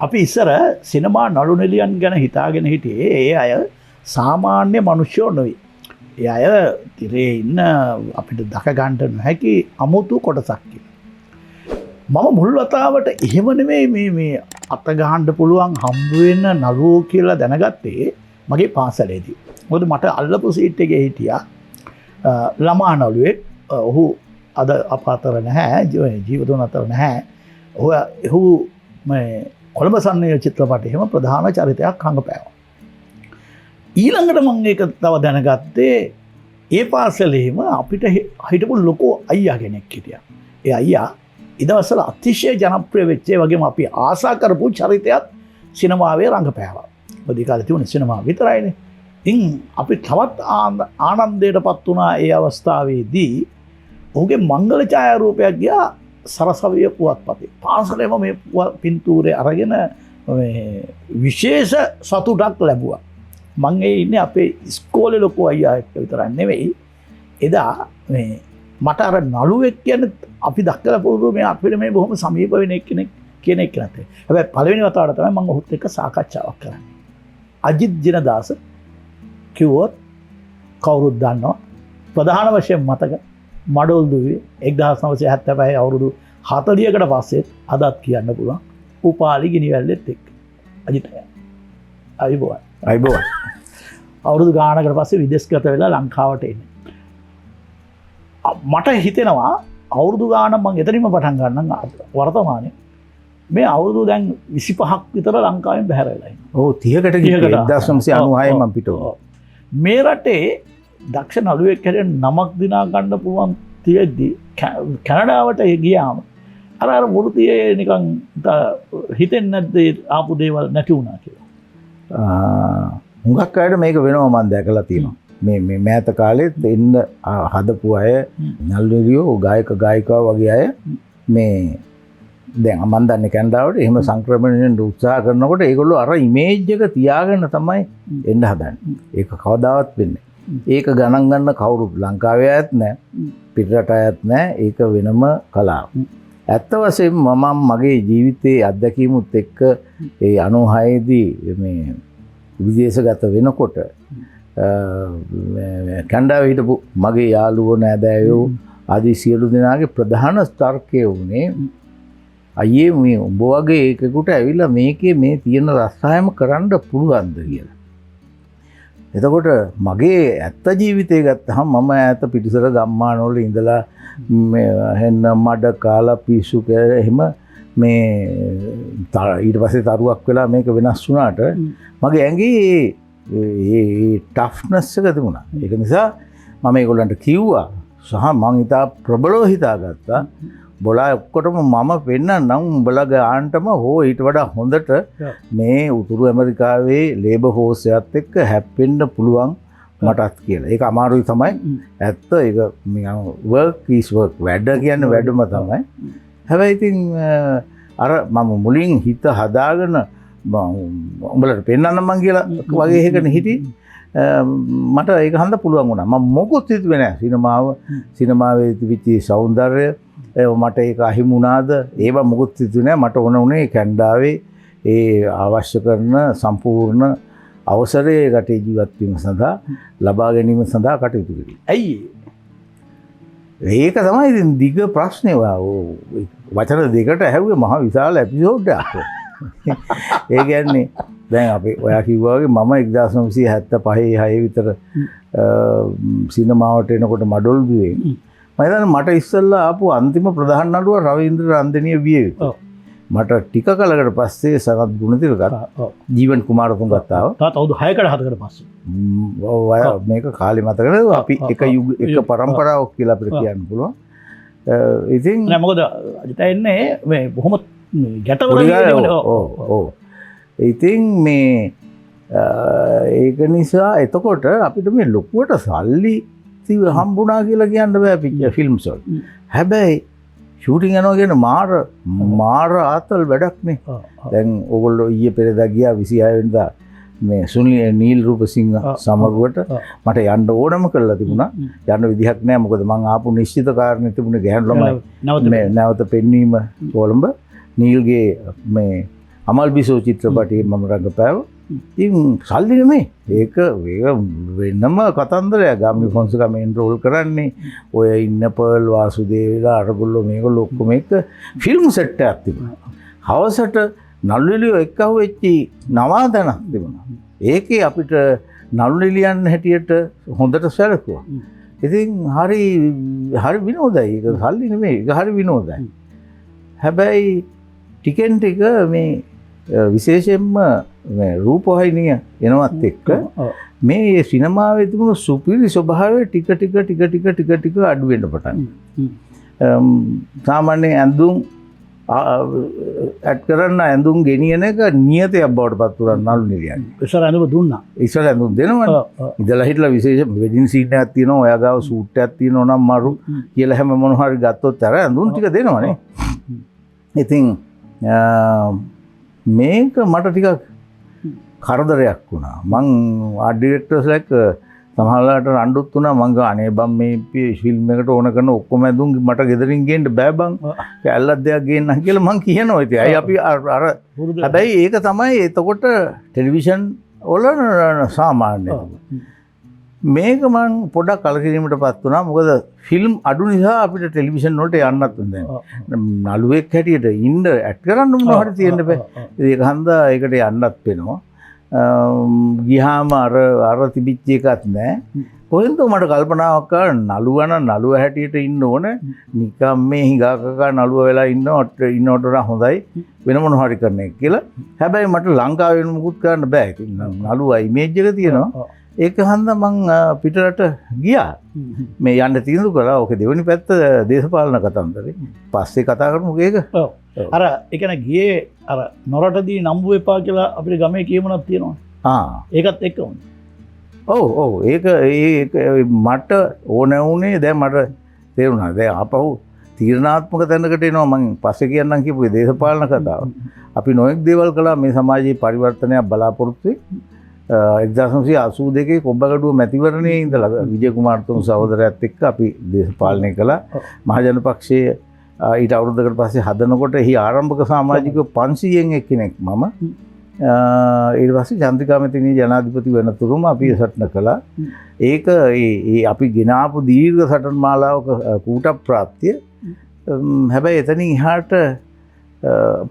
අපි ඉස්සර සිනමා නළු නිළියන් ගැන හිතාගෙන හිටියේ ඒ අය සාමාන්‍ය මිනිස්සුෝ නෙවෙයි. ඒ අය තිරේ ඉන්න අපිට දක ගන්න නොහැකි අමුතු කොටසක් කියලා. මම මුල් වතාවට එහෙම නෙමෙයි මේ අත ගහන්න පුළුවන් හම්බ වෙන නළුවෝ කියලා දැනගත්තේ මගේ පාසලේදී. මොකද මට අල්ලපු සීට් එකේ හිටියා ළමා නළුවෙක්. ඔහු අද අප අතර නැහැ, ජීවිතුන් අතර නැහැ. ඔහු මේ කොළඹ සන්නය චිත්‍රපටයේම ප්‍රධාන චරිතයක් රඟපෑවා. ඊළඟට මම ඒක තව දැනගත්තේ ඒ පාසලේම අපිට හිටපු ලොකු අයියා කෙනෙක් හිටියා. ඒ අයියා ඉදවසල අතිශය ජනප්‍රිය වෙච්ච වගේම අපි ආසා කරපු චරිතයක් සිනමාවේ රඟපෑවා. මොකද ඒ කාලේ තිබුණේ සිනමාව විතරයිනේ. ඉතින් අපි තවත් ආනන්දයටපත් වුණා ඒ අවස්ථාවේදී ඔහුගේ මංගල ඡායාරූපයක් ගියා සරසවිය පුවත්පතේ. පාසලේම මේ පින්තූරේ අරගෙන විශේෂ සතුටක් ලැබුවා. මං ඒ ඉන්නේ අපේ ඉස්කෝලේ ලොකු අයියා එක්ක විතරක් නෙවෙයි. එදා මේ මට අර නළුවෙක් කියන්නේ අපි දක්කලා පුරුදු මේ අපිට මේ බොහොම සමීප වෙන කෙනෙක් නැතේ. හැබැයි පළවෙනි වතාවට තමයි මම ඔහුත් එක්ක සාකච්ඡාවක් කරන්නේ. අජිත් ජිනදාස කිව්වොත් කවුරුත් දන්නවා. ප්‍රධාන වශයෙන් මතක මඩොල් දුවේ 1975 අවුරුදු 40කට පස්සේ අදත් කියන්න පුළුවන් උපාලි ගිනිවැල්ලෙත් එක්ක අජිත් අයිබෝවන් අවුරුදු ගානකට පස්සේ විදේශගත වෙලා ලංකාවට එන්නේ. මට හිතෙනවා අවුරුදු ගාන මම එතනින්ම පටන් ගන්නම් වර්තමානයේ මේ අවුරුදු දැන් 25ක් විතර ලංකාවෙන් බැහැර වෙලා ඉන්නවා. ඔව් 30කට ගිහින් 1996 මම පිට වුණා. මේ රටේ දක්ෂ නළුවෙක් හැටියට නමක් දිනා ගන්න පුළුවන් තියෙද්දි කැනඩාවට ගියාම අර වෘත්තියේ නිකන් හිතෙන්නේ නැද්ද ආපු දේවල් නැති වුණා කියලා. හුඟක් අයට මේක වෙනවා මම දැකලා තියෙනවා. මේ මෑත කාලෙත් එන්න හදපු අය නළුනිලියෝ ගායක ගායිකාව වගේ අය මේ දැන් මම දන්නේ කැනඩාවට එහෙම සංක්‍රමණයෙන් උත්සාහ කරනකොට ඒගොල්ලෝ අර ඉමේජ් එක තියාගෙන තමයි එන්න හදන්නේ. ඒක කවදාවත් වෙන්නේ නැහැ. ඒක ගණන් ගන්න කවුරුත් ලංකාවේ අයත් නැහැ, පිටරට අයත් නැහැ. ඒක වෙනම කලාවක්. ඇත්ත වශයෙන්ම මම මගේ ජීවිතයේ අත්දැකීමුත් එක්ක ඒ 96 දී මේ විදේශගත වෙනකොට කැනඩාවේ හිටපු මගේ යාළුවෝ නෑදෑයෝ ආදී සියලු දෙනාගේ ප්‍රධාන තර්කය වුණේ අයියේ මේ උඹ වගේ එකෙකුට ඇවිල්ලා මේකේ මේ තියෙන රසායම කරන්න පුළුවන්ද කියලා. එතකොට මගේ ඇත්ත ජීවිතය ගත්තහම මම ඈත පිටිසර ගම්මානවල ඉඳලා හෙන්න මඩ කාලා පිස්සු කියලා එහෙම මේ ඊට පස්සේ තරුවක් වෙලා මේක වෙනස් වුණාට මගේ ඇඟේ ඒ ටෆ්නස් එක තිබුණා. ඒක නිසා මම ඒගොල්ලන්ට කිව්වා සහ මං හිතා ප්‍රබලව හිතාගත්තා බොලා ඔක්කොටම මම පෙන්නන්නම් උඹලා ගානටම හෝ ඊට වඩා හොඳට මේ උතුරු ඇමරිකාවේ ලේබර් ෆෝස් එකත් එක්ක හැප්පෙන්න පුළුවන් මටත් කියලා. ඒක අමාරුයි තමයි. ඇත්ත ඒක work is work. වැඩ කියන්නේ වැඩම තමයි. හැබැයි ඉතින් අර මම මුලින් හිත හදාගෙන උඹලට පෙන්නන්නම් මං කියලා වගේ එකකට හිටියේ. මට ඒක හන්ද පුළුවන් වුණා. මම මොකොත් හිතුවේ නෑ සිනමාවේ තිබිච්ච సౌందර්යය මට ඒක අහිමි වුණාද ඒව මොකොත් හිතුවේ නෑ. මට උනේ කැනඩාවේ ඒ අවශ්‍ය කරන සම්පූර්ණ අවසරයේ රටේ ජීවත් වීම සඳහා ලබා ගැනීම සඳහා කටයුතු කරේ. ඇයි ඒක තමයි ඉතින් දිග ප්‍රශ්නේ. වචන දෙකට ඇහුවේ මහ විශාල එපිසෝඩ් එකක්. ඒ කියන්නේ දැන් අපි ඔයා කිව්වා වගේ මම 1975 6 විතර සිනමාවට එනකොට මඩොල් දුවේ. මම හිතන්නේ මට ඉස්සෙල්ලා ආපු අන්තිම ප්‍රධාන නළුව රවීන්ද්‍ර රන්දනීය වියේවි. මට ටික කලකට පස්සේ සරත් ගුණතිලක ජීවන් කුමාරතුංග ගත්තා. තාත් අවුරුදු 6කට 7කට පස්සේ. මේක කාලේ මතක නේද? අපි එක පරම්පරාවක් කියලා අපිට කියන්න පුළුවන්. ඉතින් නෑ මොකද අජිත එන්නේ මේ බොහොම ඉතින් මේ ඒක නිසා එතකොට අපිට මේ ලොකුවට සල්ලි හම්බුණා කියලා කියන්න බෑ ෆිල්ම්ස් වල. හැබැයි ෂූටින් යනවා කියන මාර ආතල් වැඩක් නේ. දැන් ඕගොල්ලෝ ඊයේ පෙරේදා ගියා 26 වෙනිදා මේ සුනිල් නීල් රූපසිංහ සමරුවට මට යන්න ඕනම කරලා තිබුණා. යන්න විදිහක් නෑ මොකද මං ආපු නිශ්චිත කාරණේ තිබුණේ ගැහණු ළමයි නැවත පෙන්වීම කොළඹ. නීල්ගේ මේ අමල් බිසෝ චිත්‍රපටයේ මම රඟපෑවා. ඉතින් සල්ලි නෙමෙයි. ඒක වෙනම කතන්දරයක්. ගාමිණී ෆොන්සේකා මේන් රෝල් කරන්නේ. ඔය ඉන්න පර්ල් වාසුදේවලා අරගොල්ලෝ මේගොල්ලෝ ඔක්කොම එක ෆිල්ම් සෙට් එකක් තිබුණා. හවසට නළුනිලියෝ එක්කහුව වෙච්චි නවාතැනක් තිබුණා. ඒකේ අපිට නළුනිලියන් හැටියට හොඳට සැලකුවා. ඉතින් හරි විනෝදයි. ඒක සල්ලි නෙමෙයි. ඒක හරි විනෝදයි. හැබැයි ටිකෙන් ටික මේ විශේෂයෙන්ම රූපවාහිනිය එනවත් එක්ක මේ සිනමාවේ තිබුණු සුපිරි ස්වභාවය ටික ටික අඩු වෙන්න පටන් ගත්තා. සාමාන්‍ය ඇඳුම් ඇඩ් කරන්න ඇඳුම් ගෙනියන එක නියතයක් බවට පත් වුණා නළුනිලියන්. ඉස්සර ඇඳුම දුන්නා. ඉස්සර ඇඳුම් දෙනවනේ. ඉඳලා හිටලා විශේෂ වෙඩින් සීන් එකක් තියෙනවා. ඔයා ගාව සූට් එකක් තියෙනවා නම් මරු කියලා හැම මොන හරි ගත්තොත් අර ඇඳුම් ටික දෙනවනේ. ඉතින් මේක මට ටිකක් කරදරයක් වුණා. මං ආර්ට් ඩිරෙක්ටර්ස්ලා එක්ක සමහරවිට රණ්ඩුත් වුණා. මං ගා අනේ බම් මේ ෆිල්ම් එකට ඕන කරන ඔක්කොම ඇඳුම් මට ගෙදරින් ගේන්න බෑ බං. කැල්ලක් දෙයක් ගේන්නම් කියලා මං කියනවා. ඉතින් අය අපි අර හැබැයි ඒක තමයි එතකොට ටෙලිවිෂන් වල සාමාන්‍ය. මේක මං පොඩක් කලකිරීමටපත් වුණා. මොකද ෆිල්ම් අඩු නිසා අපිට ටෙලිවිෂන් වලට යන්නත් හොඳයි. නළුවෙක් හැටියට ඉන්න ඇඩ් කරන්න මොනවා හරි තියෙන්න බෑ. ඒක හන්දා ඒකට යන්නත් වෙනවා. ගියාම අර තිබිච්ච එකක් නැහැ. කොහෙන්ද මට කල්පනාවක් ආවා නළුවන නළුව හැටියට ඉන්න ඕන. නිකම් මේ හිඟාකකා නළුව වෙලා ඉන්නවට වඩා හොඳයි වෙන මොනවා හරි කරන එක කියලා. හැබැයි මට ලංකාවේ මුකුත් කරන්න බෑ. නළුවා ඉමේජ් එක තියෙනවා. ඒක හන්දා මං පිටරට ගියා. මේ යන්න තීන්දුව කළා. ඕක දෙවෙනි පැත්ත දේශපාලන කතන්දරේ. පස්සේ කතා කරමු ඒක. අර ඒ කියන්නේ ගියේ අර නොරටදී නම්බු එපා කියලා අපිට ගමේ කියමනක් තියෙනවා. ඒකත් එක්ක වුණා. ඔව් ඒක මට ඕන වුණේ දැන් මට තේරුණා. දැන් ආපහු තීරණාත්මක තැනකට එනවා. මං පස්සේ කියන්නම් කියපු දේශපාලන කතාව. අපි නොයෙක් දේවල් කළා මේ සමාජයේ පරිවර්තනයක් බලාපොරොත්තු වෙයි. 1982 කොබ්බගඩුව මැතිවරණයේ ඉඳලා විජය කුමාරතුංග සහෝදරයාත් එක්ක අපි දේශපාලනය කළා. මහජන පක්ෂයේ ඊට අවුරුද්දකට පස්සේ හදනකොට එහි ආරම්භක සමාජිකයෝ 500න් එක්කෙනෙක් මම. ඊට පස්සේ චන්ද්‍රිකා මෙතිණිය ජනාධිපති වෙනතුරුම අපි සටන කළා. ඒක ඒ අපි ගෙනාපු දීර්ඝ සටන් මාලාවක කූට ප්‍රාප්තිය. හැබැයි එතනින් එහාට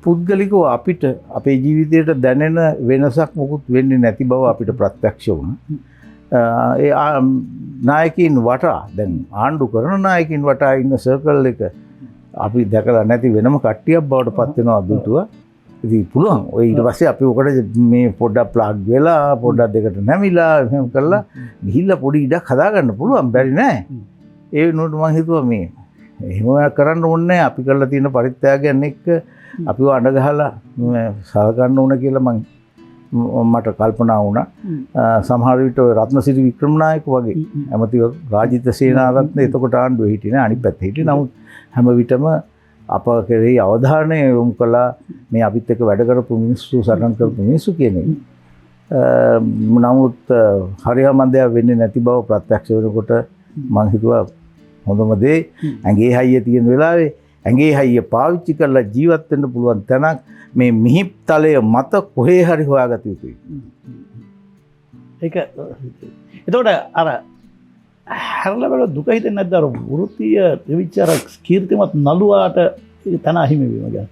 පුද්ගලිකව අපිට අපේ ජීවිතයට දැනෙන වෙනසක් මොකුත් වෙන්නේ නැති බව අපිට ප්‍රත්‍යක්ෂ වුණා. ඒ නායකයින් වටා දැන් ආණ්ඩු කරන නායකයින් වටා ඉන්න සර්කල් එක අපි දැකලා නැති වෙනම කට්ටියක් බවට පත් වෙනවා දුටුවා. ඉතින් පුළුවන් ඔය ඊට පස්සේ අපි ඔකට මේ පොඩ්ඩක් ප්ලග් වෙලා පොඩ්ඩක් දෙකට නැමිලා එහෙම කරලා ගිහිල්ලා පොඩි ඉඩක් හදාගන්න පුළුවන්. බැරි නෑ. ඒ වෙනුවට මම හිතුවා මේ එහෙම කරන්න ඕනේ නෑ. අපි කරලා තියෙන පරිත්‍යාගයන් එක්ක අපිව අඬ ගහලා සලකන්න ඕන කියලා මට කල්පනා වුණා. සමහර විට ඔය රත්නසිරි වික්‍රමනායක වගේ ඇමතිවරු රාජිත සේනාරත්න එතකොට ආණ්ඩුවේ හිටියේ නෑ. අනිත් පැත්තේ හිටියේ. නමුත් හැම විටම අප කෙරෙහි අවධානය යොමු කළා මේ අපිත් එක්ක වැඩ කරපු මිනිස්සු සටන් කරපු මිනිස්සු කියන එක. නමුත් හරියමන්දයක් වෙන්නේ නැති බව ප්‍රත්‍යක්ෂ වෙනකොට මම හිතුවා හොඳම දේ ඇඟේ හයිය තියෙන වෙලාවේ ඇඟේ හයිය පාවිච්චි කරලා ජීවත් වෙන්න පුළුවන් තැනක් මේ මිහිප් තලය මත කොහේ හරි හොයාගත යුතුයි. ඒක එතකොට අර හැරලා බලලා දුක හිතෙන්නේ නැද්ද අර වෘත්තීය විචාර කීර්තිමත් නළුවාට තන අහිමි වීම ගැන?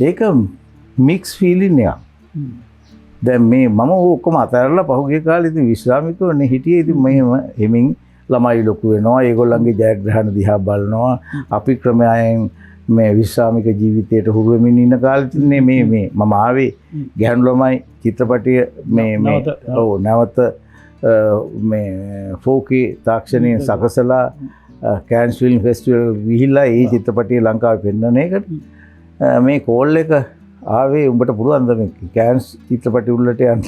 ඒක මික්ස් ෆීලින් එකක්. දැන් මේ මම ඔක්කොම අතහැරලා පහුගිය කාලේ ඉතින් විශ්‍රාමිකවනේ හිටියේ. ඉතින් මෙහෙම එමින් ළමයි ලොකු වෙනවා. ඒගොල්ලන්ගේ ජයග්‍රහණ දිහා බලනවා. අපි ක්‍රමයෙන් මේ විශ්‍රාමික ජීවිතයට හුරු වෙමින් ඉන්න කාලෙන්නේ මේ මම ආවේ ගැහණු ළමයි චිත්‍රපටිය නැවත මේ 4K තාක්ෂණයෙන් සකසලා කෑන්ස් ෆිල්ම් ෆෙස්ටිවල් ගිහිල්ලා ඒ චිත්‍රපටිය ලංකාවේ පෙන්වන එකට මේ කෝල් එක ආවේ උඹට පුළුවන් ද මේ කෑන්ස් චිත්‍රපටි උල්ලට යන්න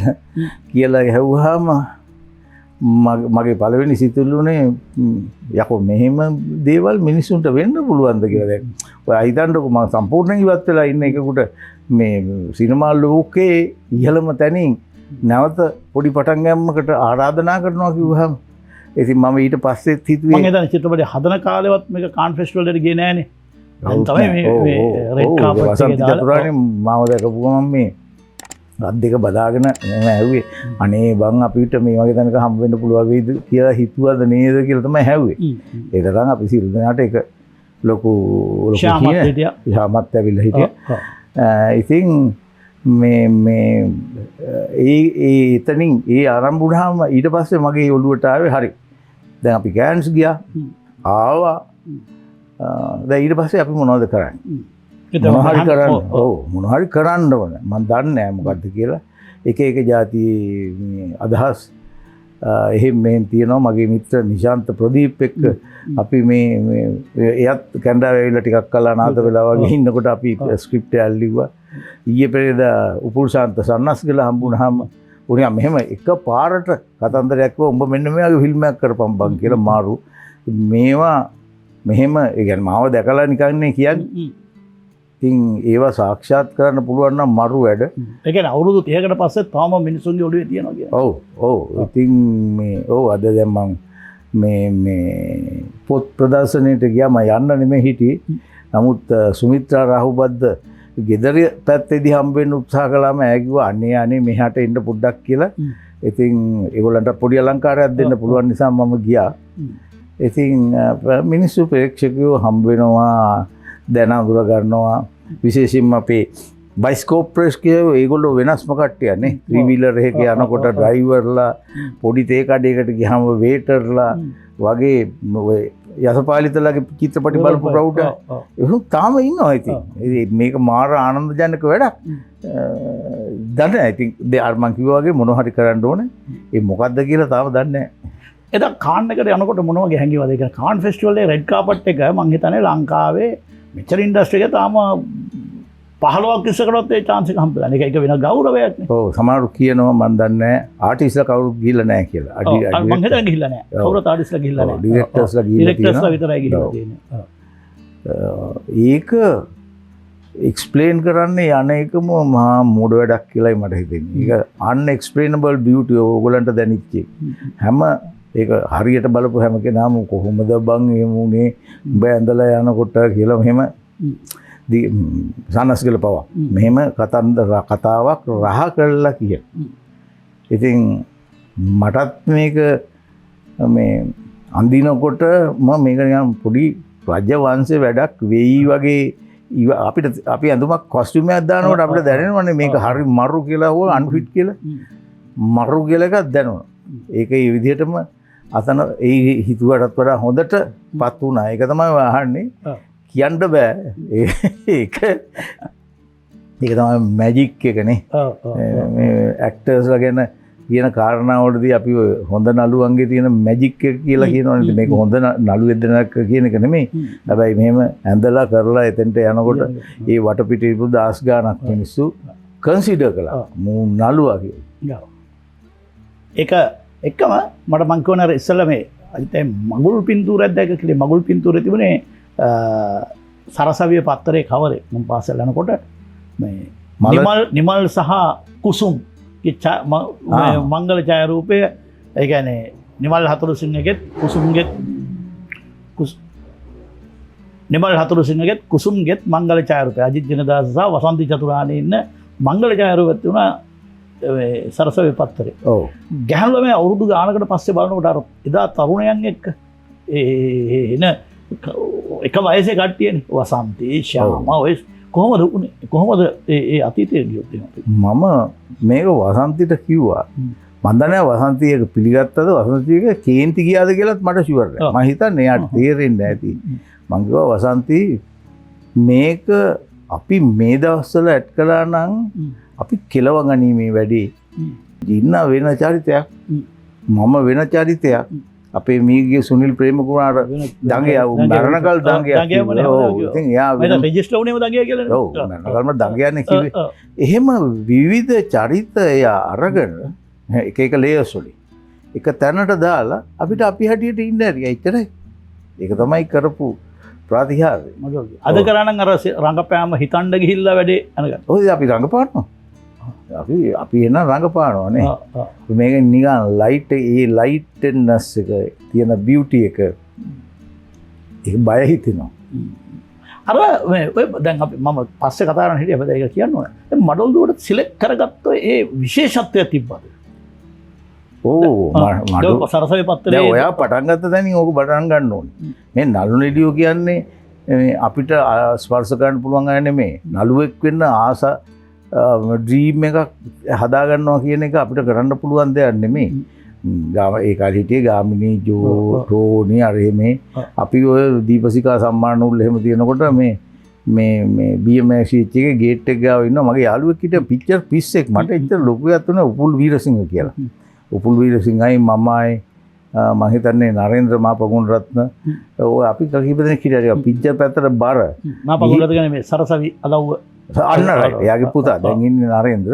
කියලා ඇහුවාම මගේ පළවෙනි සිතුල්ලුනේ යකෝ මෙහෙම දේවල් මිනිස්සුන්ට වෙන්න පුළුවන්ද කියලා. දැන් ඔය හිතන්නකෝ මම සම්පූර්ණයෙන් ඉවත් වෙලා ඉන්න එකකට මේ සිනමා ලෝකයේ ඉහළම තැනින් නැවත පොඩි පටන් ගැනීමකට ආරාධනා කරනවා කිව්වහම ඉතින් මම ඊට පස්සෙත් හිතුවේ මම හිතන්නේ චිත්‍රපටය හදන කාලෙවත් මේක කාන් ෆෙස්ටිවල් එකට ගියේ නෑනේ. දැන් තමයි මේ රෙඩ් කාපට් එකේ දාලා චතුරාර්ය මාව දැකපු ගමන් මේ අත් දෙක බදාගෙන මම ඇහුවේ අනේ බං අපිට මේ වගේ තැනක හම්බ වෙන්න පුළුවන් වෙයිද කියලා හිතුවද නේද කියලා තමයි ඇහුවේ. ඒක තමයි අපි සිල් දෙනාට ඒක ලොකු ශාමත් ඇවිල්ලා හිටියා. ඉතින් මේ එතනින් ඒ ආරම්භ වුණාම ඊට පස්සේ මගේ ඔළුවට ආවේ හරි. දැන් අපි ගෑන්ස් ගියා. ආවා. දැන් ඊට පස්සේ අපි මොනවද කරන්නේ? මොනහරි කරන්න. ඔව් මොනහරි කරන්න ඕන. මම දන්නේ නැහැ මොකද්ද කියලා. එක එක જાති අදහස් එහෙම මෙහෙම තියෙනවා. මගේ මිත්‍ර නිශාන්ත ප්‍රදීප් එක්ක අපි මේ එයත් කැනඩාවේ ඇවිල්ලා ටිකක් කළා නාත වෙලා වගේ ඉන්නකොට අපි ස්ක්‍රිප්ට් එක ඇල්ලිව්වා. ඊයේ පෙරේදා උපුල් ශාන්ත සන්නස් කියලා හම්බුනහම උනියා මෙහෙම එක පාරට කතන්දරයක් කිව්වා උඹ මෙන්න මේ වගේ ෆිල්ම් එකක් කරපම් බං කියලා මාරු. මේවා මෙහෙම ඒ කියන්නේ මාව දැකලා නිකන් නේ කියන්නේ. ඉතින් ඒවා සාක්ෂාත් කරන්න පුළුවන් නම් මරු වැඩ. ඒ කියන්නේ අවුරුදු 30කට පස්සේ තාම මිනිසුන්ගේ ඔළුවේ තියෙනවා කියන්නේ. ඔව් ඉතින් මේ අද දැන් මම මේ පොත් ප්‍රදර්ශනයට ගියා. මම යන්න නෙමෙයි හිටියේ. නමුත් සුමිත්‍රා රාහුබද්ද ගෙදර පැත්තේදී හම්බෙන්න උත්සාහ කළාම ඇය කිව්වා අනේ මෙහාට එන්න පොඩ්ඩක් කියලා. ඉතින් ඒගොල්ලන්ට පොඩි අලංකාරයක් දෙන්න පුළුවන් නිසා මම ගියා. ඉතින් මිනිස්සු ප්‍රේක්ෂකයෝ හම්බ වෙනවා, දැන අඳුර ගන්නවා. විශේෂයෙන්ම අපේ බයිස්කෝප් ප්‍රෙස් කියෝ ඒගොල්ලෝ වෙනස්ම කට්ටියනේ. ත්‍රී වීලර් එකක යනකොට ඩ්‍රයිවර්ලා, පොඩි තේ කඩේකට ගියාම වේටර්ලා වගේ ඔය යසපාලිතලාගේ චිත්‍රපටි බලපු ප්‍රවුඩ එහෙනම් තාම ඉන්නවා. ඉතින් මේක මාර ආනන්දජනක වැඩක්. දන්නේ ඉතින් අර මං කිව්වා වගේ මොනවා හරි කරන්න ඕනේ. ඒ මොකද්ද කියලා තාම දන්නේ නැහැ. එදා කාන් එකට යනකොට මොන වගේ හැඟීමද? ඒ කියන්නේ කාන් ෆෙස්ටිවල් එකේ රෙඩ් කාපට් එක මං හිතන්නේ ලංකාවේ මෙච්චර ඉන්ඩස්ට්‍රි එකේ තාම 15ක් ඉස්සරකටත් ඒ chance එක හම්බෙලා. ඒක වෙන ගෞරවයක් නේ. ඔව් සමහරව කියනවා මන් දන්නේ නැහැ ආටිස්ට්ලා කවුරුත් ගිහිල්ලා නැහැ කියලා. මං හිතන්නේ ගිහිල්ලා නැහැ. කවුරුත් ආටිස්ට්ලා ගිහිල්ලා නැහැ. ඩිරෙක්ටර්ස්ලා ගිහිල්ලා තියෙනවා. ඩිරෙක්ටර්ස්ලා විතරයි ගිහිල්ලා තියෙන්නේ. ඒක එක්ස්ප්ලේන් කරන්නේ යන එකම මහා මෝඩ වැඩක් කියලායි මට හිතෙන්නේ. ඒක unexplainable beauty ඕගොල්ලන්ට දැනෙච්ච හැම ඒක හරියට බලපු හැම කෙනාම කොහොමද බං එහෙම උනේ උඹ ඇඳලා යනකොට කියලා මෙහෙම සන්නස් කියලා පවා මෙහෙම කතාවක් රහ කරලා කිය. ඉතින් මටත් මේක මේ අඳිනකොට මම මේක නිකන් පොඩි රජ වංශේ වැඩක් වෙයි වගේ අපිට අපි ඇඳුමක් කොස්ටියුම් එකක් දානකොට අපිට දැනෙනවනේ මේක හරි මරු කියලා හෝ අන්ෆිට් කියලා. මරු කියලා එකක් දැනෙනවා. ඒක ඒ විදිහටම අතන ඒ හිතුවටත් වඩා හොඳට පත් වුණා. ඒක තමයි අහන්නේ. කියන්න බෑ. ඒක තමයි මැජික් එකනේ. මේ ඇක්ටර්ස්ලා ගැන කියන කාරණාවලදී අපි හොඳ නළුවන්ගේ තියෙන මැජික් එක කියලා කියනවනේ. මේක හොඳ නළුවෙක් දෙනක් කියන එක නෙමෙයි. හැබැයි මෙහෙම ඇඳලා කරලා එතෙන්ට යනකොට ඒ වටපිට ඉපු දාස් ගානක් මිනිස්සු කන්සිඩර් කළා. මූ නළුවා කියලා. ඒක එකම මට මං කියවන අර ඉස්සෙල්ලා මේ අයිතේ මගුල් පින්තූරයක් දැක්ක කියලා මගුල් පින්තූරේ තිබුණේ සරසවිය පත්තරේ කවරේ මම පාසල් යනකොට මේ නිමල් සහ කුසුම් මංගල ඡායාරූපය ඒ කියන්නේ නිමල් හතුරුසිංහගෙත් කුසුම්ගෙත් නිමල් හතුරුසිංහගෙත් කුසුම්ගෙත් මංගල ඡායාරූපය අජිත් ජනදාස සහ වසන්ති චතුරාණේ ඉන්න මංගල ඡායාරූපයක් තුනා සරසවිය පත්තරේ. ඔව් ගැහණු ළමයි අවුරුදු ගානකට පස්සේ බලනකොට අර එදා තරුණයන් එක්ක එන එක වයසේ කට්ටියනේ වසන්ති ශාම ඔය කොහොමද උනේ කොහොමද ඒ අතීතයේ ගියොත් මම මේක වසන්තිට කිව්වා. මම දන්නේ වසන්ති එක පිළිගත්තද වසන්ති එක කේන්ති ගියාද කියලාත් මට ෂුවර් නෑ. මම හිතන්නේ එයාට තේරෙන්නේ නැති. මම කිව්වා වසන්ති මේක අපි මේ දවස්වල ඇඩ් කළා නම් අපි කෙලව ගනිමේ වැඩේ ඉන්න වෙන චරිතයක් මම වෙන චරිතයක් අපේ මීගේ සුනිල් ප්‍රේමකුමාර දඟයා මරණකල් දඟයා ඉතින් එයා වෙන රෙජිස්ටර් වුණේම දඟයා කියලා ඔව් මරණකල්ම දඟයානේ කිව්වේ එහෙම විවිධ චරිත එයා අරගෙන එක එක ලේයර්ස් වලින් එක තැනට දාලා අපිට අපි හැටියට ඉන්න ඇරිය එච්චරයි ඒක තමයි කරපු ප්‍රතිහාරය අද කරානම් අර රංගපෑම හිතන්න ගිහිල්ලා වැඩේ අනගන්න ඔය අපි රංගපානවා අපි එන රඟපානවානේ මේක නිකන් ලයිට් ඒ ලයිට්නස් එක තියෙන බියුටි එක ඒක බය හිතෙනවා අර ඔය දැන් අපි මම පස්සේ කතා කරන්න හිටියේ අපිට ඒක කියන්න ඕන. දැන් මඩොල් දුවට සිලෙක්ට් කරගත්ත ඒ විශේෂත්වය තිබ්බද? මඩ සරසවි පත්තරේ ඔයා පටන් ගත්ත තැනින් ඕක පටන් ගන්න ඕනේ. මේ නළු නිළියෝ කියන්නේ අපිට ස්පර්ශ කරන්න පුළුවන් අය නෙමෙයි. නළුවෙක් වෙන්න ආස ඩ්‍රීම් එකක් හදාගන්නවා කියන එක අපිට කරන්න පුළුවන් දෙයක් නෙමෙයි. ඒ කාලේ හිටියේ ගාමිණී ජෝ ටෝනි අර මේ අපි ඔය දීපසිකා සම්මාන උල් එහෙම තියෙනකොට මේ BMX එකේ ගේට් එක ගාව ඉන්නවා මගේ යාළුවෙක් හිටිය පික්චර් පිස්සෙක් මට ඉතින් ලොකුයක් තුන උපුල් වීරසිංහ කියලා. උපුල් වීරසිංහයි මමයි මම හිතන්නේ නරේන්ද්‍ර මාපගුණ රත්න ඔය අපි කීප දෙනෙක් හිටියා පික්චර් පැත්තට බර මාපගුණ රත්න කියන්නේ මේ සරසවි අලව්ව අන්න රයිට් එයාගේ පුතා දැන් ඉන්නේ නරේන්ද්‍ර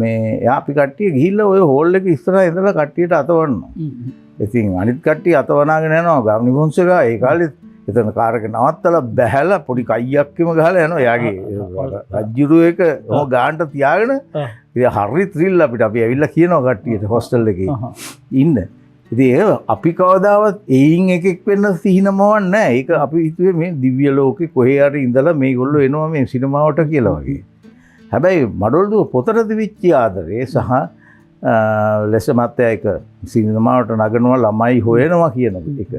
මේ එයා අපි කට්ටිය ගිහිල්ලා ඔය හෝල් එක ඉස්සරහා ඉඳලා කට්ටියට අතවන්නවා. ඉතින් අනිත් කට්ටිය අතවනාගෙන යනවා ගාමිණී ෆොන්සේකා ඒ කාලේ එතන කාර් එක නවත්තලා බැහැලා පොඩි කයියක්කම ගහලා යනවා. එයාගේ රජ්ජුරුව එක ඔහොම ගානට තියාගෙන ඉතින් හරි ත්‍රිල් අපිට අපි ඇවිල්ලා කියනවා කට්ටියට හොස්ටල් එකේ ඉන්න. ඉතින් ඒ අපි කවදාවත් එයින් එකෙක් වෙන්න සිහිනමවක් නැහැ. ඒක අපි හිතුවේ මේ දිව්‍ය ලෝකේ කොහේ හරි ඉඳලා මේගොල්ලෝ එනවා මේ සිනමාවට කියලා වගේ. හැබැයි මඩොල්දුව පොතට දිවිච්ච ආදරේ සහ ලෙස මත්තයා එක සිනමාවට නගනවා ළමයි හොයනවා කියන එක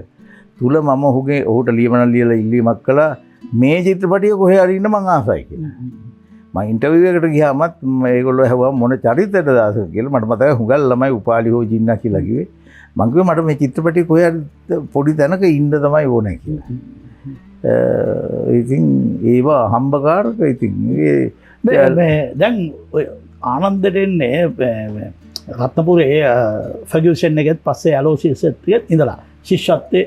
තුල මම ඔහුට ලියමන ලියලා ඉල්ලීමක් කළා මේ චිත්‍රපටිය කොහේ හරි ඉන්න මං ආසයි කියලා. මම ඉන්ටර්විව් එකට ගියාමත් මේගොල්ලෝ ඇහුවා මොන චරිතයටද ආස කියලා. මට මතකයි හුඟල් ළමයි උපාලි හෝ ජින්නා කියලා කිව්වේ. මං කිව්වා මට මේ චිත්‍රපටිය කොහේ හරි පොඩි තැනක ඉන්න තමයි ඕනේ කියලා. ඉතින් ඒවා හම්බකාරක ඉතින් දැන් ආනන්දට එන්නේ රත්නපුරේ ෆැගියුෂන් එකෙත් පස්සේ ඇලෝසිසෙත් ඉඳලා ශිෂ්‍යත්වයේ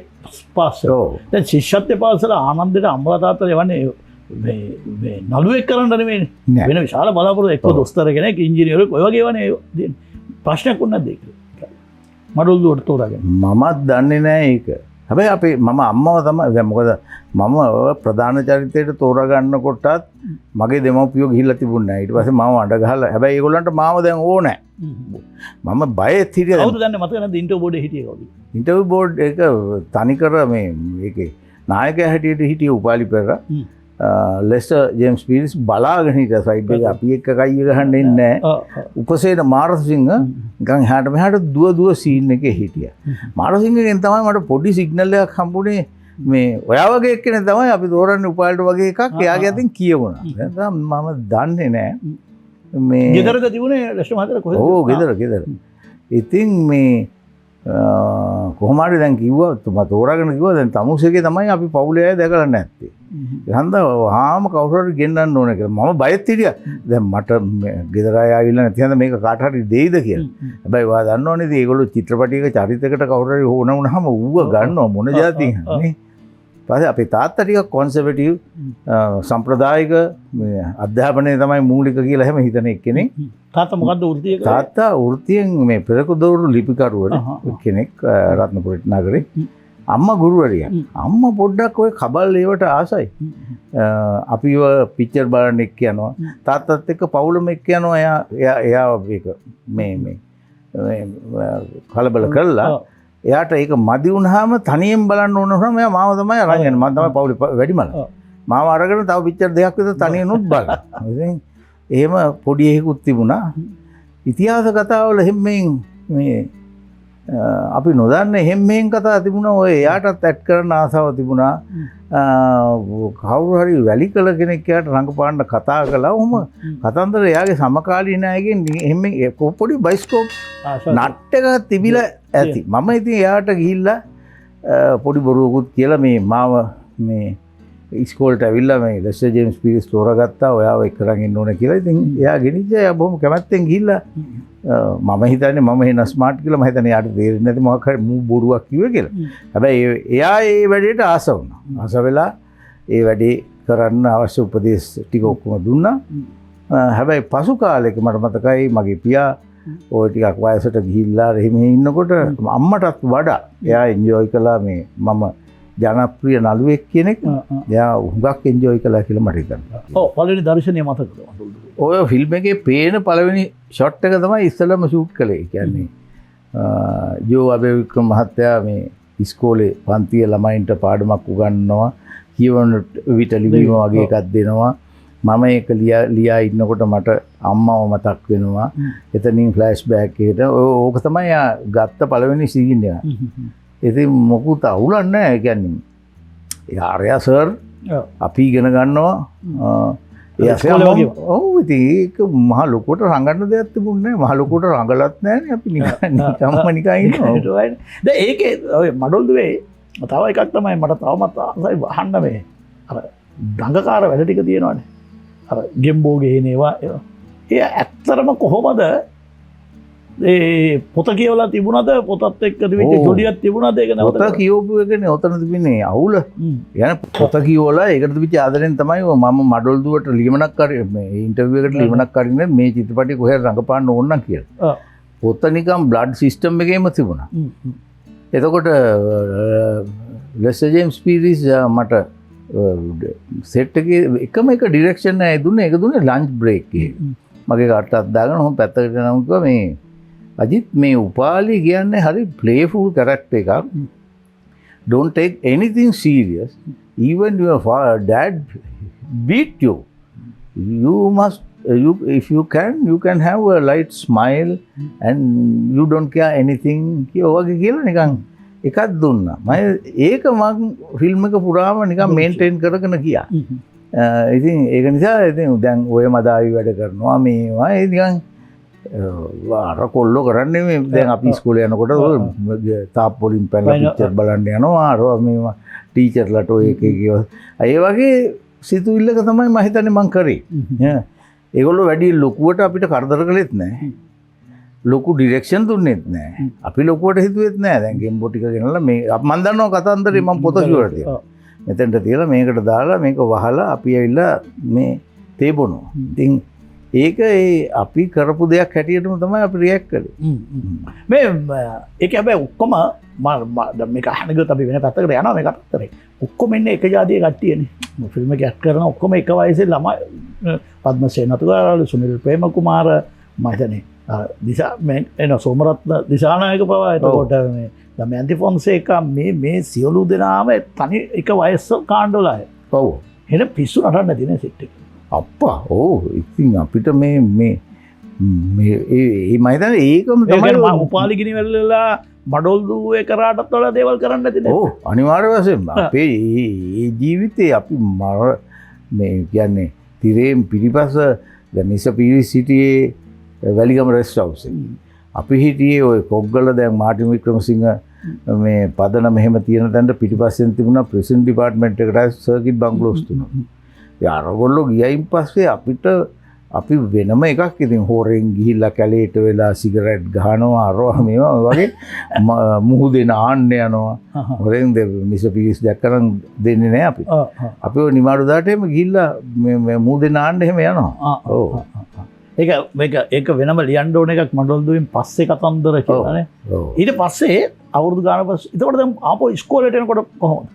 පාසල. දැන් ශිෂ්‍යත්වයේ පාසල ආනන්දට අම්මලා තාත්තලා එවන්නේ මේ නළුවෙක් කරන්න නෙමෙයි. වෙන විශාල බලාපොරොත්තු එක්ක දොස්තර කෙනෙක් ඉංජිනේරුවෙක් ඔය වගේ වනේ ප්‍රශ්නයක් වුණාද ඒක? මඩොල් දුවට තෝරාගෙන. මමත් දන්නේ නැහැ ඒක. හැබැයි අපි මම අම්මව තමයි දැන් මොකද මම ප්‍රධාන චරිතයට තෝරා ගන්නකොටත් මගේ දෙමව්පියෝ ගිහිල්ලා තිබුණේ නැහැ. ඊට පස්සේ මම අඬ ගහලා හැබැයි ඒගොල්ලන්ට මාව දැන් ඕනේ. මම බයෙත් හිටියා. කවුද දන්නේ මතක නැද්ද ඉන්ටර්වියු බෝඩේ හිටියේ කවුද? ඉන්ටර්වියු බෝඩ් එක තනිකර මේ ඒකේ නායකයා හැටියට හිටියේ උපාලි පෙරේරා. ලෙස්ටර් ජේම්ස් පීරිස් බලාගෙන හිටියා සයිඩ් එකේ අපි එක්ක කයිය ගහන්න එන්නේ නැහැ. උපසේන මාරසිංහ නිකන් එහාට මෙහාට දුව සීන් එකේ හිටියා. මාරසිංහගෙන් තමයි මට පොඩි සිග්නල් එකක් හම්බුනේ මේ ඔයා වගේ එක්කෙනෙක් තමයි අපි තෝරන්නේ උපාලට වගේ එකක් එයාගේ අතින් කියවුණා. දැන් මම දන්නේ නැහැ. මේ ගෙදරද තිබුණේ ලෙස්ටර් මහත්තයා කොහෙද? ඔව් ගෙදර. ඉතින් මේ කොහොම හරි දැන් කිව්වා තුමා තෝරාගෙන කිව්වා දැන් තමුසේගේ තමයි අපි පවුලේ අය දැකලා නැත්තේ. හන්ද වහාම කවුරු හරි ගෙන්නන්න ඕනේ කියලා. මම බයෙත් හිටියා. දැන් මට ගෙදර අය ආවිල්ලා නැති හන්ද මේක කාට හරි දෙයිද කියලා. හැබැයි ඔයා දන්නවනේ ඉතින් ඒගොල්ලෝ චිත්‍රපටයක චරිතයකට කවුරු හරි ඕන වුණාම ඌව ගන්නවා මොන જાතියින් නේ. ඊපස්සේ අපේ තාත්තා ටිකක් කොන්සර්වටිව් සම්ප්‍රදායික අධ්‍යාපනය තමයි මූලික කියලා හැම හිතන එක්කෙනෙක්. තාත්තා මොකද්ද වෘත්තිය? තාත්තා වෘත්තියෙන් මේ පෙරකුදවරු ලිපිකරුවෙක් කෙනෙක් රත්නපුර නගරේ. අම්මා ගුරුවරියක්. අම්මා පොඩ්ඩක් ඔය කබල් ඒවට ආසයි. අපිව පික්චර් බලන්න එක්ක යනවා. තාත්තත් එක්ක පවුලම එක්ක යනවා. එයා ඒක මේ කලබල කළා. එයාට ඒක මදි වුණාම තනියෙන් බලන්න ඕන වුණාම එයා මාව තමයි අරන් යන්නේ. මම තමයි පවුලේ වැඩිමල. මාව අරගෙන තව පික්චර් දෙකක් විතර තනියෙන් උත් බලනවා. ඉතින් එහෙම පොඩි එකකුත් තිබුණා. ඉතිහාස කතාවල හැම්මෙන් මේ අපි නොදන්න හැම්මෙන් කතා තිබුණා. ඔය එයාටත් ඇඩ් කරන්න ආසාව තිබුණා. කවුරු හරි වැලි කළ කෙනෙක් එයාට රංගපාන්න කතා කළා. ඔහොම කතන්දර එයාගේ සමකාලීන අයගෙන් හැම්මෙන් පොඩි බයිස්කෝප් නට් එකක් තිබිලා ඇති. මම ඉතින් එයාට ගිහිල්ලා පොඩි බොරුවකුත් කියලා මේ මාව මේ ඉස්කෝලට ඇවිල්ලා මේ ලෙස්ටර් ජේම්ස් පීරිස් තෝරාගත්තා ඔයාව එක්කරන් ඉන්න ඕන කියලා. ඉතින් එයා ගෙනිච්ච එයා බොහොම කැමැත්තෙන් ගිහිල්ලා මම හිතන්නේ මම එහෙන ස්මාර්ට් කියලා මම හිතන්නේ යාට තේරෙන්නේ නැති මොකක් හරි මූ බොරුවක් කිව්වේ කියලා. හැබැයි එයා ඒ වැඩේට ආස වුණා. ආස වෙලා ඒ වැඩේ කරන්න අවශ්‍ය උපදේශ ටික ඔක්කොම දුන්නා. හැබැයි පසු කාලෙක මට මතකයි මගේ පියා ඔය ටිකක් වයසට ගිහිල්ලා එහෙම ඉන්නකොට අම්මටත් වඩා එයා එන්ජොයි කළා මේ මම ජනප්‍රිය නළුවෙක් කෙනෙක්. එයා හුඟක් එන්ජොයි කළා කියලා මට හිතෙනවා. ඔව් පළවෙනි දර්ශනය මතකද? ඔය ෆිල්ම් එකේ පේන පළවෙනි ෂොට් එක තමයි ඉස්සෙල්ලම ෂූට් කළේ. කියන්නේ ජෝ අබේවික්‍රම මහත්තයා මේ ඉස්කෝලේ පන්තියේ ළමයින්ට පාඩමක් උගන්වනවා. කියවන විට ලිවීම වගේ එකක් දෙනවා. මම ඒක ලියා ඉන්නකොට මට අම්මව මතක් වෙනවා. එතනින් ෆ්ලෑෂ්බෑක් එකට ඕක තමයි ගත්ත පළවෙනි සීන් එක. ඉතින් මොකුත් අවුලක් නැහැ. ඒ කියන්නේ යාරයා සර් අපි ඉගෙන ගන්නවා. ඔව් ඉතින් ඒක මහ ලොකුවට රඟන්න දෙයක් තිබුණේ නැහැ. මහ ලොකුවට රඟලත් නැහැනේ අපි නිකම්ම නිකන් ඉන්නවා. දැන් ඒකේ ඔය මඩොල්දුවේ තව එකක් තමයි මට තවමත් ආසයි වහන්න මේ අර දඟකාර වැඩ ටික තියෙනවානේ. අර ගෙම්බෝගේ එනවා. ඒ ඇත්තරම කොහොමද ඒ පොත කියවලා තිබුණාද පොතත් එක්ක තිබිච්ච ජොඩියක් තිබුණාද ඒක නේද? පොත කියවපු එකනේ ඔතන තිබින්නේ අවුල. يعني පොත කියවලා ඒකට තිබිච්ච ආදරෙන් තමයි මම මඩොල්දුවට ලියමනක් කරේ මේ ඉන්ටර්විව් එකට ලියමනක් කරින්නේ මේ චිත්‍රපටයේ කොහෙද රඟපාන්න ඕන නම් කියලා. පොත නිකන් බ්ලඩ් සිස්ටම් එකේම තිබුණා. එතකොට ලෙස්ටර් ජේම්ස් පීරිස් මට සෙට් එකේ එකම එක ඩිරෙක්ෂන් එක දුන්නේ ලන්ච් බ්‍රේක් එකේ. මගේ කට්ටක් දාගෙන හොම් පැත්තකට යනවා කිව්වා මේ අජිත් මේ උපාලි කියන්නේ හරි ප්ලේෆුල් කැරක්ටර් එකක්. Don't take anything serious. Even your dad beat you. You must if you can have a light smile and you don't care anything වගේ කියලා නිකන් එකක් දුන්නා. මම ඒක මම ෆිල්ම් එක පුරාම නිකන් මේන්ටේන් කරගෙන ගියා. ඉතින් ඒක නිසා ඉතින් දැන් ඔය මදාවි වැඩ කරනවා මේවා ඒ නිකන් අර කොල්ලෝ කරන්නේ මේ දැන් අපි ඉස්කෝලේ යනකොට තාප් වලින් පැනලා පික්චර් බලන්න යනවා අර මේවා ටීචර්ලට ඔය එක එක ඒ වගේ සිතුවිල්ලක තමයි මම හිතන්නේ මං කරේ. ඒගොල්ලෝ වැඩි ලොකුවට අපිට කරදර කළෙත් නැහැ. ලොකු ඩිරෙක්ෂන් දුන්නෙත් නැහැ. අපි ලොකුවට හිතුවෙත් නැහැ. දැන් ගෙම්බෝ ටික ගෙනල්ලා මේ මම දන්නවා කතන්දරේ මම පොත කියවලා තියෙනවා. මෙතෙන්ට තියලා මේකට දාලා මේක වහලා අපි ඇවිල්ලා මේ තේ බොනවා. ඉතින් ඒක අපි කරපු දෙයක් හැටියටම තමයි අපි රියැක්ට් කළේ. මේ ඒක හැබැයි ඔක්කොම දැන් මේක අහනගොත් අපි වෙන පැත්තකට යනවා මේ කතරේ. ඔක්කොම ඉන්නේ එක ජාතියේ කට්ටියනේ. ෆිල්ම් එක ඇක්ට් කරන ඔක්කොම එක වයසේ ළමයි පද්මසේන අතුගාරාල සුනිල් ප්‍රේමකුමාර මම හිතන්නේ දිසා මේ එන සෝමරත්න දිසානායක පවා එතකොට මේ දමයන්ති ෆොන්සේකා මේ සියලු දෙනාම තනි එක වයස්ස කාණ්ඩවල අය. ඔව්. එහෙනම් පිස්සු නටන්න නැති නේ සෙට් එක. අප්පා ඔව් ඉතින් අපිට මේ මම හිතන්නේ ඒකම තමයි මම උපාලි ගිනිවැල්ලලා මඩොල්දුවේ කරාටත් වල දේවල් කරන්න නැති නේ. ඔව් අනිවාර්ය වශයෙන්ම අපේ මේ ජීවිතේ අපි මේ කියන්නේ තිරේම් පිටිපස දැන් මිස පීරිස් සිටියේ වැලිගම රෙස්ට් හවුස් එක. අපි හිටියේ ওই කොග්ගල දැන් මාටින් වික්‍රමසිංහ මේ පදන මෙහෙම තියෙන තැනට පිටිපස්සෙන් තිබුණා ප්‍රෙසිඩන්ට් ඩිපාර්ට්මන්ට් එකට සර්කිට් බංගලෝස් තුනක්. යාරගොල්ලෝ ගියයින් පස්සේ අපිට අපි වෙනම එකක් ඉතින් හොරෙන් ගිහිල්ලා කැලේට වෙලා සිගරට් ගහනවා අරවා මේවා වගේ මුහුදේ නාන්න යනවා. හොරෙන් මිස පීරිස් දැක්කනම් දෙන්නේ නැහැ අපි. අපි ඔය නිමාඩු දාට එහෙම ගිහිල්ලා මේ මුහුදේ නාන්න එහෙම යනවා. ඔව්. ඒක වෙනම ලියන්න ඕන එකක් මඩොල්දුවෙන් පස්සේ කතන්දර කියලානේ. ඊට පස්සේ අවුරුදු ගානක් පස්සේ එතකොට දැන් ආපහු ඉස්කෝලේට එනකොට කොහොමද?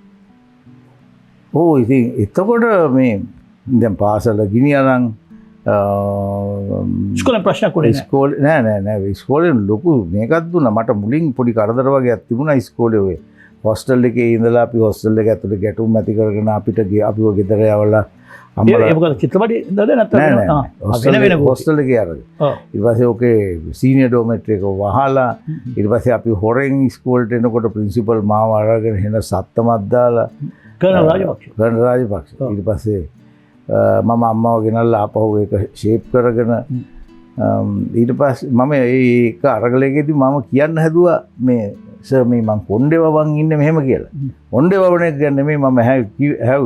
ඕ ඉතින් එතකොට මේ දැන් පාසල ගිනියනම් ඉස්කෝලේ ප්‍රශ්නයක් උනේ නෑ ඉස්කෝලේ ලොකු මේකක් දුන්නා මට මුලින් පොඩි කරදර වගේක් තිබුණා ඉස්කෝලේ ඔය හොස්ටල් එකේ ඉඳලා අපි හොස්ටල් එක ඇතුලේ ගැටුම් ඇති කරගෙන අපිට අපිව ගෙදර යවලා අම්මලා ඒක මොකද චිත්‍රපටි ඉඳලා නැත්නම් හොස්ටල් එකේ අරගෙන ඊට පස්සේ ඔකේ සීනියර් ඩෝමෙට්‍රි එක වහලා ඊට පස්සේ අපි හොරෙන් ඉස්කෝලේට එනකොට ප්‍රින්සිපල් මාව අරගෙන එන සත්තමක් දාලා කර්නල් රාජපක්ෂ ඊට පස්සේ මම අම්මව ගෙනල්ලා ආපහු ඒක ෂේප් කරගෙන ඊට පස්සේ මම ඒක අරගලයකදී මම කියන්න හැදුවා මේ සර් මේ මං කොණ්ඩේ වවන් ඉන්නේ මෙහෙම කියලා. කොණ්ඩේ වවන එක කියන්නේ මේ මම හැව්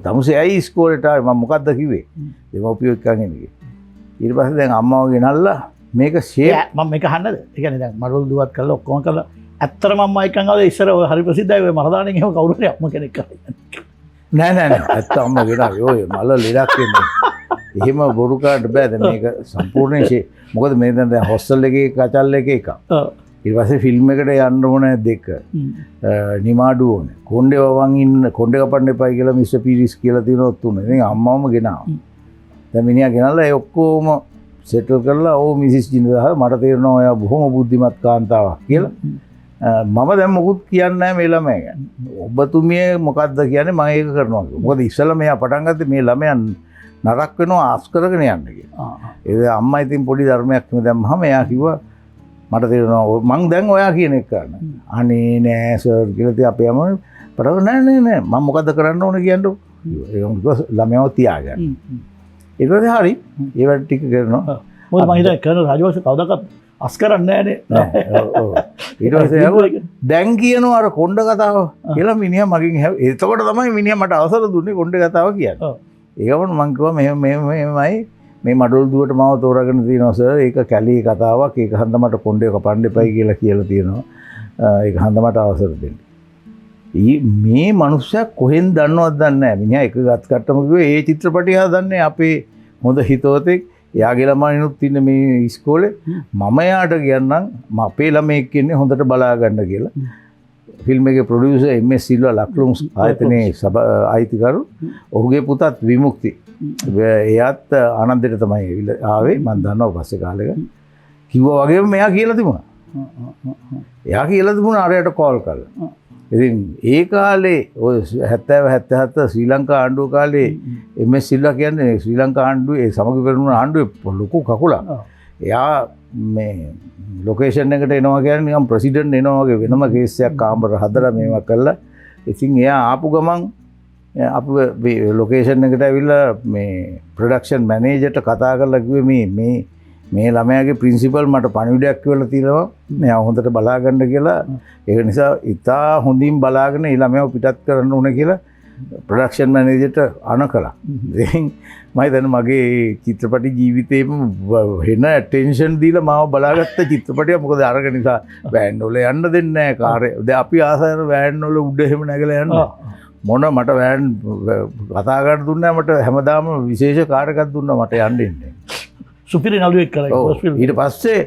තමුසේ ඇයි ඉස්කෝලේට ආවේ මම මොකද්ද කිව්වේ? දෙමව්පියෝ එක්කන් එන්නේ. ඊට පස්සේ දැන් අම්මව ගෙනල්ලා මේක ෂේප් මම මේක අහන්නද? ඒ කියන්නේ දැන් මඩොල් දුවත් කරලා ඔක්කොම කරලා ඇත්තටම අම්මා එක්කන් ආවේ ඉස්සර ඔය හරි ප්‍රසිද්ධයි ඔය මරදානෙන් එහෙම කවුරුනේ අම්ම කෙනෙක් කරන්නේ. නෑ ඇත්ත අම්මා ගෙනාවේ ඔය මල ලෙඩක් එන්නේ. එහෙම බොරු කාට බෑ දැන් මේක සම්පූර්ණ මොකද මේ දැන් හොස්ටල් එකේ කචල් එකේ එකක්. ඊට පස්සේ ෆිල්ම් එකට යන්න ඕනේ දෙක. නිමාඩු ඕනේ. කොණ්ඩේ වවන් ඉන්න කොණ්ඩේ කපන්න එපා කියලා මිස්ටර් පීරිස් කියලා තියෙනවා තුන. ඉතින් අම්මවම ගෙනාවා. දැන් මිනිහා ගෙනල්ලා ඒ ඔක්කොම සෙටල් කරලා ඕ මිසිස් ජිනදාහ මට තේරෙනවා ඔයා බොහොම බුද්ධිමත් කාන්තාවක් කියලා. මම දැන් මොකුත් කියන්නේ නැහැ මේ ළමයා ගැන. ඔබතුමිය මොකද්ද කියන්නේ මම ඒක කරනවා කියලා. මොකද ඉස්සෙල්ලා මෙයා පටන් ගත්තේ මේ ළමයා නරක වෙනවා ආස් කරගෙන යන්න කියලා. ඒ අම්මා ඉතින් පොඩි ධර්මයක් දැම්මහම එයා කිව්වා මට තේරෙනවා මං දැන් ඔයා කියන එක කරන්න. අනේ නෑ සර් කියලා ඉතින් අපේ අම්මා පටව නෑ මම මොකද්ද කරන්න ඕනේ කියන්නකො. ඒක ළමයාව තියාගන්න. ඊට පස්සේ හරි ඒ වැඩ ටික කරනවා. මොකද මම හිතන්නේ කරන රාජවංශ කවදාකවත් අස් කරන්නේ නෑනේ. ඔව්. ඊට පස්සේ දැන් කියනවා අර කොණ්ඩ කතාව කියලා මිනිහා මගෙන් එතකොට තමයි මිනිහා මට අවසර දුන්නේ කොණ්ඩ කතාව කියන්නේ. ඒකම මං කිව්වා මෙහෙමයි මේ මඩොල් දුවට මාව තෝරාගෙන තියෙනවා සර්. ඒක කැලී කතාවක්. ඒක හන්ද මට කොණ්ඩේ කපන්න එපයි කියලා තියෙනවා. ඒක හන්ද මට අවසර දෙන්න. මේ මනුස්සයා කොහෙන් දන්නවද දන්නේ නැහැ. මිනිහා එක ගත් කට්ටම කිව්වේ ඒ චිත්‍රපටිය හදන්නේ අපේ හොඳ හිතවතෙක්. එයාගේ ළමයිනුත් ඉන්න මේ ඉස්කෝලේ මම යාට කියන්නම් අපේ ළමයෙක් ඉන්නේ හොඳට බලා ගන්න කියලා. ෆිල්ම් එකේ ප්‍රොඩියුසර් එම්.එස්. සිල්වා ලක්ලුම් ආයතනයේ අයිතිකරු. ඔහුගේ පුතත් විමුක්ති. එයාත් ආනන්දෙට තමයි ආවේ. මම දන්නවා පස්සේ කාලෙක. කිව්වා වගේම මෙයා කියලා තිබුණා. එයා කියලා තිබුණා අරයට කෝල් කරලා. ඉතින් ඒ කාලේ ඔය 70 77 ශ්‍රී ලංකා ආණ්ඩුව කාලේ එම්.එස්. සිල්වා කියන්නේ ශ්‍රී ලංකා ආණ්ඩුවේ සමගි පෙරමුණ ආණ්ඩුවේ ලොකු කකුලක්. එයා මේ ලොකේෂන් එකට එනවා කියන්නේ නිකන් ප්‍රෙසිඩන්ට් එනවා වගේ වෙනම කේස් එකක් කාමර හදලා මේවා කරලා. ඉතින් එයා ආපු ගමන් අපි ලොකේෂන් එකට ඇවිල්ලා මේ ප්‍රොඩක්ෂන් මැනේජර්ට කතා කරලා කිව්වේ මේ ළමයාගේ ප්‍රින්සිපල් මට පණිවිඩයක් කියලා තියෙනවා මෙයා හොඳට බලා ගන්න කියලා. ඒක නිසා ඉතා හොඳින් බලාගෙන මේ ළමයාව පිටත් කරන්න ඕන කියලා ප්‍රොඩක්ෂන් මැනේජර්ට අණ කළා. ඉතින් මම හිතන්නේ මගේ චිත්‍රපටි ජීවිතේම වෙන ඇටෙන්ෂන් දීලා මාව බලාගත්ත චිත්‍රපටියක්. මොකද අරක නිසා වෑන් වල යන්න දෙන්නේ නැහැ කාර්ය. දැන් අපි ආසාවෙන් වෑන් වල උඩ එහෙම නැගලා යන්න. මොන මට වෑන් කතා කරන්න දුන්නා මට හැමදාම විශේෂ කාර් එකක් දුන්නා මට යන්න ඉන්නේ. සුපිරි නළුවෙක් කරා. ඊට පස්සේ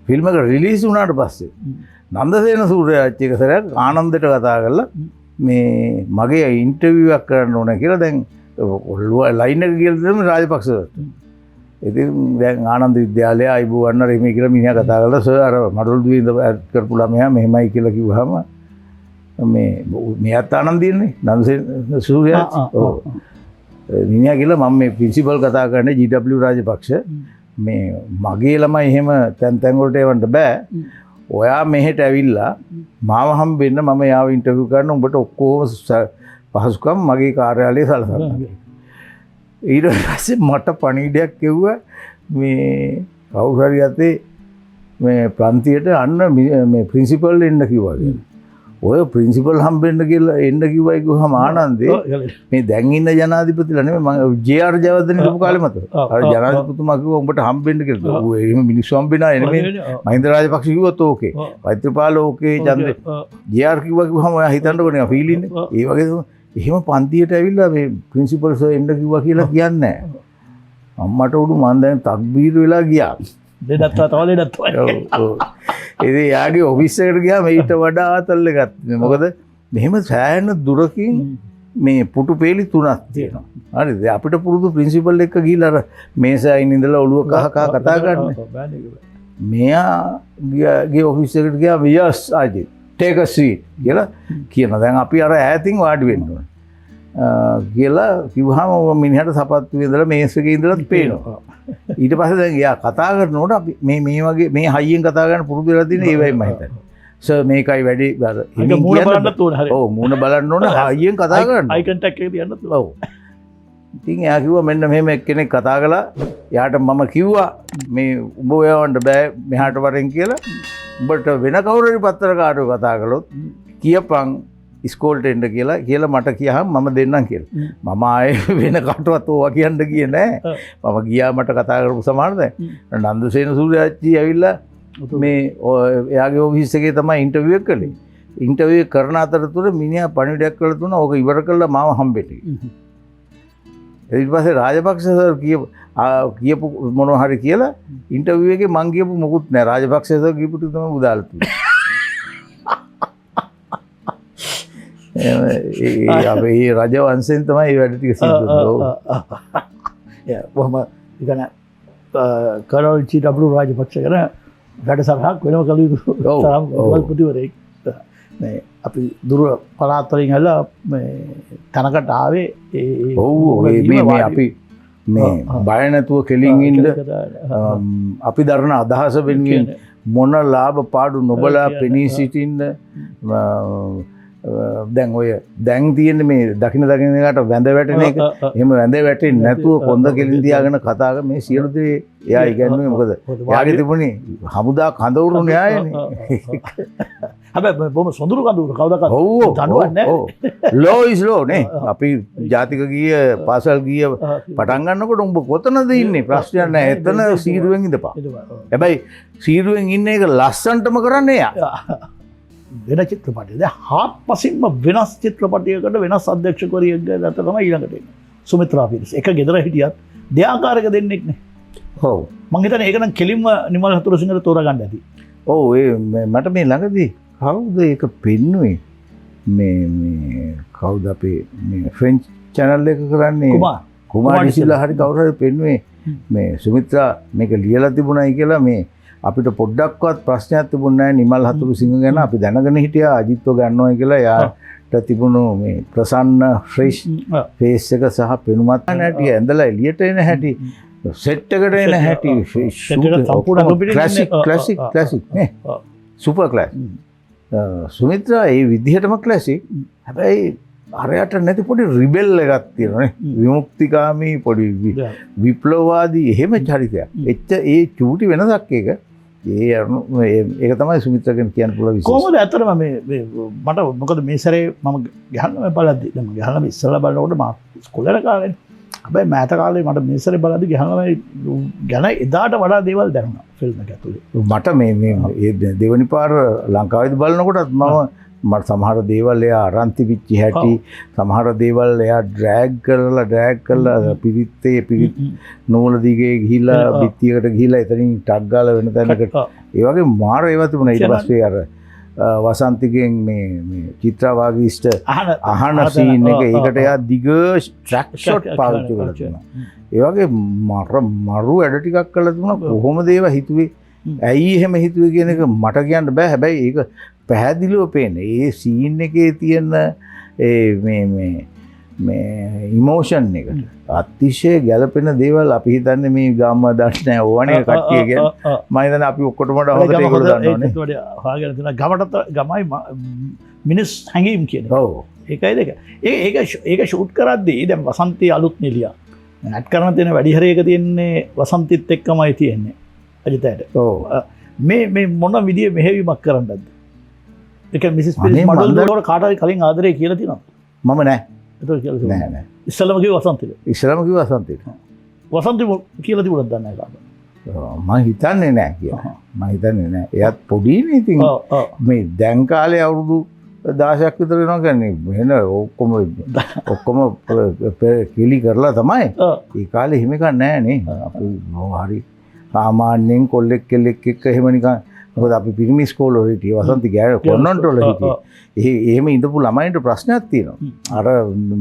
ෆිල්ම් එක රිලීස් වුණාට පස්සේ නන්දසේන සූර්යආච්චි එක සරයක් ආනන්දට කතා කරලා මේ මගේ ඉන්ටර්විව් එකක් කරන්න ඕන කියලා දැන් ලයින් එක කියලා දෙන්න රාජපක්ෂට. ඉතින් දැන් ආනන්ද විද්‍යාලය අයිබෝවන්න රෙමි කියලා මිනිහා කතා කරලා සර් අර මඩොල් දුවේ ඉඳ කරපු ළමයා මෙහෙමයි කියලා කිව්වහම මෙයාත් ආනන්දියන්නේ නන්දසේන සූර්යආච්චි. ඔව්. මිනිහා කියලා මම මේ ප්‍රින්සිපල් කතා කරන්නේ ජී.ඩබ්ලිව් රාජපක්ෂ. මේ මගේ ළමයි එහෙම තැන් වලට එවන්න බෑ. ඔයා මෙහෙට ඇවිල්ලා මාව හම්බෙන්න මම යාව ඉන්ටර්විව් කරන්න උඹට ඔක්කොම පහසුකම් මගේ කාර්යාලයේ සලසන්න. ඊට පස්සේ මට පණිවිඩයක් කිව්වා මේ කවුරු හරි අතේ මේ ප්‍රන්තියට අන්න මේ ප්‍රින්සිපල් එන්න කිව්වා කියලා. ඔය ප්‍රින්සිපල් හම්බෙන්න කියලා එන්න කිව්වයි කිව්වම ආනන්දේ මේ දැන් ඉන්න ජනාධිපතිලා නෙමෙයි මම ජේ.ආර්. ජයවර්ධන හිටපු කාලේ මතක. අර ජනාධිපතිතුමා කිව්වා උඹට හම්බෙන්න කියලා. ඌ එහෙම මිනිස්සු හම්බෙනා නෙමෙයි. මහින්ද රාජපක්ෂ කිව්වොත් ඕකේ. මෛත්‍රීපාල ඕකේ ඡන්දේ. ජේ.ආර්. කිව්වා කිව්වම ඔයා හිතන්නකො නේ ෆීල් ඉන්නේ. ඒ වගේ එහෙම පන්තියට ඇවිල්ලා මේ ප්‍රින්සිපල් සර් එන්න කිව්වා කියලා කියන්නේ නැහැ. අම්මට උඩු මන් දැන් තක්බීර් වෙලා ගියා. දෙඩත්තා තව දෙඩත්තා. ඉතින් යාගේ ඔෆිස් එකට ගියාම ඊට වඩා ආතල් එකක්. මොකද මෙහෙම සෑහෙන දුරකින් මේ පුටු පේලි තුනක් තියෙනවා. හරිද? අපිට පුරුදු ප්‍රින්සිපල් එක්ක ගිහලා අර මේසයින් ඉඳලා ඔළුව කහ කතා කරන්නේ. මෙයාගේ ඔෆිස් එකට ගියාම යස් ආජි ටේක් අ සීට් කියලා කියනවා. දැන් අපි අර ඈතින් වාඩි වෙන්න ඕනේ. කියලා කිව්වහම මිනිහට සපත්තු ඉඳලා මේස් එකේ ඉඳලා පේනවා. ඊට පස්සේ දැන් එයා කතා කරනකොට අපි මේ වගේ මේ හයියෙන් කතා කරන්න පුරුදු වෙලා තියෙන ඒවයි මම හිතන්නේ. සර් මේකයි වැඩි අර මූණ බලන්නත් ඕනේ හරියට. ඔව් මූණ බලන්න ඕනේ හයියෙන් කතා කරන්න. අයි කන්ටැක්ට් එක තියන්නත් ඕනේ. ඔව්. ඉතින් එයා කිව්වා මෙන්න මෙහෙම එක්කෙනෙක් කතා කළා. එයාට මම කිව්වා මේ උඹ යවන්න බෑ මෙහාට වරෙන් කියලා. උඹට වෙන කවුරු හරි පත්තරකාරයෝ කතා කළොත් කියපන් ඉස්කෝල්ට එන්න කියලා මට කියහම මම දෙන්නම් කියලා. මම ආයේ වෙන කටවත් ඕවා කියන්න ගියේ නෑ. මම ගියා මට කතා කරපු සමානද නන්දසේන සූර්යආච්චි ඇවිල්ලා මේ එයාගේ ඔෆිස් එකේ තමයි ඉන්ටර්විව් එක කළේ. ඉන්ටර්විව් කරන අතරතුර මිනිහා පණිවිඩයක් කළා දුන්නා. ඕක ඉවර කළා මාව හම්බෙට. ඊට පස්සේ රාජපක්ෂ සර් කියපු මොනවා හරි කියලා ඉන්ටර්විව් එකේ මං කියපු මොකුත් නෑ. රාජපක්ෂ සර් කියපු ටික තමයි උදාලා තියෙන්නේ. අපේ රජ වංශයෙන් තමයි වැඩ ටික සිද්ධ වෙන්නේ. කොහොම ඉතන කරල් ජී.ඩබ්ලිව් රාජපක්ෂ ගැන වැඩසටහනක් වෙනම කළ යුතු තරම් පුතිවරයෙක් මේ අපි දුර පළාත්වලින් හැලා තැනකට ආවේ ඔව් මේ අපි මේ බය නැතුව කෙලින් ඉන්න අපි දරන අදහස වෙනුවෙන් මොන ලාභ පාඩු නොබලා පෙනී සිටින්න දැන් ඔය දැන් තියෙන මේ දකින එකට වැඳ වැටෙන එක එහෙම වැඳ වැටෙන්නේ නැතුව කොන්ද කෙලින් තියාගෙන කතා කර මේ සියලු දේ එයා ඉගෙනුවේ මොකද එයාගේ තිබුණේ හමුදා කඳවුරු න්‍යායනේ හැබැයි බොහොම සොඳුරු කඳවුරු කවදාකවත් දඬුවම් නැහැ ලෝ ඉස් ලෝ නේ අපි ජාතික ගිය පාසල් ගිය පටන් ගන්නකොට උඹ කොතනද ඉන්නේ ප්‍රශ්නයක් නැහැ එතන සීරුවෙන් ඉඳපන් හැබැයි සීරුවෙන් ඉන්න එක ලස්සන්ටම කරන්නේ එයා වෙන චිත්‍රපටය හාත්පසින්ම වෙනස් චිත්‍රපටයකට වෙනස් අධ්‍යක්ෂකවරියෙක් ගත්ත තමයි ඊළඟට එන්නේ සුමිත්‍රා පිරිස් එක ගෙදර හිටියත් දෙආකාරක දෙන්නෙක් නේ ඔව් මං හිතන්නේ ඒක නම් කෙලින්ම නිමල් හතුරුසිංහට තෝරගන්න ඇති ඔව් ඒ මට මේ ළඟදී කවුද ඒක පෙන්නුවේ මේ කවුද අපේ මේ ෆ්‍රෙන්ච් channel එක කරන්නේ කුමාර් ඩිසිලා හරි කවුරු හරි පෙන්නුවේ මේ සුමිත්‍රා මේක ලියලා තිබුණයි කියලා මේ අපිට පොඩ්ඩක්වත් ප්‍රශ්නයක් තිබුණ නැහැ නිමල් හතුරුසිංහ ගැන අපි දැනගෙන හිටියා අජිත්ව ගන්නවා කියලා යාට තිබුණු මේ ප්‍රසන්න ෆ්‍රෙෂ් ෆේස් එක සහ පෙනුමත් නැටි ඇඳලා එළියට එන හැටි සෙට් එකට එන හැටි ක්ලාසික් නේ සුපර් ක්ලාස් සුමිත්‍රා ඒ විදිහටම ක්ලාසික් හැබැයි අරයට නැති පොඩි රිබෙල් එකක් තියෙනවා නේ විමුක්තිකාමී පොඩි විප්ලවවාදී එහෙම චරිතයක් එච්ච ඒ චූටි වෙනසක් ඒක ඒක තමයි සුමිත්‍රා ගැන කියන්න පුළුවන් විශේෂ කොහොමද ඇත්තටම මේ මට මොකද මේ සැරේ මම ගහන්න බලද්දි දැන් ගහන්න ඉස්සලා බලනකොට මම ඉස්කෝලේ කාලේ හැබැයි මෑත කාලේ මට මේ සැරේ බලද්දි ගහන්න ගැන එදාට වඩා දේවල් දැනුණා ෆිල්ම් එක ඇතුලේ මට මේ දෙවනි පාර ලංකාවේදී බලනකොටත් මට සමහර දේවල් එයා අරන්ති පිච්චි හැටි සමහර දේවල් එයා ඩ්‍රෑග් කරලා පිරිත් නූල දිගේ ගිහිල්ලා බිත්තියකට ගිහිල්ලා එතනින් ටක් ගාලා වෙන තැනකට ඒ වගේ මාර ඒවා තිබුණා ඊට පස්සේ අර වසන්තිගෙන් මේ චිත්‍රා වාගීස්ට අහන සීන් එක ඒකට එයා දිග ට්‍රැක් ෂොට් පාවිච්චි කරලා තියෙනවා ඒ වගේ මරු වැඩ ටිකක් කරලා තිබුණා කොහොමද ඒවා හිතුවේ ඇයි එහෙම හිතුවේ කියන එක මට කියන්න බෑ හැබැයි ඒක පැහැදිලිව පේන්නේ ඒ සීන් එකේ තියෙන මේ ඉමෝෂන් එකට අතිශය ගැළපෙන දේවල් අපි හිතන්නේ මේ ගාම්මා දාන්න නැහැ ඕවනේ කට්ටිය කියන්නේ මම හිතන්නේ අපි ඔක්කොටම වඩා හොඳට ඒගොල්ලෝ දන්නවනේ හොයාගෙන තියෙන ගමට ගමයි මිනිස් හැංගීම් කියන්නේ ඔව් ඒකයි දෙක ඒක ෂූට් කරද්දී දැන් වසන්තී අලුත් නිලියා ඇඩ් කරන තියෙන වැඩි හරියක තියෙන්නේ වසන්තිත් එක්කමයි තියෙන්නේ අජිතයට ඔව් මේ මොන විදිය මෙහෙවීමක් කරන්නද ඒක මිසිස් පිරිස් මඩුල් දවර කාට හරි කලින් ආදරේ කියලා තියෙනවා මම නෑ ඒක කියලා නෑ ඉස්සලම කිව්ව වසන්තිද වසන්ති කියලා තිබුණාද දන්නේ නැහැ මම හිතන්නේ නෑ කියලා මම හිතන්නේ නෑ එයාත් පොඩිනේ ඉතින් මේ දැන් කාලේ අවුරුදු 16ක් විතර වෙනවා කියන්නේ වෙන ඔක්කොම කිලි කරලා තමයි ඒ කාලේ එහෙම එකක් නෑ නේ අපි හරි සාමාන්‍යයෙන් කොල්ලෙක් කෙල්ලෙක් එක්ක එහෙම නිකන් මොකද අපි පිරිමි ඉස්කෝලේ හිටියේ වසන්ති ගෑන කොන්නන්ට වල හිටියේ එහෙම ඉඳපු ළමයින්ට ප්‍රශ්නයක් තියෙනවා අර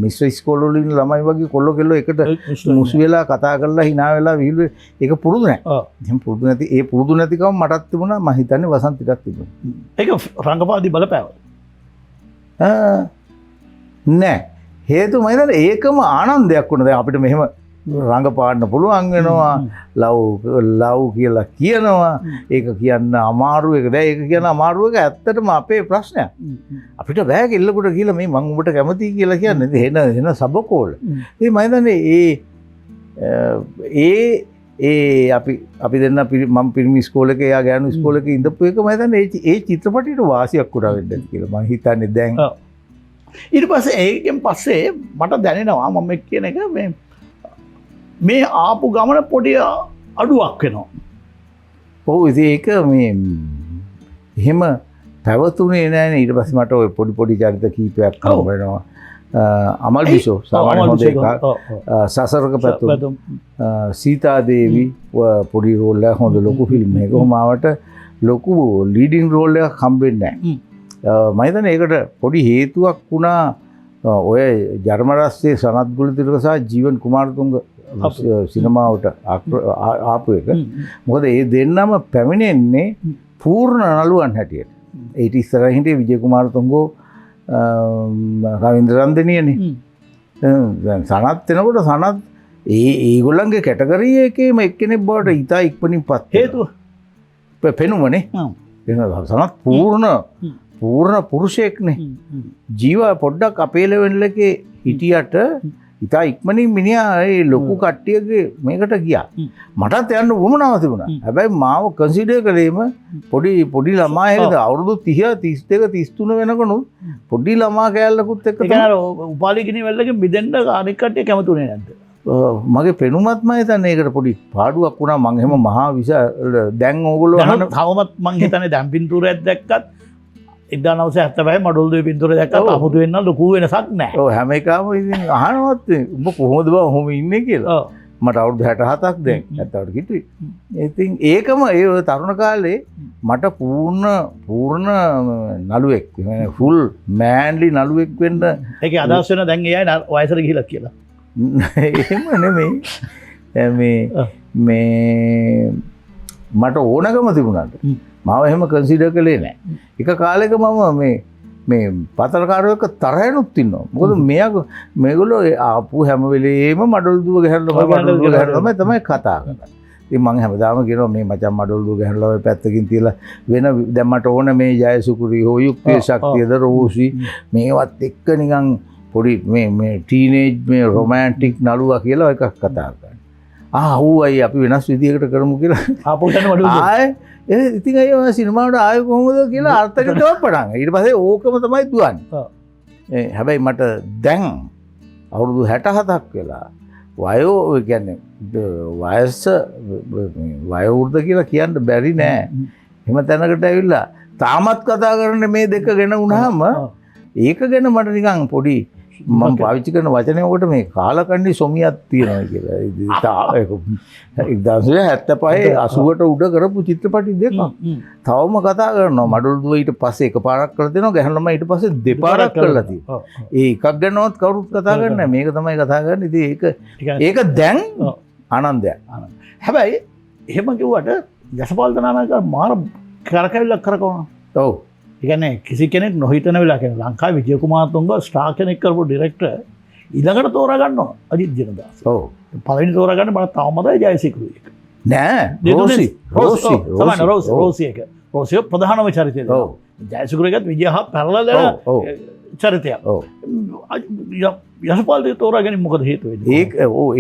මිශ්‍ර ඉස්කෝල වල ඉන්න ළමයි වගේ කොල්ලෝ කෙල්ලෝ එකට මුසු වෙලා කතා කරලා hina වෙලා විහිළු ඒක පුරුදු නැහැ එහෙනම් පුරුදු නැති ඒ පුරුදු නැතිකම මටත් තිබුණා මම හිතන්නේ වසන්තිටත් තිබුණා ඒක රංගපාදී බලපෑවද නෑ හේතුව මම හිතන්නේ ඒකම ආනන්දයක් වුණා දැන් අපිට මෙහෙම රංගපාන්න පුළුවන් වෙනවා ලව් කියලා කියනවා ඒක කියන්න අමාරු එක දැන් ඒක කියන අමාරු එක ඇත්තටම අපේ ප්‍රශ්නයක් අපිට බෑ කෙල්ලකට කියලා මේ මම උඹට කැමතියි කියලා කියන්නේ එන සබකෝල ඒ මම හිතන්නේ ඒ අපි දෙන්න මම පිරිමි ඉස්කෝලේක එයා ගෑනු ඉස්කෝලේක ඉඳපු එක මම හිතන්නේ ඒ චිත්‍රපටියට වාසියක් උඩ වෙන්න ඇති කියලා මම හිතන්නේ දැන් ඊට පස්සේ ඒකෙන් පස්සේ මට දැනෙනවා මම කියන එක මේ ආපු ගමන පොඩි අඩුවක් වෙනවා. ඔව් ඒක මේ එහෙම පැවතුනේ නෑනේ ඊට පස්සේ මට ওই පොඩි චරිත කීපයක් හම් වෙනවා. අමල් විෂෝ සාමාන්‍ය හොඳ එක සසරක පැතුම් සීතා දේවි පොඩි රෝල් එක හොඳ ලොකු ෆිල්ම් එකක මාවට ලොකු ලීඩින් රෝල් එකක් හම්බෙන්නේ නෑ. මම හිතන්නේ ඒකට පොඩි හේතුවක් වුණා ඔය ජර්ම රාෂ්ට්‍රයේ සනත් ගුණතිලක සහ ජීවන් කුමාරතුංග සිනමාවට ආපු එක මොකද ඒ දෙන්නම පැමිණෙන්නේ පූර්ණ නළුවන් හැටියට ඒට ඉස්සරහින් හිටියේ විජය කුමාර තුංගෝ රවීන්ද්‍ර රන්දනියනේ. දැන් සනත් එනකොට සනත් ඒගොල්ලන්ගේ කැටගරි එකේම එක්කෙනෙක් බවට ඉතා ඉක්මනින් පත් හේතුව පෙනුමනේ. සනත් පූර්ණ පුරුෂයෙක්නේ. ජීව පොඩ්ඩක් අපේ ලෙවල් එකේ හිටියට ඉතා ඉක්මනින් මිනිහා ඒ ලොකු කට්ටියගේ මේකට ගියා. මටත් යන්න වුමනාව තිබුණා. හැබැයි මාව කන්සිඩර් කළේම පොඩි ළමා එකද අවුරුදු 30 32 33 වෙනකනුත් පොඩි ළමා කෑල්ලකුත් එක්ක ඒ කියන්නේ උපාලිගිනි වෙල්ලගේ මිදෙන්න අනික් කට්ටිය කැමතුනේ නැද්ද? මගේ පෙනුමත් මම හිතන්නේ ඒකට පොඩි පාඩුවක් වුණා. මං එහෙම මහා විශාල දැන් ඕගොල්ලෝ තවමත් මං හිතන්නේ දැන් පින්තූරයක් දැක්කත් 1970 මඩොල්දුවේ පින්තූරය දැක්කත් අමුතු වෙන්න ලොකු වෙනසක් නැහැ. ඔව් හැම එකම ඉතින් අහනවත් උඹ කොහොමද බා ඔහොම ඉන්නේ කියලා. මට අවුරුදු 67ක් දැන් 70ට කිට්ටුයි. ඉතින් ඒකම ඒ තරුණ කාලේ මට පූර්ණ නළුවෙක් ෆුල් මෑන්ලි නළුවෙක් වෙන්න ඒකේ අදහස් වෙන දැන් ඒ අය වයසට ගිහිලා කියලා. එහෙම නෙමෙයි. මේ මට ඕනකම තිබුණාට මාව එහෙම කන්සිඩර් කළේ නැහැ. එක කාලෙක මම මේ පත්තරකාරයෝ එක්ක තරහෙනුත් ඉන්නවා. මොකද මේගොල්ලෝ ආපු හැම වෙලේම මඩොල් දුව ගහනවා තමයි කතා කරන්නේ. ඉතින් මම හැමදාම කියනවා මේ මචං මඩොල් දුව ගහනවා ඔය පැත්තකින් තියලා වෙන දැන් මට ඕන මේ ජයසුකුරි හෝ යුක්තිය ශක්තියද රෝසි මේවත් එක්ක නිකන් පොඩි මේ ටීනේජ් මේ රොමැන්ටික් නළුවා කියලා එකක් කතා කරන්නේ. ඌයි අපි වෙනස් විදිහකට කරමු කියලා ආපහුටම මඩොල් ආයේ ඉතින් අය සිනමාවට ආයෙ කොහොමද කියලා අර්ථකථනයක් පටන්. ඊට පස්සේ ඕකම තමයි දුවන්නේ. හැබැයි මට දැන් අවුරුදු 67ක් වෙලා වයෝ කියන්නේ වයස වයෝවෘද්ධ කියලා කියන්න බැරි නෑ. එහෙම තැනකට ඇවිල්ලා තාමත් කතා කරන්නේ මේ දෙක ගැන වුණාම ඒක ගැන මට නිකන් පොඩි මම පාවිච්චි කරන වචනේ ඔකට මේ කාලකන්ණි සොමියක් තියෙනවා කියලා. 1975 80ට උඩ කරපු චිත්‍රපටි දෙකක්. තවම කතා කරනවා. මඩොල් දුව ඊට පස්සේ එකපාරක් කරලා දෙනවා. ගැහණු ළමයි ඊට පස්සේ දෙපාරක් කරලා තියෙනවා. ඒ එකක් ගැනවත් කවුරුත් කතා කරන්නේ නැහැ. මේක තමයි කතා කරන්නේ. ඉතින් ඒක දැන් ආනන්දයක්. හැබැයි එහෙම කිව්වට යශපාල දනානායක මාර කරකැවිල්ලක් කරකවනවා. ඔව්. ඒ කියන්නේ කිසි කෙනෙක් නොහිතන වෙලාවක ලංකාවේ විජය කුමාර තුංග ස්ටාර් කෙනෙක් කරපු ඩිරෙක්ටර් ඊළඟට තෝරා ගන්නවා අජිත් ජනදාස. ඔව්. පළවෙනි තෝරා ගන්න මට තාමදයි ජයසිකුරු එක. නෑ රෝසි එක. රෝසි ප්‍රධානම චරිතය. ඔව්. ජයසිකුරු එකත් විජය හා පැරලල් චරිතයක්. ඔව්. යශපාල දෙක තෝරා ගැනීම මොකද හේතුව වෙන්නේ?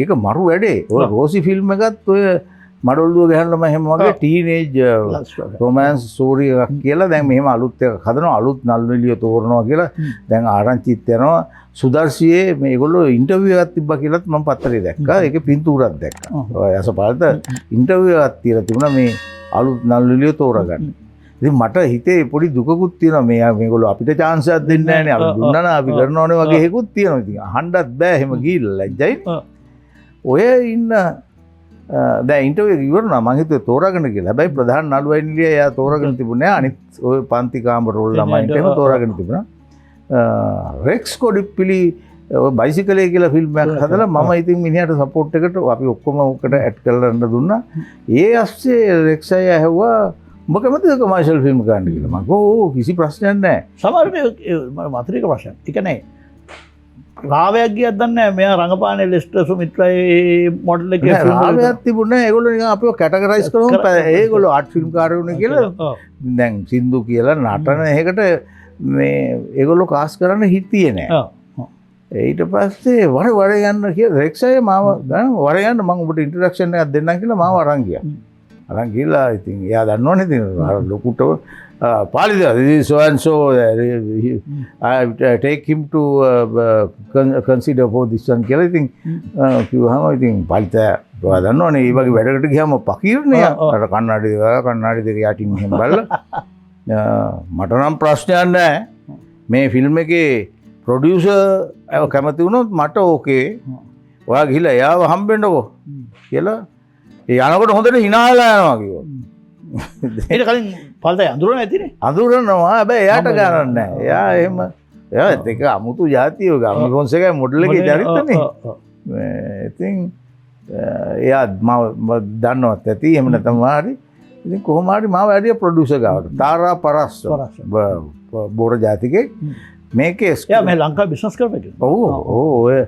ඒක මරු වැඩේ. ඔය රෝසි ෆිල්ම් එකත් ඔය මඩොල් දුව ගහන්නම එහෙම වගේ ටීනේජ් රොමෑන්ස් ස්ටෝරි එකක් කියලා දැන් මෙහෙම අලුත් එකක් හදනවා. අලුත් නළුනිලිය තෝරනවා කියලා දැන් ආරංචිත් යනවා. සුදර්ශියේ මේගොල්ලෝ ඉන්ටර්විව් එකක් තිබ්බා කියලාත් මම පත්තරේ දැක්කා. ඒකේ පින්තූරයක් දැක්කා. ඔය යසපාලට ඉන්ටර්විව් එකක් තියලා තිබුණා මේ අලුත් නළුනිලිය තෝරගන්න. ඉතින් මට හිතේ පොඩි දුකකුත් තියෙනවා. මේගොල්ලෝ අපිට chance එකක් දෙන්නේ නැහැ නේ. අපි දුන්නා නම් අපි කරනවනේ වගේ හේකුත් තියෙනවා. ඉතින් අහන්නත් බෑ එහෙම ගිහිල්ලා ලැජ්ජයි. ඔය ඉන්න දැන් ඉන්ටර්විව් එක ඉවරනා මම හිතුවේ තෝරාගෙන කියලා. හැබැයි ප්‍රධාන නළුවා ඉන්නේ එයා තෝරාගෙන තිබුණේ අනිත් ඔය පන්ති කාමර රෝල් ළමයින්ට එහෙම තෝරාගෙන තිබුණා. රෙක්ස් කොඩිප්පිලි ඔය බයිසිකලේ කියලා ෆිල්ම් එකක් හදලා මම ඉතින් මිනිහට සපෝට් එකට අපි ඔක්කොම උකට ඇඩ් කරලා දුන්නා. ඒ ඇස්සේ රෙක්ස් අය ඇහුවා උඹ කැමතිද කමර්ෂල් ෆිල්ම් කරන්න කියලා. මම කිව්වා කිසි ප්‍රශ්නයක් නැහැ. සමහරවිට මාතෘක ප්‍රශ්න. ඒ කියන්නේ රාවයක් ගියත් දන්නේ නැහැ මෙයා රංගපානේ ලෙස්ටර් සුමිත්‍රාගේ මොඩල් එකේ රාවයක් තිබුණේ නැහැ. ඒගොල්ලෝ නිකන් අපිව කැටගරයිස් කරනවා. ඒගොල්ලෝ ආර්ට් ෆිල්ම් කාරයෝනේ කියලා දැන් සින්දු කියලා නටන එකකට මේ ඒගොල්ලෝ කාස් කරන්න හිතියේ නැහැ. ඊට පස්සේ වර යන්න කියලා රෙක්ස් අය මාව ගන්න වර යන්න මම ඔබට ඉන්ට්‍රොඩක්ෂන් එකක් දෙන්නම් කියලා මාව අරන් ගියා. අරන් ගිහලා ඉතින් එයා දන්නවනේ ඉතින් ලොකුට පාලිද so and so I take him to consider for this one කියලා ඉතින් කිව්වහම ඉතින් පාලිත ඔයා දන්නවනේ මේ වගේ වැඩකට ගියාම පකීරනේ අර කන්නාඩි දෙක යටින් මෙහෙම බලලා මට නම් ප්‍රශ්නයක් නැහැ මේ ෆිල්ම් එකේ ප්‍රොඩියුසර් කැමති වුණොත් මට ඕකේ ඔයා ගිහලා එයාව හම්බෙන්නකෝ කියලා ඒ යනකොට හොඳට hinaලා යනවා කිව්වා. ඊට කලින් පල්තය අඳුරන ඇතිනේ. අඳුරනවා හැබැයි එයාට ගණන් නැහැ. එයා එහෙම එයාත් එක අමුතු જાතිය ඔය ගාමි ෆොන්සේකා මොඩල් එකේ චරිතනේ. ඉතින් එයා මම දන්නවත් ඇති එහෙම නැත්නම් හරි. ඉතින් කොහොම හරි මාව ඇරිය ප්‍රොඩියුසර් ගාවට තාරා පරස්ස බෝර ජාතිකේ මේකේ එයා මේ ලංකාවේ බිස්නස් කරපු කෙනෙක්. ඔව් ඔය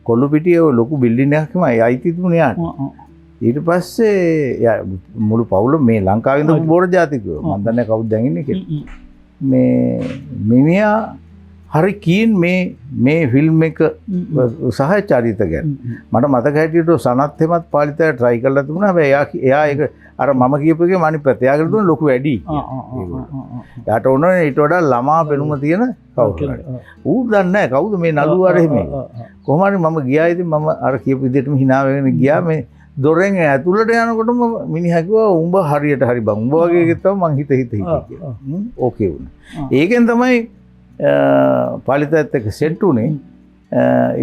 කොල්ලුපිටියේ ඔය ලොකු බිල්ඩින් එකක්ම අයිති තිබුණේ යාට. ඊට පස්සේ මුළු පවුල මේ ලංකාවේ ඉඳපු බෝර ජාතිකයෝ මම දන්නේ කවුද දැන් ඉන්නේ කියලා. මේ මිනිහා හරි කීන් මේ ෆිල්ම් එක සහ චරිත ගැන. මට මතක හැටියට සනත් එමත් පාලිතය try කරලා තිබුණා. හැබැයි එයා ඒක අර මම කියපු එකේ අනිත් පැත්ත. එයා කියලා දුන්න ලොකු වැඩි. යාට ඕනේ ඊට වඩා ළමා පෙනුම තියෙන කවුරු හරි. ඌ දන්නේ නැහැ කවුද මේ නළුව අර එහෙම. කොහොම හරි මම ගියා ඉතින් මම අර කියපු විදිහටම hina වෙගෙන ගියා මේ දොරෙන් ඇතුළට යනකොටම මිනිහා කිව්වා උඹ හරියට හරි බං. උඹ වගේ එකක් තමයි මං හිත කියලා. ඕකේ වුණා. ඒකෙන් තමයි පාලිතයත් එක්ක සෙට් උනේ.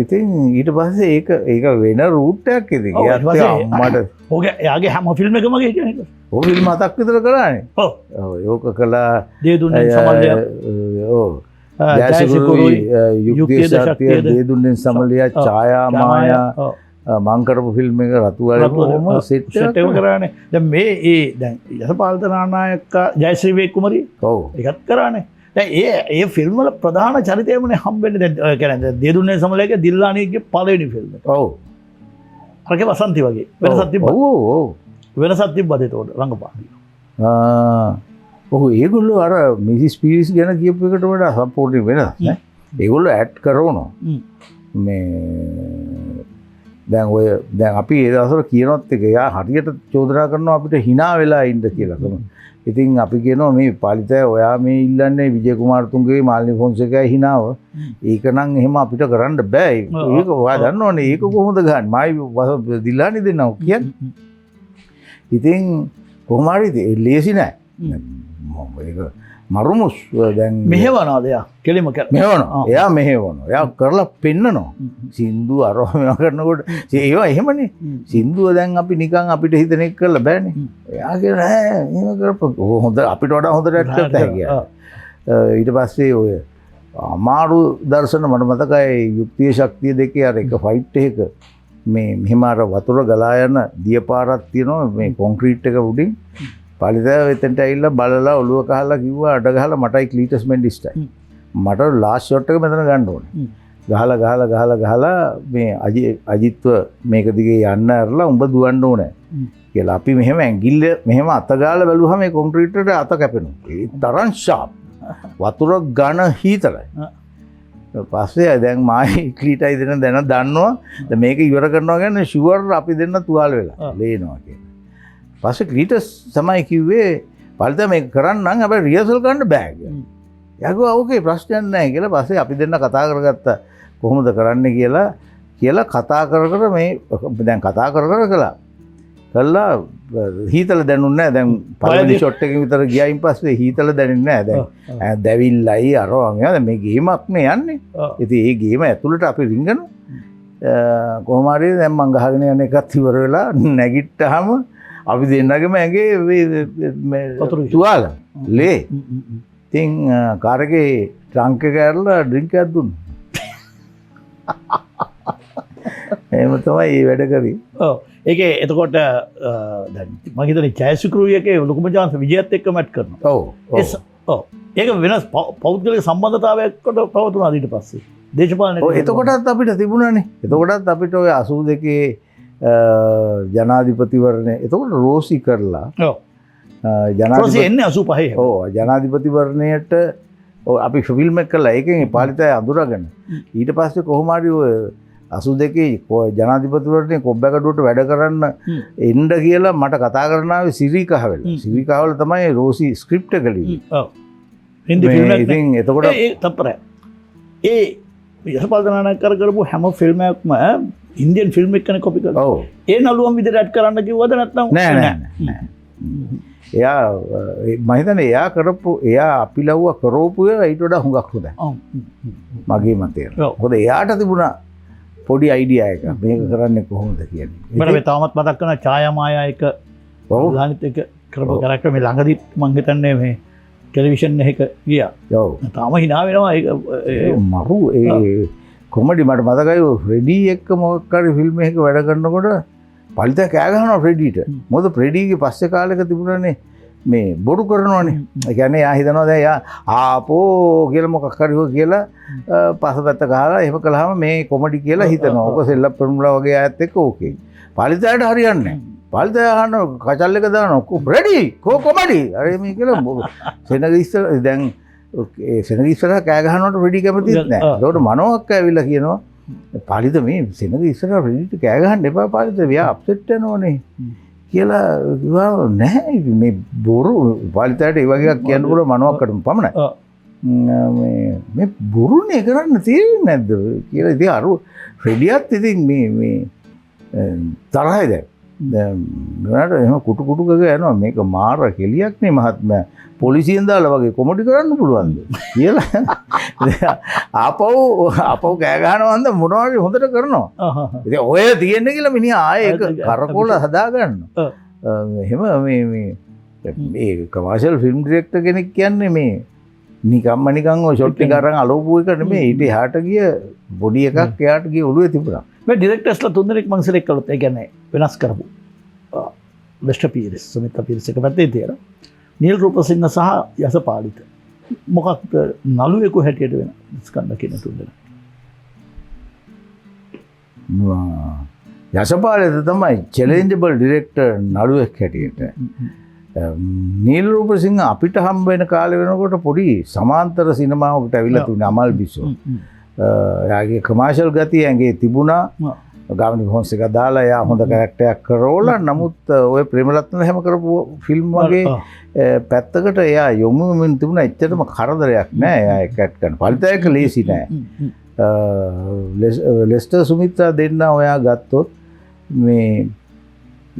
ඉතින් ඊට පස්සේ ඒක වෙන රූට් එකක් ඉතින්. මට ඕක එයාගේ හැම ෆිල්ම් එකම කියන්නේ. ඔය ෆිල්ම් හතක් විතර කරානේ. ඔව්. ඒක කළා දේදුන්නේ සමල්ය. ඔව්. ජයසිකුරුයි යුක්තිය සත්‍ය දේදුන්නේ සමල්ය ඡායා මායා මං කරපු ෆිල්ම් එක රතුවලේ කොහොම සෙට් එකම කරානේ. දැන් මේ දැන් යසපාල නානායක ජයශ්‍රී කුමරි ඔව් ඒකත් කරානේ. දැන් ඒ ෆිල්ම් වල ප්‍රධාන චරිතයමනේ හම්බෙන්නේ. දැන් කියන්නේ දේදුන්නේ සමලයගේ දිල්ලානීගේ පළවෙනි ෆිල්ම් එක. ඔව්. අරකේ වසන්ති වගේ වෙනසක් තිබ්බා. ඔව් ඔව්. වෙනසක් තිබ්බද ඒතකොට රංගපාන. ඔව් ඒගොල්ලෝ අර මිසිස් පීරිස් ගැන කියපු එකට වඩා සපෝටිව් වෙනස් නේ. ඒගොල්ලෝ ඇඩ් කරනවා. මේ දැන් අපි ඒ දවස්වල කියනොත් එක යා හරියට චෝදනා කරනවා අපිට hina වෙලා ඉන්න කියලා. ඉතින් අපි කියනවා මේ පාලිතය ඔයා මේ ඉල්ලන්නේ විජය කුමාරතුංගේ මාලිනී ෆොන්සේකාගේ hinaව. ඒක නම් එහෙම අපිට කරන්න බෑ. ඒක ඔයා දන්නවනේ ඒක කොහොමද ගන්න? මායි දිල්ලානි දෙන්නව කියන්නේ. ඉතින් කොහොම හරි ලේසි නෑ. ඒක මරුමුස් දැන් මෙහෙවනවාද එයා කෙලිම මෙහෙවනවා. එයා මෙහෙවනවා. එයා කරලා පෙන්නනවා. සින්දු අරව මේවා කරනකොට ඒවා එහෙමනේ. සින්දුව දැන් අපි නිකන් අපිට හිතන එක කරලා බෑනේ. එයා කියන ඈ එහෙම කරපො හොඳ අපිට වඩා හොඳට ඇට්ටත් හැකියි. ඊට පස්සේ ඔය අමාරු දර්ශන මට මතකයි යුක්තිය ශක්තිය දෙකේ අර එක ෆයිට් එකක මේ මෙහෙම අර වතුර ගලා යන දියපාරක් තියෙනවා මේ කොන්ක්‍රීට් එක උඩින් පාලිතය එතනට ඇවිල්ලා බලලා ඔළුව කහලා කිව්වා අඩ ගහලා මටයි ක්ලීටස් මෙන්ඩිස්ටයි මට ලාස්ට් ෂොට් එක මෙතන ගන්න ඕනේ ගහලා මේ අජිත්ව මේක දිගේ යන්න ඇරලා උඹ දුවන්න ඕනේ කියලා අපි මෙහෙම ඇඟිල්ල මෙහෙම අත ගාලා බැලුවම මේ කොන්ක්‍රීට් එකට අත කැපෙනවා ඒ තරම් ෂාප් වතුර ඝන හීතලයි පස්සේ දැන් මායි ක්ලීටයි දෙන දැන දන්නවා දැන් මේක ඉවර කරනවා කියන්නේ ෂුවර් අපි දෙන්න තුවාල වෙලා ලේනවා කියලා පස්සේ ක්ලීටස් තමයි කිව්වේ පළත මේක කරන්න නම් අපේ රිහර්සල් කරන්න බෑ කියලා. යගෝ ඕකේ ප්‍රශ්නයක් නැහැ කියලා පස්සේ අපි දෙන්න කතා කරගත්තා කොහොමද කරන්න කියලා කතා කර මේ දැන් කතා කළා. හීතල දැනුන්නේ නැහැ. දැන් පළවෙනි ෂොට් එකකින් විතර ගියායින් පස්සේ හීතල දැනෙන්නේ නැහැ. දැන් දැවිල්ලයි අරවම යනවා. මේ ගේමක් නේ යන්නේ. ඉතින් ඒ ගේම ඇතුළට අපි රිංගනවා. කොහොම හරි දැන් මං ගහගෙන යන එකත් ඉවර වෙලා නැගිට්ටාම අපි දෙන්නගේම ඇඟේ තුවාල ලේ. ඉතින් කාර් එකේ ට්‍රංක් එක ඇරලා ඩ්‍රින්ක් එකක් දුන්නා. එහෙම තමයි මේ වැඩ කරේ. ඔව්. ඒකේ එතකොට දැන් මම හිතන්නේ ජයසිකුරුයගේ ලොකුම chance විජයත් එක්ක මැට් කරනවා. ඔව්. ඔව්. ඒක වෙනස් පෞද්ගලික සම්බන්ධතාවයකට පවතුනා ඊට පස්සේ. දේශපාලන ඔව් එතකොටත් අපිට තිබුණානේ. එතකොටත් අපිට ඔය 82 ජනාධිපතිවරණය එතකොට රෝසි කරලා ජනාධිපති එන්නේ 85. ඔව් ජනාධිපතිවරණයට අපි ෆිල්ම් එක කළා. ඒකෙන් පාලිතය අඳුරගෙන ඊට පස්සේ කොහොම හරි ඔය 82 ජනාධිපතිවරණේ කොබ්බකඩුවට වැඩ කරන්න එන්න කියලා මට කතා කරන්න ආවේ සිරිකහවල. සිරිකහවල තමයි රෝසි ස්ක්‍රිප්ට් එක ලිව්වේ. ඔව්. හින්දි ෆිල්ම් එක. ඉතින් එතකොට ඒ තප්පරයි. ඒ යසපාල නානායක කරපු හැම ෆිල්ම් එකක්ම ඉන්දියන් ෆිල්ම් එකකනේ කොපි කරලා. ඔව්. ඒ නළුවම් විදිහට ඇඩ් කරන්න කිව්වද නැත්නම් නෑ. එයා මම හිතන්නේ එයා අපි ලව්ව කරෝපු ඊට වඩා හුඟක් හොඳයි. මගේ මතය. මොකද එයාට තිබුණා පොඩි අයිඩියා එක මේක කරන්නේ කොහොමද කියන්නේ. මට මේ තාමත් මතක් කරන ඡායා මායා එක ගානිත් එක කරපු කරක්ටර් මේ ළඟදිත් මම හිතන්නේ මේ ටෙලිවිෂන් එකක ගියා. ඔව්. තාම hina වෙනවා ඒක මරු ඒ කොමඩි මට මතකයි ෆ්‍රෙඩි එක්ක මොකක් හරි ෆිල්ම් එකක වැඩ කරනකොට පලිත කෑ ගහනවා ෆ්‍රෙඩිට. මොකද ෆ්‍රෙඩිගේ පස්සේ කාලෙක තිබුණානේ මේ බොරු කරනවානේ. ඒ කියන්නේ යා හිතනවා දැන් යා ආපෝ කියලා මොකක් හරි හොය කියලා පසපැත්ත ගහලා එහෙම කළාම මේ කොමඩි කියලා හිතනවා. ඔක සෙල්ලම් පෙරමුලා වගේ ආයත් එක්ක ඕකේ. පාලිතයට හරියන්නේ නැහැ. පාලිතය අහන කචල් එක දානවා රෙඩි කොමඩි අර මේ කියලා සෙනග ඉස්සර දැන් ඒ සෙනග ඉස්සර කෑ ගහනකොට රෙඩි කැමතිත් නැහැ. ඒකට මනෝවක් ඇවිල්ලා කියනවා පාලිත මේ සෙනග ඉස්සර රෙඩිට කෑ ගහන්න එපා පාලිත මෙයා අප්සෙට් වෙනවනේ කියලා කිව්වා නැහැ මේ බොරු පාලිතයට ඒ වගේ එකක් කියන්න පුළුවන් මනෝවක්කටම පමණයි. මේ බොරුනේ කරන්න තේරෙන්නේ නැද්ද කියලා ඉතින් අර රෙඩියත් ඉතින් මේ තරහයි දැන් නේද එහෙම කුටු කුටු ගග යනවා මේක මාර කෙලියක් නේ මහත්මයා පොලිසියෙන් දාලා වගේ කොමඩි කරන්න පුළුවන්ද කියලා ආපහු කෑ ගහනවන්ද මොනවා හරි හොඳට කරනවා ඉතින් ඔය තියෙන්නේ කියලා මිනිහා ආයේ ඒක කරකොල හදා ගන්නවා එහෙම මේ කමර්ෂල් ෆිල්ම් ඩිරෙක්ටර් කෙනෙක් කියන්නේ මේ නිකන් ඔය ෂොට් එක අරන් අලෝපු එක නෙමෙයි ඊට එහාට ගිය බොඩි එකක් එයාට ගිය ඔළුවේ තිබුණා මේ ඩිරෙක්ටර්ස්ලා තුන්දෙනෙක් මං සිලෙක්ට් කළොත් ඒ කියන්නේ වෙනස් කරපු වෙස්ටර් පීරිස් සුමිත්‍රා පීරිස් එක පැත්තේ තියෙන නීල් රූපසිංහ සහ යසපාලිත මොකක්ද නළුවෙකු හැටියට වෙන ස්කන්ධ කියන තුන්දෙනා යසපාලිත තමයි චැලෙන්ජබල් ඩිරෙක්ටර් නළුවෙක් හැටියට නීල් රූපසිංහ අපිට හම්බ වෙන කාලේ වෙනකොට පොඩි සමාන්තර සිනමාවකට ඇවිල්ලා තිබුණේ අමල් බිසෝ යාගේ කමර්ෂල් ගතිය ඇඟේ තිබුණා ගාමිණී ෆොන්සේක දාලා යා හොඳ කැරක්ටරයක් කරෝලා නමුත් ඔය ප්‍රේමරත්න හැම කරපු ෆිල්ම් වගේ පැත්තකට එයා යොමු වෙමින් තිබුණා එච්චරම කරදරයක් නෑ එයා එකට් කරන පරිතයක ලේසි නෑ ලෙස්ටර් සුමිත්‍රා දෙන්න ඔයා ගත්තොත් මේ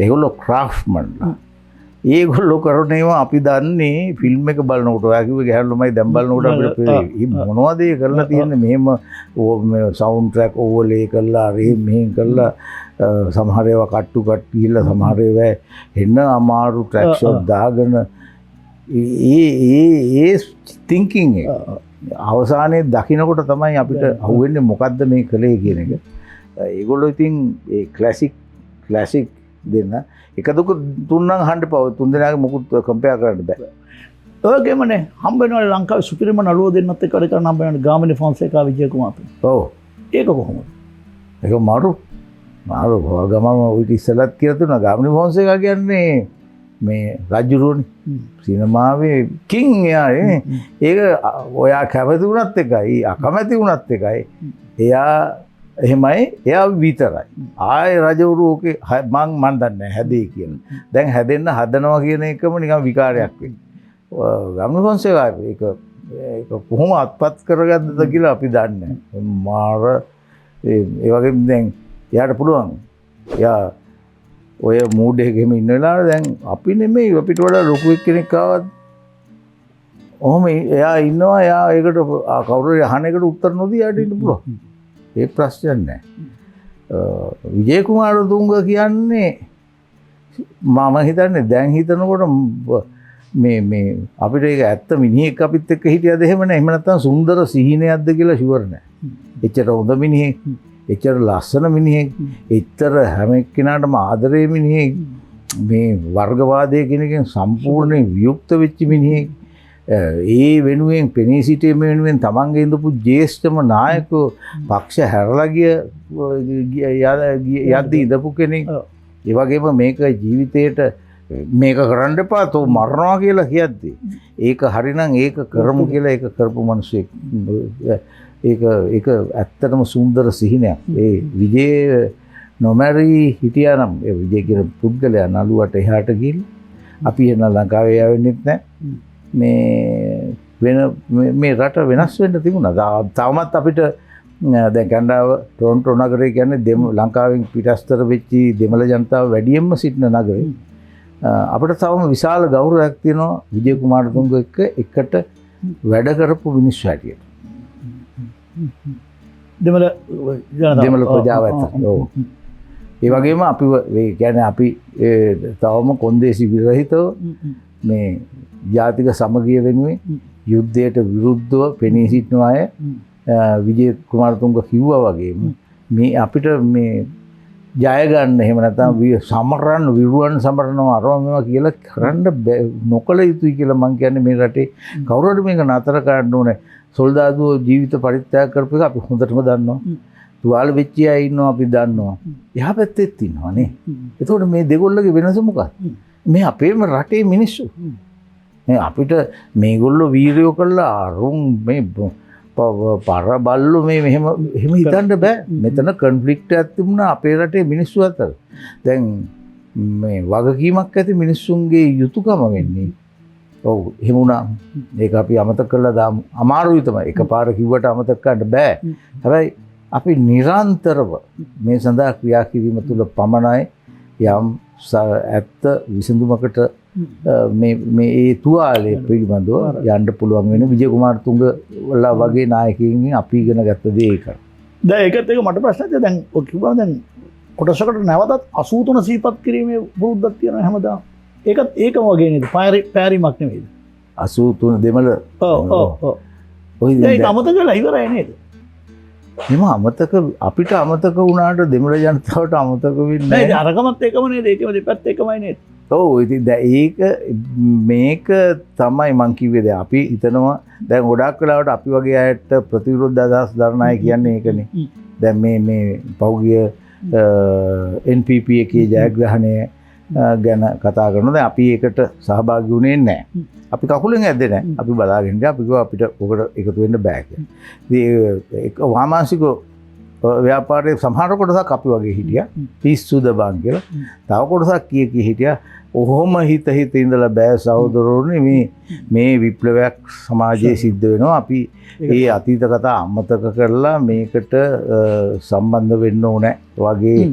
ඒගොල්ලෝ ක්‍රාෆ්ට්මන්ලා ඒගොල්ලෝ කරනේවා අපි දන්නේ ෆිල්ම් එක බලනකොට ඔයා කිව්වේ ගැහැණුමයි දැන් බලනකොට අපිට මොනවද ඒ කරලා තියෙන්නේ මෙහෙම සවුන්ඩ් ට්‍රැක් ඕවර්ලේ කරලා මෙහෙම කරලා සමහර ඒවා කට්ටු ගිහිල්ලා සමහර ඒවා එන්න අමාරු ට්‍රැක් ෂොට් දාගෙන ඒ තින්කින් එක අවසානයේ දකින්නකොට තමයි අපිට අහුවෙන්නේ මොකද්ද මේ කලේ කියන එක. ඒගොල්ලෝ ඉතින් ඒ ක්ලාසික් දෙන්න එක දුක තුන්නම් හඬ පව තුන් දෙනාගේ මුකුත් කම්පෙයාර් කරන්න බෑ. ඔයගෙමනේ හම්බ වෙනවා ලංකාවේ සුපිරිම නළුවෝ දෙන්නත් එක්ක වැඩ කරන හම්බ වෙනවා ගාමිණී ෆොන්සේකා විජය කුමාර්. ඔව්. ඒක කොහොමද? ඒක මාරු ගමම උිට ඉස්සලත් කියලා තුනා ගාමිණී ෆොන්සේකා කියන්නේ මේ රජුරුවනේ සිනමාවේ කිං එයානේ. ඒක ඔයා කැමති වුණත් එකයි අකමැති වුණත් එකයි. එයා එහෙමයි එයා විතරයි. ආයේ රජවරු ඕකේ මන් දන්නේ හැදේ කියලා. දැන් හැදෙන්න හදනවා කියන එකම නිකන් විකාරයක් වෙන්නේ. ගාමිණී ෆොන්සේකා ඒක කොහොම අත්පත් කරගත්තද කියලා අපි දන්නේ නැහැ. මාර ඒ වගේම දැන් එයාට පුළුවන්. එයා ඔය මූඩ් එකෙම ඉන්න වෙලාවට දැන් අපි නෙමෙයි අපිට වඩා ලොකු කෙනෙක් ආවත් ඔහොම එයා ඉන්නවා එයා ඒකට කවුරු හරි අහන එකට උත්තර නොදී යාට ඉන්න පුළුවන්. ඒ ප්‍රශ්නයක් නැහැ. විජය කුමාර තුංග කියන්නේ මම හිතන්නේ දැන් හිතනකොට මේ අපිට ඒක ඇත්ත මිනිහෙක් අපිත් එක්ක හිටියද එහෙම නැහැ. එහෙම නැත්නම් සුන්දර සිහිනයක්ද කියලා ෂුවර් නැහැ. එච්චර හොඳ මිනිහෙක්, එච්චර ලස්සන මිනිහෙක්, එච්චර හැම එක්කෙනාටම ආදරේ මිනිහෙක්, මේ වර්ගවාදය කියන එකෙන් සම්පූර්ණයෙන් වියුක්ත වෙච්ච මිනිහෙක්. ඒ වෙනුවෙන් පෙනී සිටීම වෙනුවෙන් තමන්ගේ ඉඳපු ජ්‍යෙෂ්ඨම නායකව පක්ෂ හැරලා යද්දී ඉඳපු කෙනෙක්. ඒ වගේම මේක ජීවිතේට මේක කරන්න එපා තෝ මරනවා කියලා කියද්දී ඒක හරිනම් ඒක කරමු කියලා ඒක කරපු මිනිස්සෙක්. ඒක ඇත්තටම සුන්දර සිහිනයක්. ඒ විජේ නොමැරි හිටියා නම් ඒ විජේ කියන පුද්ගලයා නළුවට එහාට ගිහින් අපි එන ලංකාවේ ආවෙන්නෙත් නැහැ. මේ රට වෙනස් වෙන්න තිබුණා. තවමත් අපිට දැන් කැනඩාව ටොරොන්ටෝ නගරය කියන්නේ ලංකාවෙන් පිටස්තර වෙච්ච දෙමළ ජනතාව වැඩියෙන්ම සිටින නගරය. අපිට තවම විශාල ගෞරවයක් තියෙනවා විජය කුමාරතුංග එකට වැඩ කරපු මිනිස්සු හැටියට. දෙමළ ප්‍රජාව ඇත. ඔව්. ඒ වගේම අපි කියන්නේ අපි තවම කොන්දේසි විරහිතව මේ ජාතික සමගිය වෙනුවෙන් යුද්ධයට විරුද්ධව පෙනී සිටින අය විජය කුමාරතුංග කිව්වා වගේම මේ අපිට මේ ජයගන්න එහෙම නැත්නම් සමරන්න විරුවන් සමරනවා අරවා මේවා කියලා කරන්න නොකළ යුතුයි කියලා මම කියන්නේ මේ රටේ කවුරු හරි මේක නතර කරන්න ඕනේ. සොල්දාදුවෝ ජීවිත පරිත්‍යාග කරපු එක අපි හොඳටම දන්නවා. තුවාල වෙච්ච අය ඉන්නවා අපි දන්නවා. එහා පැත්තෙත් ඉන්නවා නේ. එතකොට මේ දෙගොල්ලගේ වෙනස මොකක්ද? මේ අපේම රටේ මිනිස්සු. මේ අපිට මේගොල්ලෝ වීරයෝ කළා අරුන් මේ පර බල්ලු මේ මෙහෙම හිතන්න බෑ. මෙතන කොන්ෆ්ලික්ට් එකක් තිබුණා අපේ රටේ මිනිස්සු අතර. දැන් මේ වගකීමක් ඇති මිනිස්සුන්ගේ යුතුයකම වෙන්නේ. ඔව් එහෙම වුණා. ඒක අපි අමතක කළා දාමු. අමාරුයි තමයි. එකපාර කිව්වට අමතක කරන්න බෑ. හැබැයි අපි නිරන්තරව මේ සඳහා ක්‍රියා කිරීම තුළ පමණයි යම් ඇත්ත විසඳුමකට මේ ඒ තුවාලේ පිළිබඳව යන්න පුළුවන් වෙන විජය කුමාරතුංගලා වගේ නායකයින්ගෙන් අපි ඉගෙන ගත්ත දේ ඒක. දැන් ඒකත් එක මට ප්‍රශ්නයක් තියෙනවා. දැන් ඔය කිව්වා දැන් කොටසකට නැවතත් 83 සීපත් කිරීමේ පුරුද්දක් තියෙනවා හැමදාම. ඒකම වගේ නේද? පෑරීමක් නෙමෙයිද? 83 දෙමළ ඔය ඒක අමතක කරලා ඉවරයි නේද? එම අමතක අපිට අමතක වුණාට දෙමළ ජනතාවට අමතක වෙන්නේ නැහැ. අරගමත් එකම නේද? ඒකම දෙපැත්ත එකමයි නේද? ඔව් ඉතින් දැන් ඒක මේක තමයි මං කිව්වේ. දැන් අපි හිතනවා දැන් ගොඩාක් වෙලාවට අපි වගේ අයට ප්‍රතිවිරුද්ධ අදහස් දරන අය කියන්නේ ඒකනේ. දැන් මේ පෞගිය NPP එකේ ජයග්‍රහණය ගැන කතා කරනවා. දැන් අපි ඒකට සහභාගී වුණේ නැහැ. අපි කකුලෙන් ඇද්දේ නැහැ. අපි බලාගෙන ඉඳලා අපි කිව්වා අපිට ඔකට එකතු වෙන්න බෑ කියලා. ඉතින් ඒක වාමාංශික ව්‍යාපාරයේ සමහර කොටසක් අපි වගේ හිටියා. පිස්සුද බං කියලා. තව කොටසක් කී හිටියා. ඔහොම හිත ඉඳලා බෑ සහෝදරෝනේ මේ විප්ලවයක් සමාජයේ සිද්ධ වෙනවා. අපි ඒ අතීත කතා අමතක කරලා මේකට සම්බන්ධ වෙන්න ඕනේ වගේ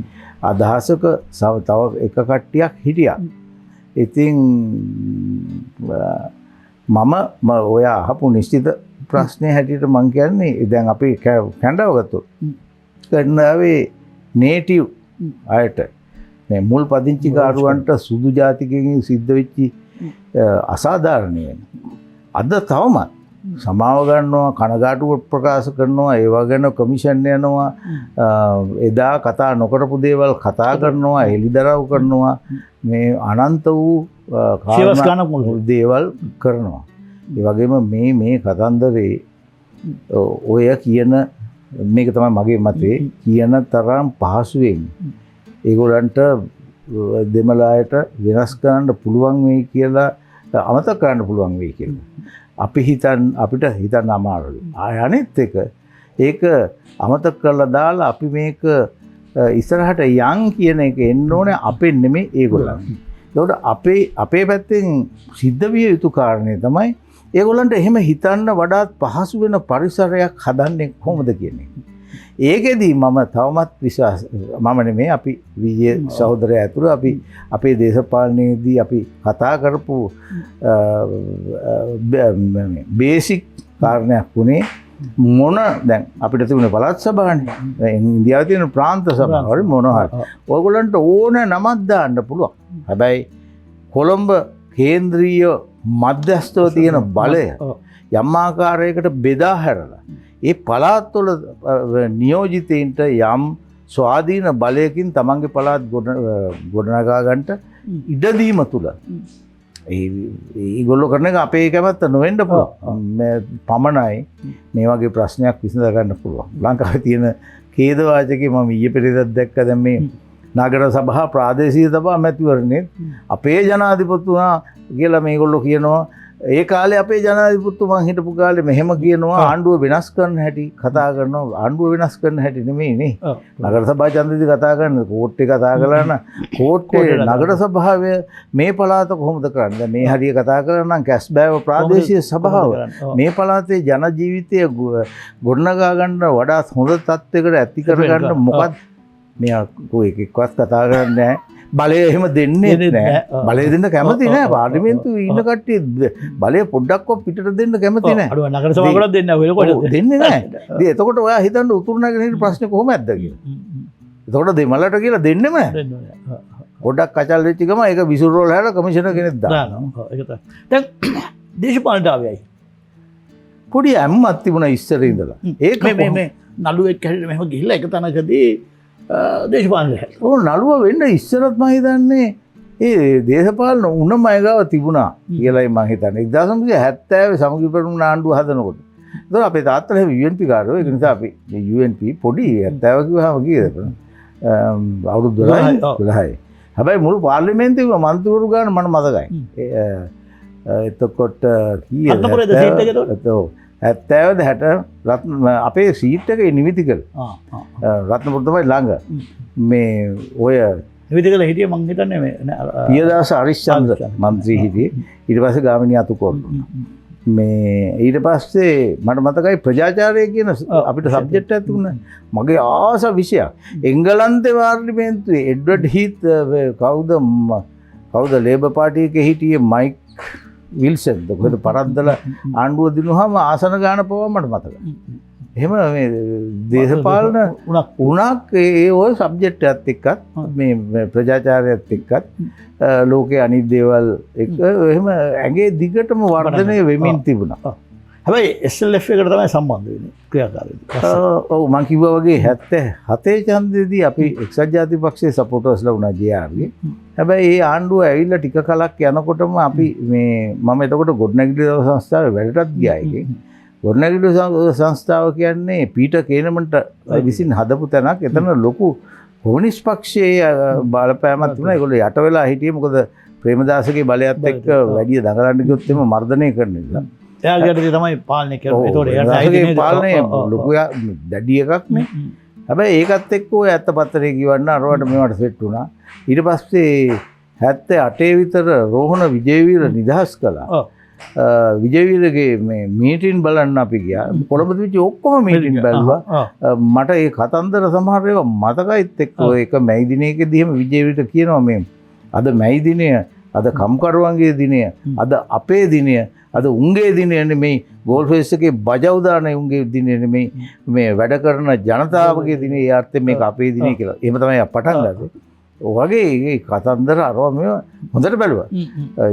අදහසක තව එක කට්ටියක් හිටියා. ඉතින් මම ඔය අහපු නිශ්චිත ප්‍රශ්නය හැටියට මං කියන්නේ දැන් අපි කැනඩාව ගත්තොත් කැනඩාවේ නේටිව් අයට මේ මුල් පදිංචිකාරුවන්ට සුදු ජාතිකයන්ගෙන් සිද්ධ වෙච්ච අසාධාරණය අද තවමත් සමාව ගන්නවා කනගාටුව ප්‍රකාශ කරනවා ඒවා ගැන කමිෂන් යනවා එදා කතා නොකරපු දේවල් කතා කරනවා එළිදරව් කරනවා මේ අනන්ත වූ දේවල් කරනවා. ඒ වගේම මේ කතන්දරේ ඔය කියන මේක තමයි මගේ මතේ කියන තරම් පහසුවෙන් ඒගොල්ලන්ට දෙමළ අයට වෙනස් කරන්න පුළුවන් වෙයි කියලා අමතක කරන්න පුළුවන් වෙයි කියලා. අපිට හිතන්න අමාරුයි. අනිත් එක ඒක අමතක කරලා දාලා අපි මේක ඉස්සරහට යන් කියන එක එන්න ඕනේ අපෙන් නෙමෙයි ඒගොල්ලන්. ඒකට අපේ පැත්තෙන් සිද්ධ විය යුතු කාරණේ තමයි ඒගොල්ලන්ට එහෙම හිතන්න වඩාත් පහසු වෙන පරිසරයක් හදන්නේ කොහොමද කියන එක. ඒකෙදී මම තවමත් මම නෙමෙයි අපි විජය සහෝදරයා ඇතුළු අපි අපේ දේශපාලනයේදී අපි කතා කරපු බේසික් කාරණයක් වුණේ මොන දැන් අපිට තිබුණේ පළාත් සභාවනේ. ඉන්දියාවේ තියෙන ප්‍රාන්ත සභාවල් මොනවා හරි. ඔයගොල්ලන්ට ඕන නමක් දාන්න පුළුවන්. හැබැයි කොළඹ කේන්ද්‍රීය මධ්‍යස්ථව තියෙන බලය යම් ආකාරයකට බෙදා හැරලා ඒ පළාත්වල නියෝජිතයින්ට යම් ස්වාධීන බලයකින් තමන්ගේ පළාත් ගොඩනගා ගන්නට ඉඩ දීම තුල ඒගොල්ලෝ කරන එක අපේ කැමැත්ත නොවෙන්න පුළුවන්. පමණයි මේ වගේ ප්‍රශ්නයක් විසඳ ගන්න පුළුවන්. ලංකාවේ තියෙන ඛේදවාචකේ මම ඊයේ පෙරේදා දැක්ක දැන් මේ නගර සභා ප්‍රාදේශීය සභා මැතිවරණේ අපේ ජනාධිපතිතුමා කියලා මේගොල්ලෝ කියනවා ඒ කාලේ අපේ ජනාධිපතිතුමා හිටපු කාලේ මෙහෙම කියනවා ආණ්ඩුව වෙනස් කරන්න හැටි කතා කරනවා ආණ්ඩුව වෙනස් කරන්න හැටි නෙමෙයි නේ නගර සභා ඡන්දෙදි කතා කරන්නේ කෝට්ටේ කතා කළා නම් කෝට්ටේ නගර සභාවේ මේ පළාත කොහොමද කරන්නේ දැන් මේ හරිය කතා කරා නම් කැස්බෑව ප්‍රාදේශීය සභාව මේ පළාතේ ජන ජීවිතය ගොඩනගා ගන්න වඩා හොඳ තත්යකට ඇති කර ගන්න මොකක්ද මෙයා කොහෙකවත් කතා කරන්නේ නැහැ බලය එහෙම දෙන්නේ නැහැ. බලය දෙන්න කැමති නැහැ. පාර්ලිමේන්තුවේ ඉන්න කට්ටිය බලය පොඩ්ඩක්වත් පිටට දෙන්න කැමති නැහැ. අඩුව නගර සභාවකට දෙන්න වෙලකොට දෙන්නේ නැහැ. ඉතින් එතකොට ඔයා හිතන්න උතුරු නැගෙනහිර ප්‍රශ්නේ කොහොමද කියලා. එතකොට දෙමළට කියලා දෙන්නෙම නැහැ. පොඩ්ඩක් කචල් වෙච්ච ගම ඒක විසුරුවල හැරලා කමිෂනර් කෙනෙක් දානවා. ඒක තමයි. දැන් දේශපාලනට ආවේයි. පොඩි ඇම්මක් තිබුණා ඉස්සර ඉඳලා. ඒක මේ නළුවෙක් හැටියට මෙහෙම ගිහිල්ලා එක තැනකදී දේශපාලන ඕ නළුව වෙන්න ඉස්සරත් මම හිතන්නේ ඒ දේශපාලන උණම අයගාව තිබුණා කියලායි මම හිතන්නේ 1970 සමගිපරුණ ආණ්ඩුව හදනකොට. ඒතකොට අපේ තාත්තලා හැම UNP කාරයෝ ඒක නිසා අපි UNP පොඩි 70 කිව්වම කීයද? අවුරුදු 12යි. හැබැයි මුළු පාර්ලිමේන්තුවේ මන්ත්‍රීවරු ගන්න මට මතකයි. එතකොට කීයද? අත්පුරේද සීට් එක එතකොට? 70 60 අපේ සීට් එකේ නිමිති කළ රත්නපුර තමයි ළඟ මේ ඔය නිමිති කළ හිටියේ මං හිතන්නේ මේ පියදාස හරිශ්චන්ද්‍ර මන්ත්‍රී හිටියේ ඊට පස්සේ ගාමිණී අතුකොල්ල මේ ඊට පස්සේ මට මතකයි ප්‍රජාචාරය කියන අපිට සබ්ජෙක්ට් එකක් තිබුණා මගේ ආස විෂයක් එංගලන්තේ පාර්ලිමේන්තුවේ එඩ්වඩ් හීත් කවුද ලේබර් පාර්ටි එකේ හිටියේ මයික් විල්සන් කොහෙද පරද්දලා ආණ්ඩුව දිනුවාම ආසන ගාන පවා මට මතකයි. එහෙම මේ දේශපාලන උණක් ඒ ඔය සබ්ජෙක්ට් එකත් එක්කත් මේ ප්‍රජාචාරයත් එක්කත් ලෝකයේ අනිත් දේවල් එක්ක එහෙම ඇඟේ දිගටම වර්ධනය වෙමින් තිබුණා. හැබැයි SLF එකට තමයි සම්බන්ධ වෙන්නේ ක්‍රියාකාරීත්වය. ඔව් මම කිව්වා වගේ 77 ඡන්දෙදී අපි එක්සත් ජාතික පක්ෂයේ සපෝටර්ස්ලා වුණා JRගේ. හැබැයි ඒ ආණ්ඩුව ඇවිල්ලා ටික කලක් යනකොටම අපි මේ මම එතකොට ගොඩනැගිලි සංස්ථාවේ වැඩටත් ගියා එකේ. ගොඩනැගිලි සංස්ථාව කියන්නේ පීටර් කේනමන්ට විසින් හදපු තැනක්. එතන ලොකු කොමියුනිස්ට් පක්ෂයේ බලපෑමක් තිබුණා. ඒගොල්ලෝ යට වෙලා හිටියේ මොකද ප්‍රේමදාසගේ බලයත් එක්ක වැඩි දඟලන්න ගියොත් එimhe මර්ධනය කරන නිසා. එයාගේ තමයි පාලනය කරන්නේ. ඒතකොට එයාගේ පාලනය ලොකු දැඩි එකක් නේ. හැබැයි ඒකත් එක්ක ඔය ඇත්ත පත්‍රේ කියවන්න අරවට මේවට සෙට් වුණා. ඊට පස්සේ 78 විතර රෝහණ විජේවීර නිදහස් කළා. විජේවීරගේ මේ මීටින් බලන්න අපි ගියා. කොළඹ තිබිච්ච ඔක්කොම මීටින් බැලුවා. මට ඒ කතන්දර සමහර ඒවා මතකයිත් එක්ක ඒක මැයි දිනයකදී එහෙම විජේවීරට කියනවා මේ අද මැයි දිනය, අද කම්කරුවන්ගේ දිනය, අද අපේ දිනය, අද උන්ගේ දිනය නෙමෙයි ගෝල් ෆේස් එකේ බජව් දාන උන්ගේ දිනය නෙමෙයි මේ වැඩ කරන ජනතාවගේ දිනේ ඒ අර්ථයෙන් මේක අපේ දිනේ කියලා. එහෙම තමයි පටන් ගත්තේ. ඔයගේ මේ කතන්දර අරව මේ හොඳට බැලුවා.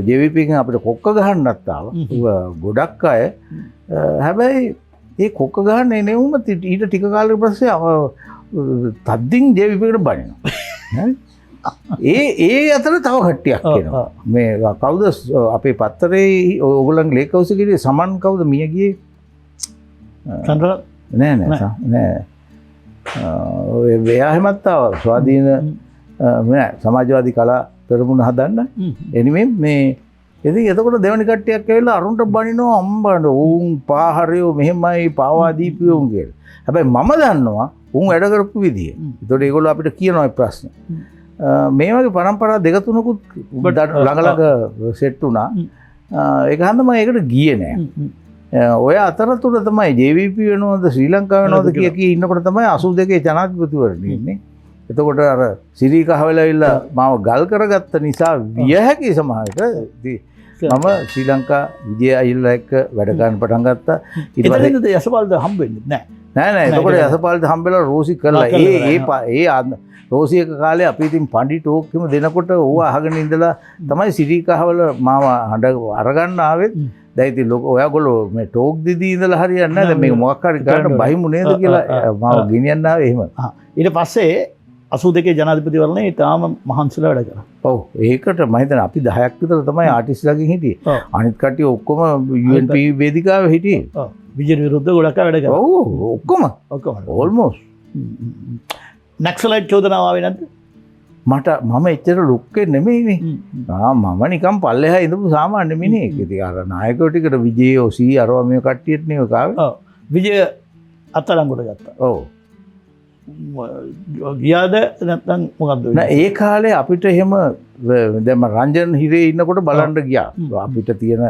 JVP එකෙන් අපිට කොක්ක ගහන්නත් ආවා. ගොඩක් අය හැබැයි මේ කොක්ක ගහන්නේ නෙවුම ඊට ටික කාලයක පස්සේ තද්දින් JVP එකට බනිනවා. ඒ අතර තව කට්ටියක් කියනවා මේ කවුද අපේ පත්තරේ ඕගොල්ලන්ගේ ලේකවුසගේ සමන් කවුද මිය ගියේ චන්ද්‍රරත් නෑ ඔය එයා හැමත් ආවා ස්වාධීන නෑ සමාජවාදී කලා පෙරමුණ හදන්න එනිමේ මේ ඉතින් එතකොට දෙවනි කට්ටියක් ඇවිල්ලා අරුන්ට බනිනවා අම්බන්න උන් පාහරයෝ මෙහෙමයි පාවා දීපියෝ උන් කියලා. හැබැයි මම දන්නවා උන් වැඩ කරපු විදිය. ඒතකොට ඒගොල්ලෝ අපිට කියනවා මේ ප්‍රශ්න. මේ වගේ පරම්පරා දෙක තුනකුත් ළඟ සෙට් වුණා. ඒක හන්ද මම ඒකට ගියේ නෑ. ඔය අතරතුර තමයි JVP වෙනවද ශ්‍රී ලංකාව වෙනවද කිය ඉන්නකොට තමයි 82 ජනාධිපතිවරණය ඉන්නේ. එතකොට අර සිරී කහවැලවිල්ලා මාව ගල් කරගත්ත නිසා විය හැකි සමහරට මම ශ්‍රී ලංකා විජය අයියලා එක්ක වැඩ ගන්න පටන් ගත්තා. ඊට පස්සේ යසපාලට හම්බෙන්නේ නෑ. එතකොට යසපාලට හම්බෙලා රෝසි කරලා ඒ රෝසි එක කාලේ අපි ඉතින් පණ්ඩි ටෝක් හිම දෙනකොට ඌව අහගෙන ඉඳලා තමයි සිරී කහවල මාව හඬ අරගන්න ආවෙත්. දැන් ඉතින් ඔයගොල්ලෝ මේ ටෝක් දිදී ඉඳලා හරියන්නේ නැහැ. දැන් මේක මොකක් හරි ගන්න බහිමු නේද කියලා මාව ගෙනියන්න ආවේ එහෙම. ඊට පස්සේ 82 ජනාධිපතිවරණේ තාම මහන්සිලා වැඩ කරා. ඔව් ඒකට මම හිතන්නේ අපි 10ක් විතර තමයි ආටිස්ලාගෙන් හිටියේ. අනිත් කට්ටිය ඔක්කොම UNP වේදිකාවේ හිටියේ. ඔව් විජය විරුද්ධ ගොඩක් අය වැඩ කරා. ඔව් ඔක්කොම ඕල්මෝස්ට්. නක්සලයිට් චෝදනාව ආවේ නැද්ද? මම එච්චර ලොක්කේ නෙමෙයිනේ. මම නිකන් පල්ලෙහා ඉඳපු සාමාන්‍ය මිනිහෙක්. ඉතින් අර නායකයෝ ටිකට විජේ ඔසී අරවා මේ කට්ටියට නේ ඔය කාවේ. ඔව් විජය අත්අඩංගුවට ගත්තා. ඔව් ගියාද නැත්නම් මොකද්ද නෑ ඒ කාලේ අපිට එහෙම දැන් රංජන් හිරේ ඉන්නකොට බලන්න ගියා. අපිට තියෙන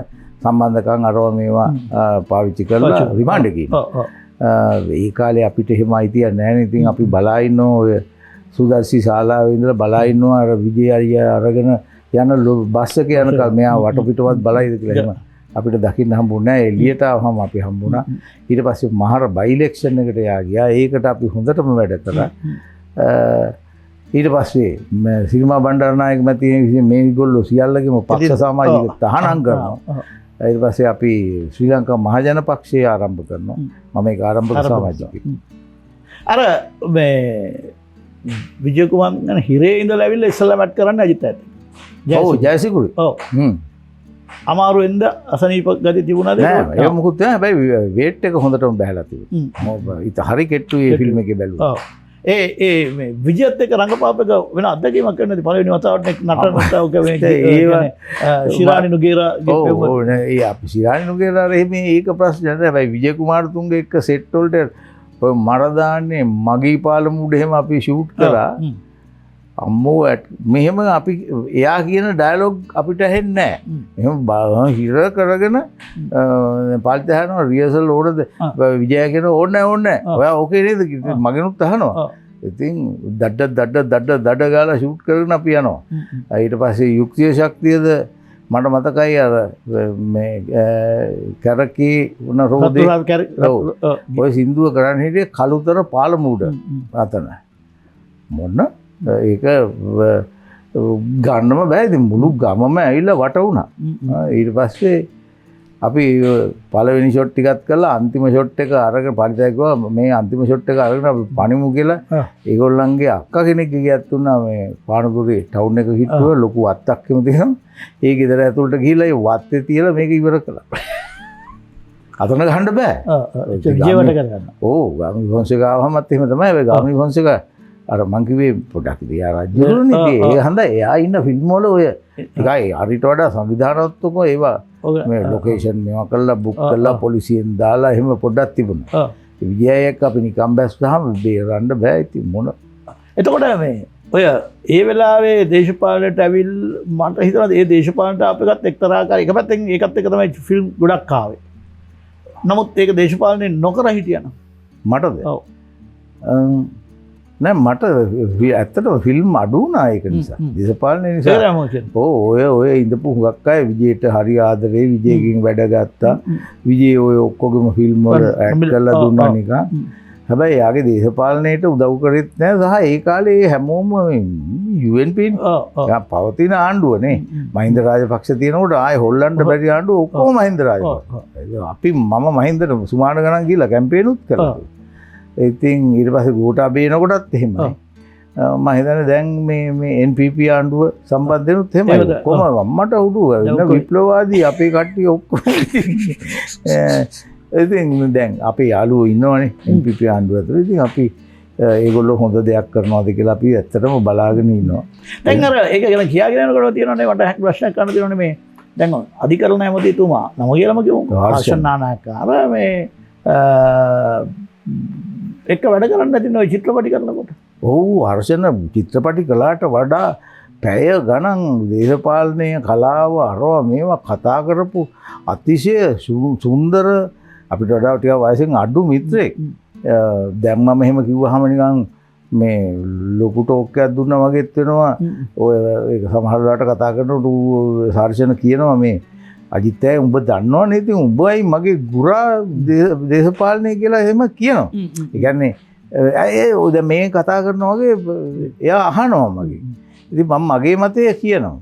සම්බන්ධකම් අරවා මේවා පාවිච්චි කරලා රිමාන්ඩ් එකේ ඉන්නවා. ඒ කාලේ අපිට එහෙම අයිතියක් නැහැ නේ. ඉතින් අපි බලා ඉන්නෝ ඔය සුදර්ශි ශාලාවේ ඉඳලා බලා ඉන්නවා අර විජය අයියා අරගෙන යන බස් එක යනකල් මෙයා වටපිටවත් බලයිද කියලා එහෙම අපිට දකින්න හම්බුනේ නැහැ. එළියට ආවම අපි හම්බුණා. ඊට පස්සේ මහර බයි ඉලෙක්ෂන් එකට ගියා. ඒකට අපි හොඳටම වැඩ කරා. ඊට පස්සේ සිරිමා බණ්ඩාරනායක මැතිණිය මේගොල්ලෝ සියල්ලගේම පක්ෂ සමාජික තහනම් කරනවා. ඊට පස්සේ අපි ශ්‍රී ලංකා මහජන පක්ෂය ආරම්භ කරනවා. මම ඒක ආරම්භක සමාජිකයෙක්. අර මේ විජයකුමාර් ගැන හිරේ ඉඳලා ඇවිල්ලා ඉස්සෙල්ලා මැට් කරන්න අජිත් ඇත්ත. ඔව් ජයසිකුයි. ඔව්. අමාරුවෙන්ද අසනීප ගති තිබුණාද? නෑ ඒක මොකුත් නෑ. හැබැයි වේට් එක හොඳටම බහැලා තිබුණා. ඉත හරි කෙට්ටුයි මේ ෆිල්ම් එකේ බැලුවා. ඔව්. ඒ මේ විජයත් එක්ක රංගපාපක වෙන අත්දැකීමක් කරන්නද පළවෙනි වතාවට නටනට ශිරානි නුගේරා ඔව් නෑ ඒ අපි ශිරානි නුගේරා එහෙම ඒක ප්‍රශ්නයක් නෑ. හැබැයි විජය කුමාරතුංග එක්ක සෙට් වලට ඔය මරදාන්නේ මගී පාලමුඩ එහෙම අපි ෂූට් කරා. අම්මෝ මෙහෙම අපි එයා කියන ඩයලොග් අපිට ඇහෙන්නේ නැහැ. එහෙම හිර කරගෙන පාලිත අහනවා රියසල් ඕනද විජය කියන ඕනේ ඕනේ. ඔයා ඕකේ නේද මගෙනුත් අහනවා. ඉතින් දඩ ගාලා ෂූට් කරගෙන අපි යනවා. ඊට පස්සේ යුක්තිය ශක්තියද මට මතකයි අර මේ කැරකී වුණ රෝදේ ඔය සින්දුව කරන්න හිටියේ කළුතර පාලමුඩ අතන. මොන ඒක ගන්නම බෑ. ඉතින් මුළු ගමම ඇවිල්ලා වට වුණා. ඊට පස්සේ අපි පළවෙනි ෂොට් ටිකත් කළා. අන්තිම ෂොට් එක අරගෙන පරිතය කිව්වා මේ අන්තිම ෂොට් එක අරගෙන අපි පණිමු කියලා. ඒගොල්ලන්ගේ අක්කා කෙනෙක් ගියත් තුනා මේ පානදුරේ ටවුන් එක හිටුව ලොකු වත්තක් එම තියෙනවා. ඒ ගෙදර ඇතුළට ගිහිල්ලා ඒ වත්තේ තියලා මේක ඉවර කළා. අතන ගහන්න බෑ. ජීවිත කරගන්න. ඔව් ගාමි වංශික ආවමත් එහෙම තමයි. ඒ ගාමි වංශික අර මං කිව්වේ පොඩක් දියා රජුරුනේ ඒක හන්ද එයා ඉන්න ෆිල්ම් වල ඔය එකයි හරිට වඩා සංවිධානත්වක ඒවා මේ ලොකේෂන් මේවා කරලා බුක් කරලා පොලිසියෙන් දාලා එහෙම පොඩ්ඩක් තිබුණා. විජයයක් අපි නිකම් බැස්සහම බේරන්න බෑ. ඉතින් මොන එතකොට මේ ඔය ඒ වෙලාවේ දේශපාලනයට ඇවිල් මට හිතනවා ඒ දේශපාලනට අපිටත් එක්තරා ආකාරයක එක පැත්තෙන් ඒකත් එක තමයි ෆිල්ම් ගොඩක් ආවේ. නමුත් ඒක දේශපාලනේ නොකර හිටියන මටද? ඔව්. නෑ මට ඇත්තටම ෆිල්ම් අඩු වුණා ඒක නිසා. දේශපාලනේ නිසා. ඔය ඉඳපු හුඟක් අය විජේට හරි ආදරේ විජේගෙන් වැඩ ගත්තා. විජේ ඔය ඔක්කොගේම ෆිල්ම් වල ඇක්ට් කරලා දුන්නා නිකන්. හැබැයි එයාගේ දේශපාලනයට උදව් කරෙත් නෑ. සහ ඒ කාලේ හැමෝම UNP පවතින ආණ්ඩුවනේ. මහින්ද රාජපක්ෂ තියෙනකොට ආයේ හොල්ලන්න බැරි ආණ්ඩුව ඔක්කොම මහින්ද රාජපක්ෂ. අපි මම මහින්දට සුමාන ගණන් ගිහලා කැම්පේනුත් කළා. ඉතින් ඊට පස්සේ ගෝඨාභය එනකොටත් එහෙමයි. මම හිතන්නේ දැන් මේ NPP ආණ්ඩුව සම්බන්ධෙනුත් එහෙමයි. කොහොම අම්මට උඩු වෙන විප්ලවවාදී අපේ කට්ටිය ඔක්කොම. ඉතින් දැන් අපේ යාළුවෝ ඉන්නවනේ NPP ආණ්ඩුව ඇතුළේ. ඉතින් අපි ඒගොල්ලෝ හොඳ දෙයක් කරනවාද කියලා අපි ඇත්තටම බලාගෙන ඉන්නවා. දැන් අර ඒක ගැන කියාගෙන යනකොට තියෙනවනේ මට ප්‍රශ්නයක් කරන්න තියෙනවනේ මේ දැන් අධිකරණ ඇමතිතුමා නම කියලාම කියමු හර්ෂන් නානායක්කාර මේ එක වැඩ කරන්න ඇති ඔය චිත්‍රපටි කරනකොට. ඔව් හර්ෂණ චිත්‍රපටි කළාට වඩා පැය ගණන් දේශපාලනය කලාව අරවා මේවා කතා කරපු අතිශය සුන්දර අපිට වඩා ටිකක් වයසෙන් අඩු මිත්‍රයෙක්. දැන් මම එහෙම කිව්වහම නිකන් මේ ලොකු ටෝක් එකක් දුන්නා වගේත් වෙනවා. ඔය ඒක සමහර වෙලාවට කතා කරනකොට හර්ෂණ කියනවා මේ අජිත් අය උඹ දන්නවනේ ඉතින් උඹයි මගේ ගුරා දේශපාලනය කියලා එහෙම කියනවා. ඒ කියන්නේ ඒ දැන් මේ කතා කරනවා වගේ එයා අහනවා මගේ. ඉතින් මම මගේ මතය කියනවා.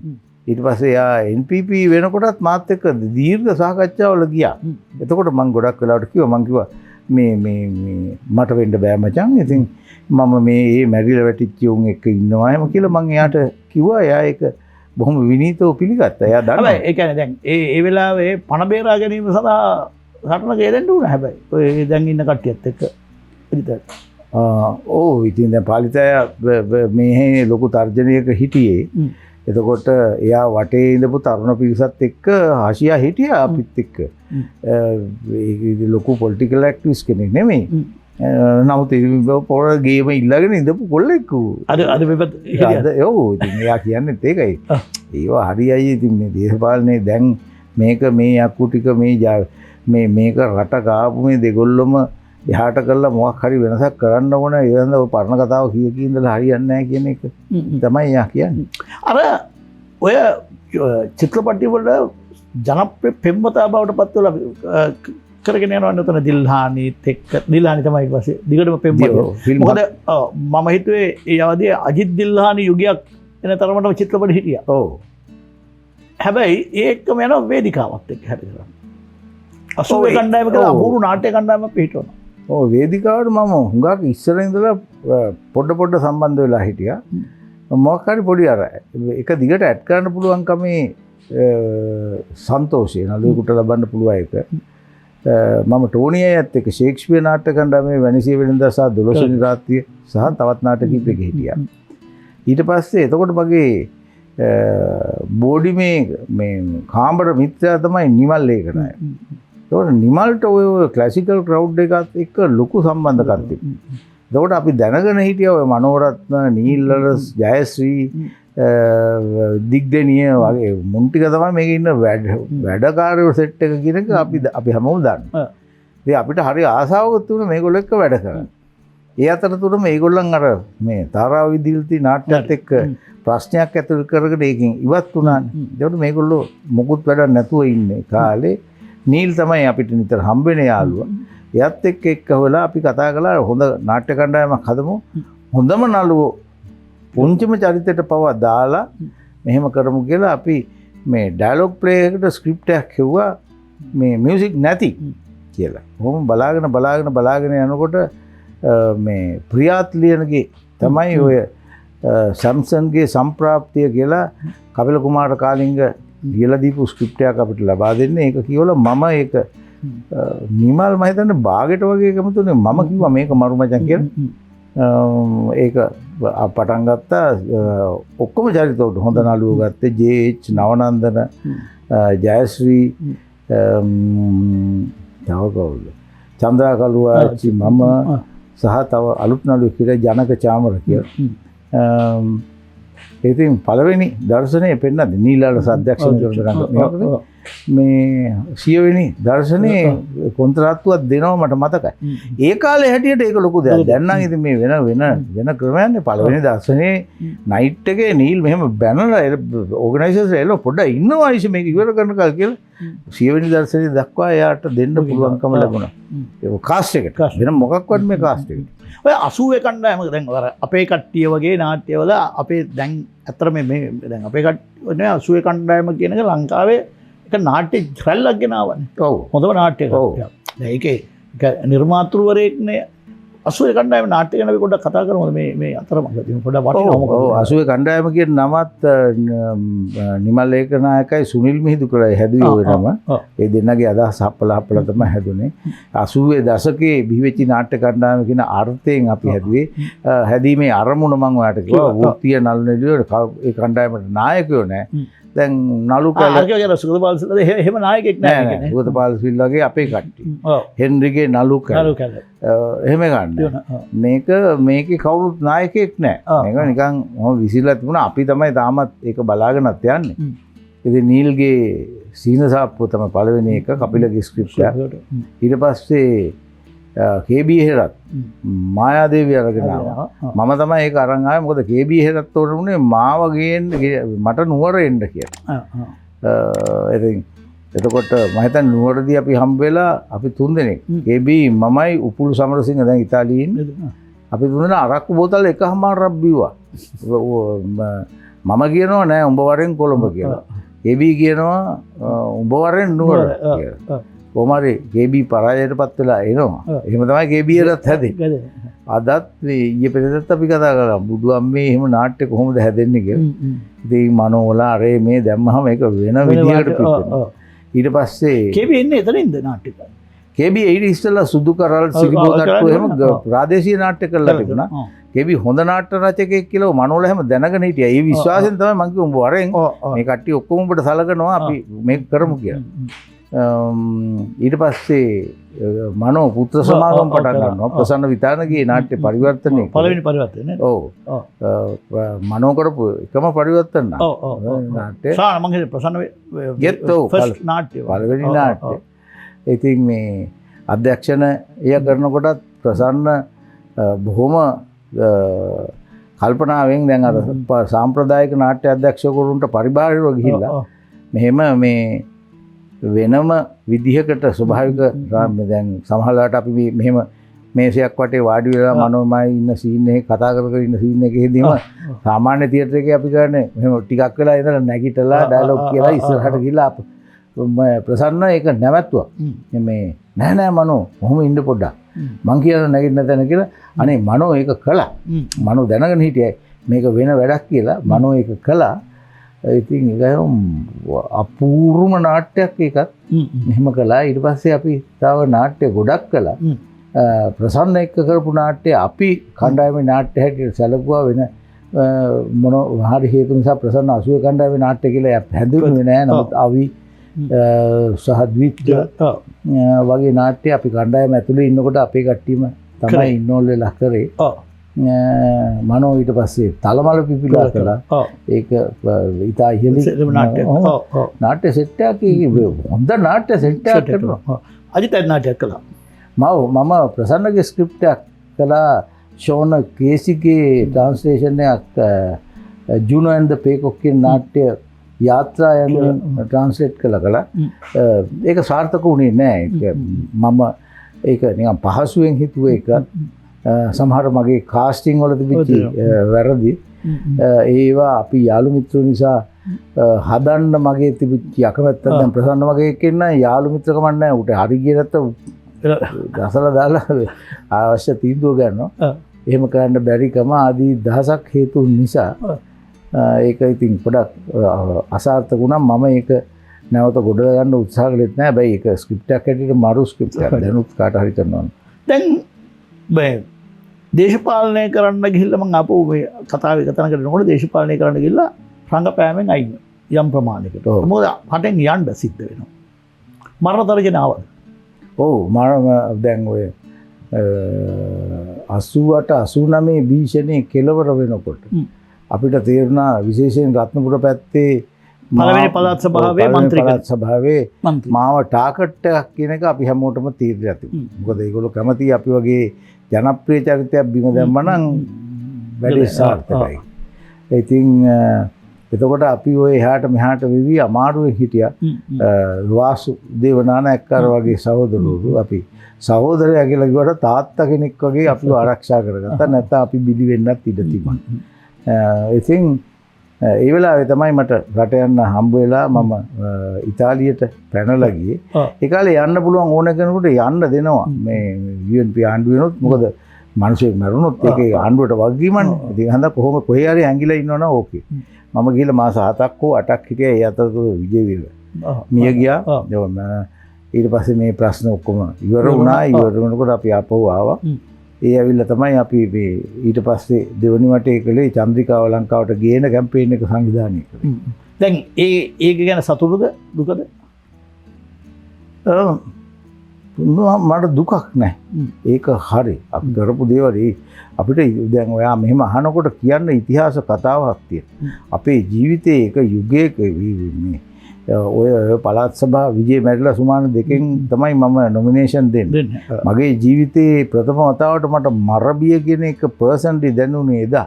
ඊට පස්සේ එයා NPP වෙනකොටත් මාත් එක්ක දීර්ඝ සාකච්ඡාවල ගියා. එතකොට මම ගොඩක් වෙලාවට කිව්වා මේ මට වෙන්න බෑ මචං. ඉතින් මම මේ මැරිලා වැටිච්ච උන් එක්ක ඉන්නවා එහෙම කියලා මම එයාට කිව්වා. එයා ඒක බොහොම විනීතව පිළිගත්තා. එයා දන්නවා. ඒ කියන්නේ දැන් ඒ වෙලාවේ පණ බේරා ගැනීම සඳහා සටනක යෙදෙන්න උන හැබැයි. ඔය දැන් ඉන්න කට්ටියත් එක්ක ඉතින් ඔව් ඉතින් දැන් පාලිතය මේ ලොකු තර්ජනයක හිටියේ. එතකොට එයා වටේ ඉඳපු තරුණ පිරිසත් එක්ක ආසියා හිටියා අපිත් එක්ක. ඒක ලොකු පොලිටිකල් ඇක්ටිවිස්ට් කෙනෙක් නෙමෙයි. නමුත් පොර ගේම ඉල්ලගෙන ඉඳපු කොල්ලෙක්. අද ඔව් ඉතින් එයා කියන්නේත් ඒකයි. ඒවා හරියයි. ඉතින් මේ දේශපාලනේ දැන් මේක මේ යක්කු ටික මේක රට කාපු මේ දෙගොල්ලොම එහාට කරලා මොකක් හරි වෙනසක් කරන්න ඕන. ඒ වෙනද ඔය පරණ කතාව කී ඉඳලා හරියන්නේ නැහැ කියන එක තමයි එයා කියන්නේ. අර ඔය චිත්‍රපටි වල ජනප්‍රිය පෙම්වතා බවට පත් වෙලා කරගෙන යනවා නේද දිල්හානිත් එක්ක. දිල්හානි තමයි ඊට පස්සේ දිගටම පෙම්වතා. මොකද මම හිතුවේ ඒ අවදී අජිත් දිල්හානි යුගයක් එන තරමටම චිත්‍රපටි හිටියා. ඔව්. හැබැයි ඒකම යන වේදිකාවත් එක්ක හැදෙනවා. අසුබ කණ්ඩායම කියලා අපූර්ව නාට්‍ය කණ්ඩායමක් පිටවනවා. ඕ වේදිකාවට මම හුඟක් ඉස්සර ඉඳලා පොඩ සම්බන්ධ වෙලා හිටියා. මොකක් හරි පොඩි අර එක දිගට ඇඩ් කරන්න පුළුවන්කමේ සන්තෝෂය නළුවෙකුට ලබන්න පුළුවන් එක. මම ටෝනියත් එක්ක ෂේක්ස්පියර් නාට්‍ය කණ්ඩායමේ වැනිසිය වෙනිදා සහ 12 වෙනි රාත්‍රියේ සහ තවත් නාටක කිහිපයක හිටියා. ඊට පස්සේ එතකොට මගේ බෝඩි මේ කාමර මිත්‍රයා තමයි නිමල් ලේකනාය. ඒකට නිමල්ට ඔය ක්ලාසිකල් ක්‍රවුඩ් එකත් එක්ක ලොකු සම්බන්ධකම් තිබුණා. එතකොට අපි දැනගෙන හිටියා ඔය මනෝරත්න, නීල්ලරස්, ජයශ්‍රී, දිග්දෙනිය වගේ මුන් ටික තමයි මේකේ ඉන්න වැඩකාරයෝ සෙට් එක කියන එක අපි හැමෝම දන්නවා. ඉතින් අපිට හරි ආසාවකුත් තිබුණා මේගොල්ලෝ එක්ක වැඩ කරන්න. ඒ අතරතුරම මේගොල්ලන් අර මේ තාරා විදිල්ති නාට්‍යත් එක්ක ප්‍රශ්නයක් ඇතුල් කරගෙන ඒකෙන් ඉවත් වුණානේ. ඒකට මේගොල්ලෝ මොකුත් වැඩක් නැතුව ඉන්නේ කාලේ නීල් තමයි අපිට නිතර හම්බෙන යාළුවා. එයත් එක්ක වෙලා අපි කතා කළා හොඳ නාට්‍ය කණ්ඩායමක් හදමු. හොඳම නළුවෝ පුංචිම චරිතයට පවා දාලා මෙහෙම කරමු කියලා අපි මේ ඩයලොග් ප්ලේ එකකට ස්ක්‍රිප්ට් එකක් හෙව්වා මේ මියුසික් නැති කියලා. කොහොම බලාගෙන යනකොට මේ ප්‍රියාත් ලියනගේ තමයි ඔය සැම්සන්ගේ සම්ප්‍රාප්තිය කියලා කපිල කුමාර කාලිංග ලියලා දීපු ස්ක්‍රිප්ට් එකක් අපිට ලබා දෙන්නේ. ඒක කියවල මම ඒක නිමල් මම හිතන්නේ බාගෙට වගේ එකමතුනේ මම කිව්වා මේක මරු මචං කියලා. ඒක පටන් ගත්තා ඔක්කොම චරිතවලට හොඳ නළුවෝ ගත්තේ ජේ.එච්. නවනන්දන, ජයශ්‍රී, තව කවුද? චන්ද්‍රා කළුආච්චි, මම සහ තව අලුත් නළුවෙක් කියලා ජනක චාමර කියලා. ඉතින් පළවෙනි දර්ශනය පෙන්නද නීලාල සද්දක්ෂණ කරන මේ 100 වෙනි දර්ශනේ කොන්ත්‍රාත්තුවක් දෙනවා මට මතකයි. ඒ කාලේ හැටියට ඒක ලොකු දෙයක්. දැන් නම් ඉතින් මේ වෙන ක්‍රමයන්නේ පළවෙනි දර්ශනේ නයිට් එකේ නීල් මෙහෙම බැනලා ඕගනයිසර්ස් එළ පොඩ්ඩක් ඉන්නවා ඉතින් මේක ඉවර කරන කල් කියලා 100 වෙනි දර්ශනේ දක්වා එයාට දෙන්න පුළුවන්කම ලැබුණා. ඒක කාස්ට් එකට. වෙන මොකක්වත් මේ කාස්ට් එකට. ඔය 80 කණ්ඩායම දැන් අර අපේ කට්ටිය වගේ නාට්‍යවල අපේ දැන් අතර මේ දැන් අපේ කට්ටිය 80 කණ්ඩායම කියන එක ලංකාවේ එක නාට්‍ය රැල්ලක් ගෙනාවනේ. ඔව්. හොඳම නාට්‍යයක්. ඔව්. දැන් ඒකේ නිර්මාතෘවරයෙක්නේ 80 කණ්ඩායම නාට්‍ය ගැන අපි පොඩ්ඩක් කතා කරමු මේ අතරමඟදී පොඩ්ඩක් වටිනවා මොකද. ඔව් 80 කණ්ඩායම කියන නමත් නිමල් ලේකනායකයි සුනිල් මිහිඳුකරයි හැදුවේ ඔය නම. ඒ දෙන්නගේ අදහස් හප්පලා තමයි හැදුනේ. 80 දශකයේ බිහිවෙච්ච නාට්‍ය කණ්ඩායම කියන අර්ථයෙන් අපි හැදුවේ. හැදීමේ අරමුණ මම ඔයාලට කිව්වා. වෘත්තීය නළු නිළිය ඒ කණ්ඩායමට නායකයෝ නැහැ. දැන් නළු කැල සුගතපාල සිල්වා එහෙම නායකෙක් නැහැ නේ. සුගතපාල සිල්වාගේ අපේ කට්ටිය. ඔව්. හෙන්රිගේ නළු කැල. එහෙම ගන්න. මේකේ කවුරුත් නායකයෙක් නැහැ. මේක නිකන් මොහොම විසිරලා තිබුණා. අපි තමයි තාමත් ඒක බලාගෙනත් යන්නේ. ඉතින් නීල්ගේ සීනසාප්පුව තමයි පළවෙනි එක කපිලගේ ස්ක්‍රිප්ට් එක. ඊට පස්සේ කේ.බී. හෙරත් මායාදේවිය අරගෙන ආවා. මම තමයි ඒක අරන් ආවේ. මොකද කේ.බී. හෙරත් උනේ මාව ගේන්න මට නුවර එන්න කියලා. ඉතින් එතකොට මම හිතන්නේ නුවරදී අපි හම්බ වෙලා අපි තුන් දෙනෙක් කේ.බී. මමයි උපුල් සමරසිංහ දැන් ඉතාලියේ ඉන්නේ. අපි තුන් දෙනා අරක්කු බෝතල් එකමාරක් බිව්වා. මම කියනවා නෑ උඹ වරෙන් කොළඹ කියලා. කේ.බී. කියනවා උඹ වරෙන් නුවර කියලා. කොහමරි කේ.බී. පරාජයටපත් වෙලා එනවා. එහෙම තමයි කේ.බී. එකත් හැදෙන්නේ. අදත් ඊයේ පෙරේදත් අපි කතා කරා බුදු අම්මේ එහෙම නාට්‍ය කොහොමද හැදෙන්නේ කියලා. ඉතින් මනෝවලා අරේ මේ දැම්මහම ඒක වෙන විදිහකට පිටවෙනවා. ඊට පස්සේ කේ.බී. එන්නේ එතනින්ද නාට්‍ය කරන්න. කේ.බී. ඊට ඉස්සෙල්ලා සුදු කරල් සිරිබෝතට්ටු එහෙම ප්‍රාදේශීය නාට්‍ය කරලා තිබුණා. කේ.බී. හොඳ නාට්‍ය රචකයෙක් කියලා මනෝවලා එහෙම දැනගෙන හිටියා. ඒ විශ්වාසයෙන් තමයි මම කිව්වා උඹ වරෙන් මේ කට්ටිය ඔක්කොම උඹට සලකනවා අපි මේක කරමු කියලා. ඊට පස්සේ මනෝ පුත්‍ර සමාගම පටන් ගන්නවා. ප්‍රසන්න විතානගේ නාට්‍ය පරිවර්තනය පළවෙනි පරිවර්තනය. ඔව්. මනෝ කරපු එකම පරිවර්තන නාට්‍ය. මම හිතුවේ ප්‍රසන්න ෆස්ට් නාට්‍ය. පළවෙනි නාට්‍ය. ඉතින් මේ අධ්‍යක්ෂණය කරනකොටත් ප්‍රසන්න බොහොම කල්පනාවෙන් දැන් අර සාම්ප්‍රදායික නාට්‍ය අධ්‍යක්ෂකවරුන්ට පරිබාහිරව ගිහිල්ලා මෙහෙම මේ වෙනම විදිහකට ස්වභාවික දැන් සමහරවිට අපි මෙහෙම මේසයක් වටේ වාඩි වෙලා මනෝමය ඉන්න සීන් එකේ කතා කර කර ඉන්න සීන් එකේදීම සාමාන්‍ය තියටර් එකේ අපි කරන්නේ මෙහෙම ටිකක් වෙලා ඉඳලා නැගිටලා ඩයලොග් කියලා ඉස්සරහට ගිහලා ප්‍රසන්න ඒක නැවැත්තුවා. මේ නෑ මනෝ කොහොම ඉන්න පොඩ්ඩක් මං කියන නැගිටින තැන කියලා අනේ මනෝ ඒක කළා. මනෝ දැනගෙන හිටියයි මේක වෙන වැඩක් කියලා මනෝ ඒක කළා. ඉතින් ඒක අපූර්වම නාට්‍යයක් ඒකත්. මෙහෙම කළා. ඊට පස්සේ අපි තව නාට්‍ය ගොඩක් කළා. ප්‍රසන්න එක්ක කරපු නාට්‍ය අපි කණ්ඩායමේ නාට්‍ය හැටියට සැලකුවා වෙන මොන හරි හේතු නිසා ප්‍රසන්න 80 කණ්ඩායමේ නාට්‍ය කියලා හැදුනේ නෑ. නමුත් අවි සහ ද්විත්‍ය වගේ නාට්‍ය අපි කණ්ඩායම ඇතුලේ ඉන්නකොට අපේ කට්ටියම තමයි ඉන්නෝල් වෙලා කරේ. මනෝ ඊට පස්සේ තලමල පිපිලා කළා. ඒක ඉතා ඉහළින් නාට්‍ය සෙට් එකක් හොඳ නාට්‍ය සෙට් එකක් කරනවා. අජිත් නාට්‍යයක් කළා. මම ප්‍රසන්නගේ ස්ක්‍රිප්ට් එකක් කළා. ෂෝන කේසිගේ ට්‍රාන්ස්ලේෂන් එකක් ජුනෝ ඇන්ඩ් ද පේකොක් කියන නාට්‍ය යාත්‍රා යන ට්‍රාන්ස්ලේට් කළා. ඒක සාර්ථක වුණේ නෑ. මම ඒක නිකන් පහසුවෙන් හිතුව එක. සමහර මගේ කාස්ටිං වල තිබිච්ච වැරදි ඒවා අපි යාළු මිත්‍රෝ නිසා හදන්න මගේ තිබිච්ච අකමැත්ත. දැන් ප්‍රසන්න වගේ කෙනෙක් නම් යාළු මිත්‍රකම නැහැ. උට හරි ගියේ නැත්නම් ගසලා දාලා අවශ්‍ය තීන්දුව ගන්නවා. එහෙම කරන්න බැරිකම ආදී දහසක් හේතු නිසා ඒක ඉතින් පොඩක් අසාර්ථක වුණා. මම ඒක නැවත ගොඩ ගන්න උත්සාහ කළෙත් නෑ. හැබැයි ඒක ස්ක්‍රිප්ට් එකක් හැටියට මරු ස්ක්‍රිප්ට් එකක් දැනුත් කාට හරි කරනවා. දැන් බෑ දේශපාලනය කරන්න ගිහිල්ලා මම ආපහු මේ කතාවේ කතා කරනකොට දේශපාලනය කරන්න ගිහිල්ලා රංගපෑමෙන් අයින් යම් ප්‍රමාණයකට. මොකද හටෙන් යන්න සිද්ධ වෙනවා. මරණ තරජන ආවද? ඔව් මම දැන් ඔය 88 89 භීෂණේ කෙලවර වෙනකොට අපිට තේරුණා විශේෂයෙන් රත්නපුර පැත්තේ පළවෙනි පළාත් සභාවේ මන්ත්‍රීකත් සභාවේ මාව ටාකට් එකක් කියන එක අපි හැමෝටම තීරණය තිබුණා. මොකද ඒගොල්ලෝ කැමති අපි වගේ ජනප්‍රිය චරිතයක් බිම දැම්ම නම් වැඩි සාර්ථකයි. ඉතින් එතකොට අපි ඔය එහාට මෙහාට වෙවි අමාරුවෙන් හිටියා. වාසු දේවනානායක්කාර වගේ සහෝදරවරු අපි සහෝදරයා කියලා කිව්වට තාත්තා කෙනෙක් වගේ අපිව ආරක්ෂා කරගත්තා. නැත්නම් අපි බිලි වෙන්නත් ඉඩ තිබුණා. ඉතින් ඒ වෙලාවේ තමයි මට රට යන්න හම්බ වෙලා මම ඉතාලියට පැනලා ගියේ. ඒ කාලේ යන්න පුළුවන් ඕන කෙනෙකුට යන්න දෙනවා. මේ UNP ආණ්ඩුව වෙනොත් මොකද මිනිස්සු මරුණොත් ඒකේ ආණ්ඩුවට වගකීමන්නේ. ඉතින් හන්ද කොහොම කොහේ හරි ඇඟිලා ඉන්නවනම් ඕකේ. මම ගිහලා මාස 7ක් හෝ 8ක් හිටියා. ඒ අතරතුර විජේවීර මිය ගියා. ඊට පස්සේ මේ ප්‍රශ්න ඔක්කොම ඉවර වුණා. ඉවර වෙනකොට අපි ආපහු ආවා. ඒ ඇවිල්ලා තමයි අපි මේ ඊට පස්සේ දෙවනි වටේ කළේ චන්ද්‍රිකාව ලංකාවට ගේන කැම්පේන් එක සංවිධානය කළේ. දැන් ඒක ගැන සතුටුද දුකද? මට දුකක් නැහැ. ඒක හරි. අපි කරපු දේවල් අපිට දැන් ඔයා මෙහෙම අහනකොට කියන්න ඉතිහාස කතාවක් තියෙනවා. අපේ ජීවිතයේ එක යුගයක මේ ඔය පළාත් සභා විජේ මැරිලා සුමාන දෙකෙන් තමයි මම නොමිනේෂන් දෙන්නේ. මගේ ජීවිතේ ප්‍රථම වතාවට මට මරබිය කියන එක පර්සන්ටි දැනුනේ එදා.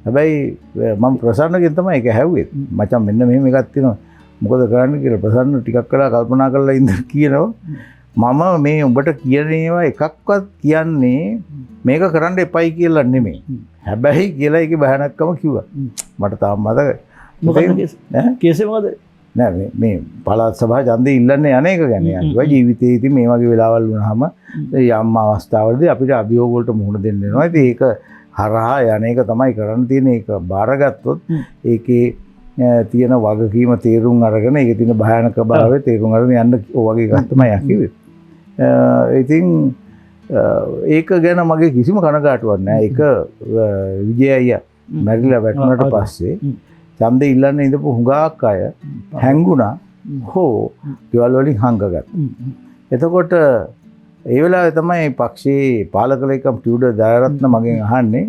හැබැයි මම ප්‍රසන්නගෙන් තමයි ඒක හැව්වේ. මචං මෙන්න මෙහෙම එකක් තියෙනවා. මොකද කරන්න කියලා ප්‍රසන්න ටිකක් කළා කල්පනා කරලා ඉඳ කියනවා. මම මේ උඹට කියන ඒවා එකක්වත් කියන්නේ මේක කරන්න එපයි කියලා නෙමෙයි. හැබැයි කියලා ඒකේ භයානකම කිව්වා. මට තාම මතකයි. මොකද කේසේ මොකද? නෑ මේ පළාත් සභා ඡන්දේ ඉල්ලන්නේ අනේක ගැන යනවා. ජීවිතේ ඉතින් මේ වගේ වෙලාවල් වුණාම යම් අවස්ථාවලදී අපිට අභියෝග වලට මුහුණ දෙන්න වෙනවා. ඉතින් ඒක හරහා යන්නේක තමයි කරන්න තියෙන්නේ. ඒක බාරගත්තොත් ඒකේ තියෙන වගකීම තේරුම් අරගෙන ඒකේ තියෙන භයානක භාවය තේරුම් අරගෙන යන්න වගේ එකක් තමයි කිව්වේ. ඉතින් ඒක ගැන මගේ කිසිම කනගාටුවක් නැහැ. ඒක විජය අයියා මැරිලා වැටුණාට පස්සේ ඡන්දේ ඉල්ලන්න ඉඳපු හුඟක් අය හැංගුණා හෝ ගෙවල් වලින් හංගගත්තා. එතකොට ඒ වෙලාවේ තමයි පක්ෂයේ පාලක ලේකම් ටියුඩර් දයාරත්න මගෙන් අහන්නේ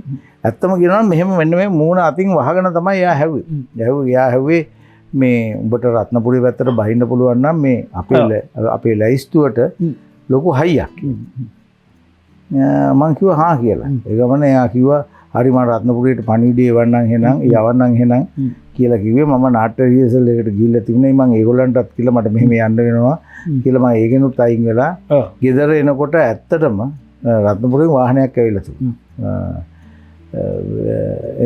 ඇත්තම කියනවා නම් මෙහෙම මෙන්න මේ මූණ අතින් වහගෙන තමයි එයා හැව්වේ. එයා හැව්වේ මේ උඹට රත්නපුරේ පැත්තට බහින්න පුළුවන් නම් මේ අපේ ලැයිස්තුවට ලොකු හයියක්. මං කිව්වා හා කියලා. ඒ ගමන එයා කිව්වා හරි මම රත්නපුරේට පණිවිඩය එවන්නම් එහෙනම් යවන්නම් එහෙනම් කියලා කිව්වේ. මම නාට්‍ය රිහර්සල් එකට ගිහිල්ලා තිබුණේ. මම ඒගොල්ලන්ටත් කියලා මට මෙහෙම යන්න වෙනවා කියලා මම ඒකෙනුත් අයින් වෙලා ගෙදර එනකොට ඇත්තටම රත්නපුරේ වාහනයක් ඇවිල්ලා තිබුණා.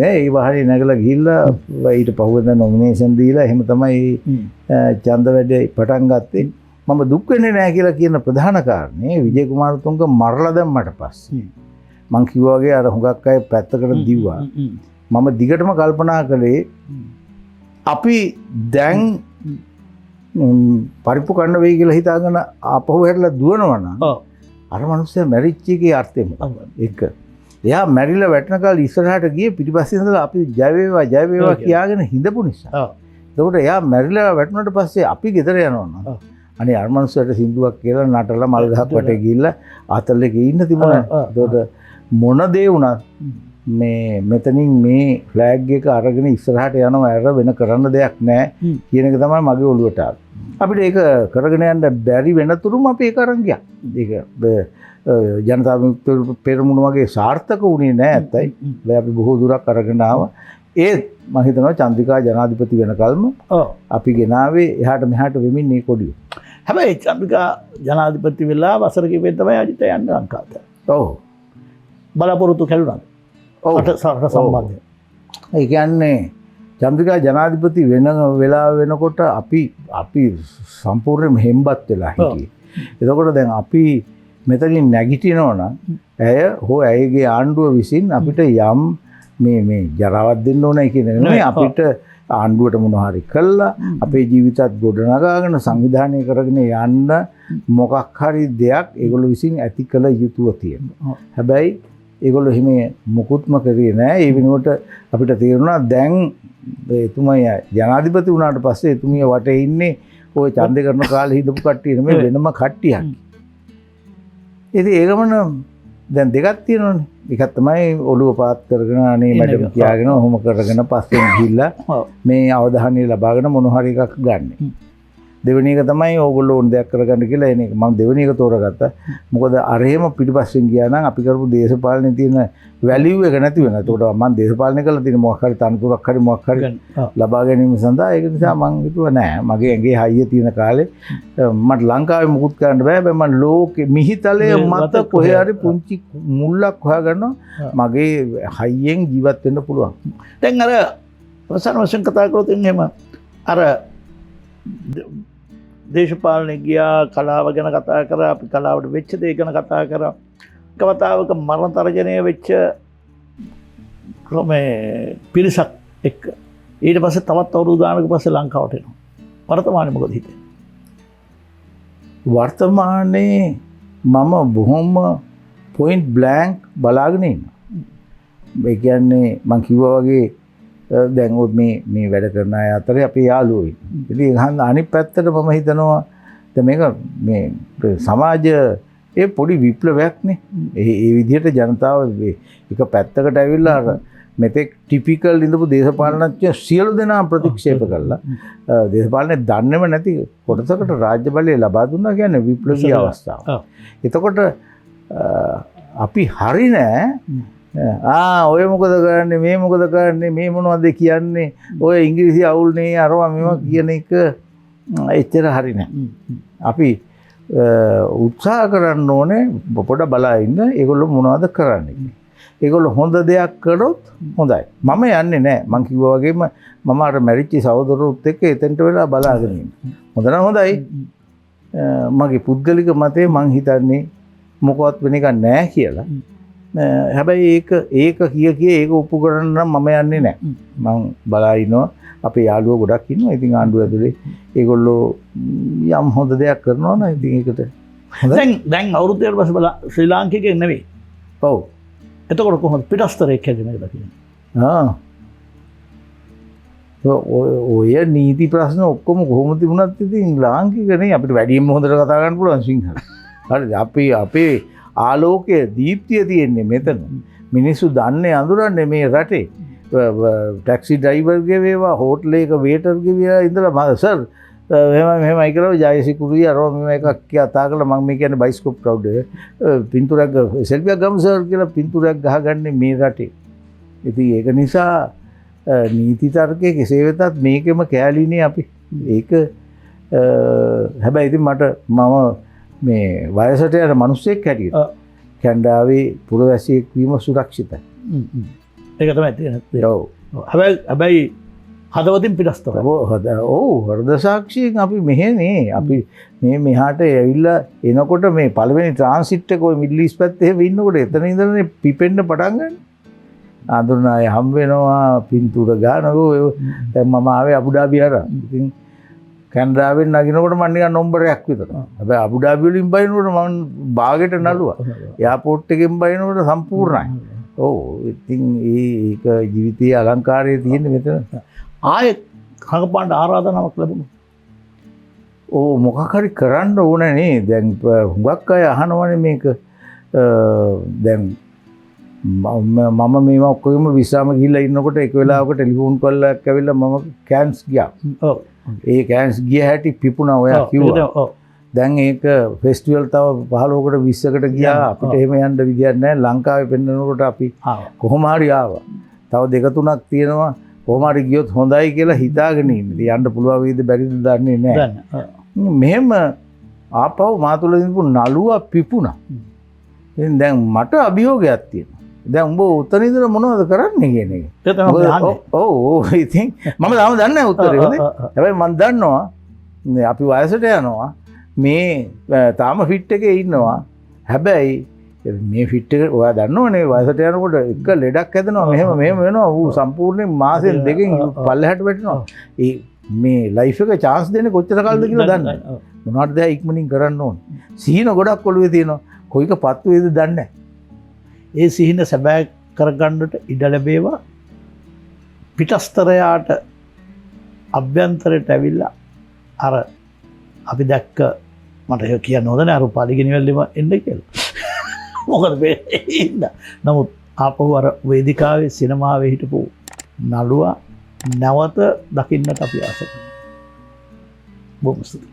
ඒ වාහනේ නැගලා ගිහිල්ලා ඊට පහුවෙන්ද නොමිනේෂන් දීලා එහෙම තමයි ඡන්ද වැඩේ පටන් ගත්තේ. මම දුක් වෙන්නේ නැහැ කියලා කියන ප්‍රධාන කාරණේ විජය කුමාරතුංග මරලා දැම්මට පස්සේ මං කිව්වා වගේ අර හුඟක් අය පැත්තකට දිව්වා. මම දිගටම කල්පනා කළේ අපි දැන් පරිප්පු කන්න වෙයි කියලා හිතාගෙන ආපහු හැරලා දුවනවා නම් අර මිනිස්සයා මැරිච්ච එකේ අර්ථය මොකක්ද? එක. එයා මැරිලා වැටෙන කාලේ ඉස්සරහට ගියේ පිටිපස්සේ ඉඳලා අපි ජය වේවා කියාගෙන හිඳපු නිසා. එතකොට එයා මැරිලා වැටුණාට පස්සේ අපි ගෙදර යනවා නම් අනේ අර මිනිස්සයාට සින්දුවක් කියලා නටලා මල් ගහක් වටේ ගිහිල්ලා ආතල්ලේ ඉන්න තිබුණා. එතකොට මොන දේ වුණත් මේ මෙතනින් මේ ෆ්ලෑග් එක අරගෙන ඉස්සරහට යනවා ඇර වෙන කරන්න දෙයක් නැහැ කියන එක තමයි මගේ ඔළුවට ආවේ. අපිට ඒක කරගෙන යන්න බැරි වෙනතුරුම අපි ඒක අරන් ගියා. ඒක ජනතා විමුක්ති පෙරමුණ වගේ සාර්ථක වුණේ නැහැ ඇත්තයි. අපි බොහෝ දුරක් අරගෙන ආවා. ඒත් මම හිතනවා චන්ද්‍රිකා ජනාධිපති වෙනකල්ම අපි ගෙනාවේ එහාට මෙහාට වෙමින් මේ කොඩිය. හැබැයි චන්ද්‍රිකා ජනාධිපති වෙලා වසර කිහිපෙන් තමයි අජිත යන්නේ ලංකාවට. ඔව්. බලාපොරොත්තු කැඩුණා. රට සම්බන්ධය. ඒ කියන්නේ චන්ද්‍රිකා ජනාධිපති වෙලාව වෙනකොට අපි සම්පූර්ණයෙන්ම හෙම්බත් වෙලා හිටියේ. එතකොට දැන් අපි මෙතනින් නැගිටිනවා නම් ඇය හෝ ඇයගේ ආණ්ඩුව විසින් අපිට යම් මේ ජරාවක් දෙන්න ඕනයි කියන නෙමෙයි අපිට ආණ්ඩුවට මොනවා හරි කළා අපේ ජීවිතත් ගොඩනගාගෙන සංවිධානය කරගෙන යන්න මොකක් හරි දෙයක් ඒගොල්ලෝ විසින් ඇති කළ යුතුව තියෙනවා. හැබැයි ඒගොල්ලෝ හිම මුකුත්ම කරේ නැහැ. ඒ වෙනුවට අපිට තේරුණා දැන් එතුමා ජනාධිපති වුණාට පස්සේ එතුමිය වටේ ඉන්නේ ওই ඡන්දේ කරන කාලේ හිටපු කට්ටිය නෙමෙයි වෙනම කට්ටියක්. ඉතින් ඒගමන දැන් දෙකක් තියෙනවනේ. එකක් තමයි ඔළුව පාත් කරගෙන අනේ මැඩම් කියාගෙන ඔහොම කරගෙන පස්සෙන් ගිහිල්ලා මේ අවධානය ලබාගෙන මොන හරි එකක් ගන්න. දෙවෙනි එක තමයි ඕගොල්ලෝ ඕන දෙයක් කරගන්න කියලා එන එක. මම දෙවෙනි එක තෝරගත්තා. මොකද අර එහෙම පිටිපස්සෙන් ගියා නම් අපි කරපු දේශපාලනේ තියෙන වැලියු එක නැති වෙනවා. ඒකට මම දේශපාලනය කළා තියෙන මොකක් හරි තනතුරක් හරි මොකක් හරි ලබා ගැනීම සඳහා ඒක නිසා මම හිතුවා නෑ මගේ ඇඟේ හයිය තියෙන කාලේ මට ලංකාවේ මුකුත් කරන්න බෑ. මම ලෝකෙ මිහිතලයේ මත කොහේ හරි පුංචි මුල්ලක් හොයාගන්නවා මගේ හයියෙන් ජීවත් වෙන්න පුළුවන්. දැන් අර ප්‍රසන්න වශයෙන් කතා කරොත් එහෙම අර දේශපාලනය ගියා කලාව ගැන කතා කරා අපි කලාවට වෙච්ච දේ ගැන කතා කරා කවතාවක මරණ තරජනය වෙච්ච මේ පිරිසක් එක්ක ඊට පස්සේ තවත් අවුරුදු ගානක පස්සේ ලංකාවට එනවා වර්තමානයේ මොකද හිතෙන්නේ? වර්තමානයේ මම බොහොම පොයින්ට් බ්ලැන්ක් බලාගෙන ඉන්නවා. ඒ කියන්නේ මම කිව්වා වගේ දැන් මේ වැඩ කරන අය අතරේ අපි යාළුවෝ ඉන්නවා. ඉතින් අනිත් පැත්තට මම හිතනවා දැන් මේක මේ සමාජයේ පොඩි විප්ලවයක්නේ. ඒ විදිහට ජනතාව එක පැත්තකට ඇවිල්ලා අර මෙතෙක් ටිපිකල් ඉඳපු දේශපාලනඥයෝ සියලු දෙනා ප්‍රතික්ෂේප කළා. දේශපාලනේ දන්නේම නැති කොටසකට රාජ්‍ය බලය ලබා දුන්නා කියන්නේ විප්ලවීය අවස්ථාව. එතකොට අපි හරි නෑ ඔය මොකද කරන්නේ මේ මොකද කරන්නේ මේ මොනවද කියන්නේ ඔය ඉංග්‍රීසි අවුල්නේ අරවා මේවා කියන එක එච්චර හරි නෑ. අපි උත්සාහ කරන්න ඕනේ පොඩ බලා ඉන්න ඒගොල්ලෝ මොනවද කරන්නේ. ඒගොල්ලෝ හොඳ දෙයක් කරොත් හොඳයි. මම යන්නේ නෑ. මං කිව්වා වගේම මම අර මැරිච්ච සහෝදරවරුත් එක්ක එතෙන්ට වෙලා බලාගෙන ඉන්න. හොඳ නම් හොඳයි. මගේ පුද්ගලික මතේ මං හිතන්නේ මොකවත් වෙන එකක් නෑ කියලා. හැබැයි ඒක කිය ඒක ඔප්පු කරන්න නම් මම යන්නේ නෑ. මං බලා ඉන්නවා. අපේ යාළුවෝ ගොඩක් ඉන්නවා. ඉතින් ආණ්ඩුව ඇතුලේ ඒගොල්ලෝ යම් හොඳ දෙයක් කරනවා නම් ඉතින් ඒකට දැන් අවුරුද්දකට පස්සේ බලා ශ්‍රී ලාංකිකයෙක් නෙවෙයි. ඔව්. එතකොට කොහොමද පිටස්තරයක් හැදෙන්නේ කියලා කියන්නේ? ඔය නීති ප්‍රශ්න ඔක්කොම කොහොම තිබුණත් ඉතින් ලාංකිකනේ අපිට වැඩියෙන්ම හොඳට කතා කරන්න පුළුවන් සිංහල. හරිද? අපේ ආලෝකයේ දීප්තිය තියෙන්නේ මෙතන. මිනිස්සු දන්නේ අඳුරන්නේ මේ රටේ. ටැක්සි ඩ්‍රයිවර්ගේ වේවා හෝටලයක වේටර්ගේ වේවා ඉඳලා සර් මෙහෙමයි කියලා ජයසිකුරුයි අරව මෙහෙම එකක් කතා කළා මම මේ කියන්නේ බයිස්කෝප් ක්‍රවුඩ් එක පින්තූරයක් සෙල්ෆියක් ගමු සර් කියලා පින්තූරයක් ගහගන්නේ මේ රටේ. ඉතින් ඒක නිසා නීති තර්කයේ කෙසේ වෙතත් මේකෙම කෑලිනේ අපි. ඒක හැබැයි ඉතින් මම මේ වයසට යන මිනිස්සෙක් හැටියට කැනඩාවේ පුරවැසියෙක් වීම සුරක්ෂිතයි. ඒක තමයි තියෙන්නේ. ඔව්. හැබැයි හදවතින් පිටස්තර හෘද සාක්ෂියෙන් අපි මෙහෙනේ අපි මේ මෙහාට ඇවිල්ලා එනකොට මේ පළවෙනි ට්‍රාන්සිට් එක ඔය මිඩල් ඊස්ට් පැත්තේ ඉන්නකොට එතන ඉඳලානේ පිපෙන්න පටන් ගන්න. ආඳුන අය හම් වෙනවා පින්තූර ගන්නකෝ දැන් මම ආවේ අබුඩාබි හරහා. ඉතින් කැනඩාවෙන් නගිනකොට මම නිකන් නම්බරයක් විතර. හැබැයි අබුඩාබි වලින් බයිනකොට මම බාගෙට නළුවා. එයාපෝට් එකෙන් බයිනකොට සම්පූර්ණයි. ඔව් ඉතින් ඒක ජීවිතයේ අලංකාරයේ තියෙන මෙතන. ආයෙ කඟපාන්න ආරාධනාවක් ලැබුණා. ඕ මොකක් හරි කරන්න ඕන නේ. දැන් හුඟක් අය අහනවනේ මේක දැන් මම මේවා ඔක්කොම විශ්‍රාම ගිහිල්ලා ඉන්නකොට එක වෙලාවක ටෙලිෆෝන් කෝල් එකක් ඇවිල්ලා මම කෑන්ස් ගියා. ඔව්. ඒ කෑන්ස් ගිය හැටි පිපුණා ඔයා කිව්වා. ඔව්. දැන් ඒක ෆෙස්ටිවල් තව 15කට 20කට ගියා අපිට එහෙම යන්න විදියක් නැහැ. ලංකාවේ පෙන්නනකොට අපි කොහොම හරි ආවා. තව දෙක තුනක් තියෙනවා. කොහොම හරි ගියොත් හොඳයි කියලා හිතාගෙන ඉන්නේ. යන්න පුළුවන් වේද බැරිද දන්නේ නැහැ. මෙහෙම ආපහු මාතුල දිනපු නළුවා පිපුණා. ඉතින් දැන් මට අභියෝගයක් තියෙනවා. දැන් උඹ උතන ඉඳලා මොනවද කරන්නේ කියන එක. ඔව් ඉතින් මම තාම දන්නේ නැහැ උත්තරේ. හැබැයි මම දන්නවා අපි වයසට යනවා. මේ තාම ෆිට් එකේ ඉන්නවා. හැබැයි මේ ෆිට් එක ඔයා දන්නවනේ වයසට යනකොට එක ලෙඩක් හැදෙනවා මෙහෙම වෙනවා. ඌ සම්පූර්ණයෙන් මාසෙන් දෙකකින් පල්ලෙහාට වැටෙනවා. ඒ මේ ලයිෆ් එක chance දෙන්නේ කොච්චර කාලද කියලා දන්නේ නැහැ. මොනවද දැන් ඉක්මනින් කරන්න ඕනේ. සීන ගොඩක් ඔළුවේ තියෙනවා. කොයික පත්තු වේද දන්නේ නැහැ. ඒ සිහින සැබෑ කරගන්නට ඉඩ ලැබේවා. පිටස්තරයාට අභ්‍යන්තරයට ඇවිල්ලා අර අපි දැක්ක මට ඒක කියන්න හොඳ නෑ අර පාලිගිනිවැල්ලෙම එන්න කියලා. මොකද මේ ඉන්න. නමුත් ආපහු අර වේදිකාවේ සිනමාවේ හිටපු නළුවා නැවත දකින්නට අපි ආස කරනවා. බොහොම ස්තුතියි.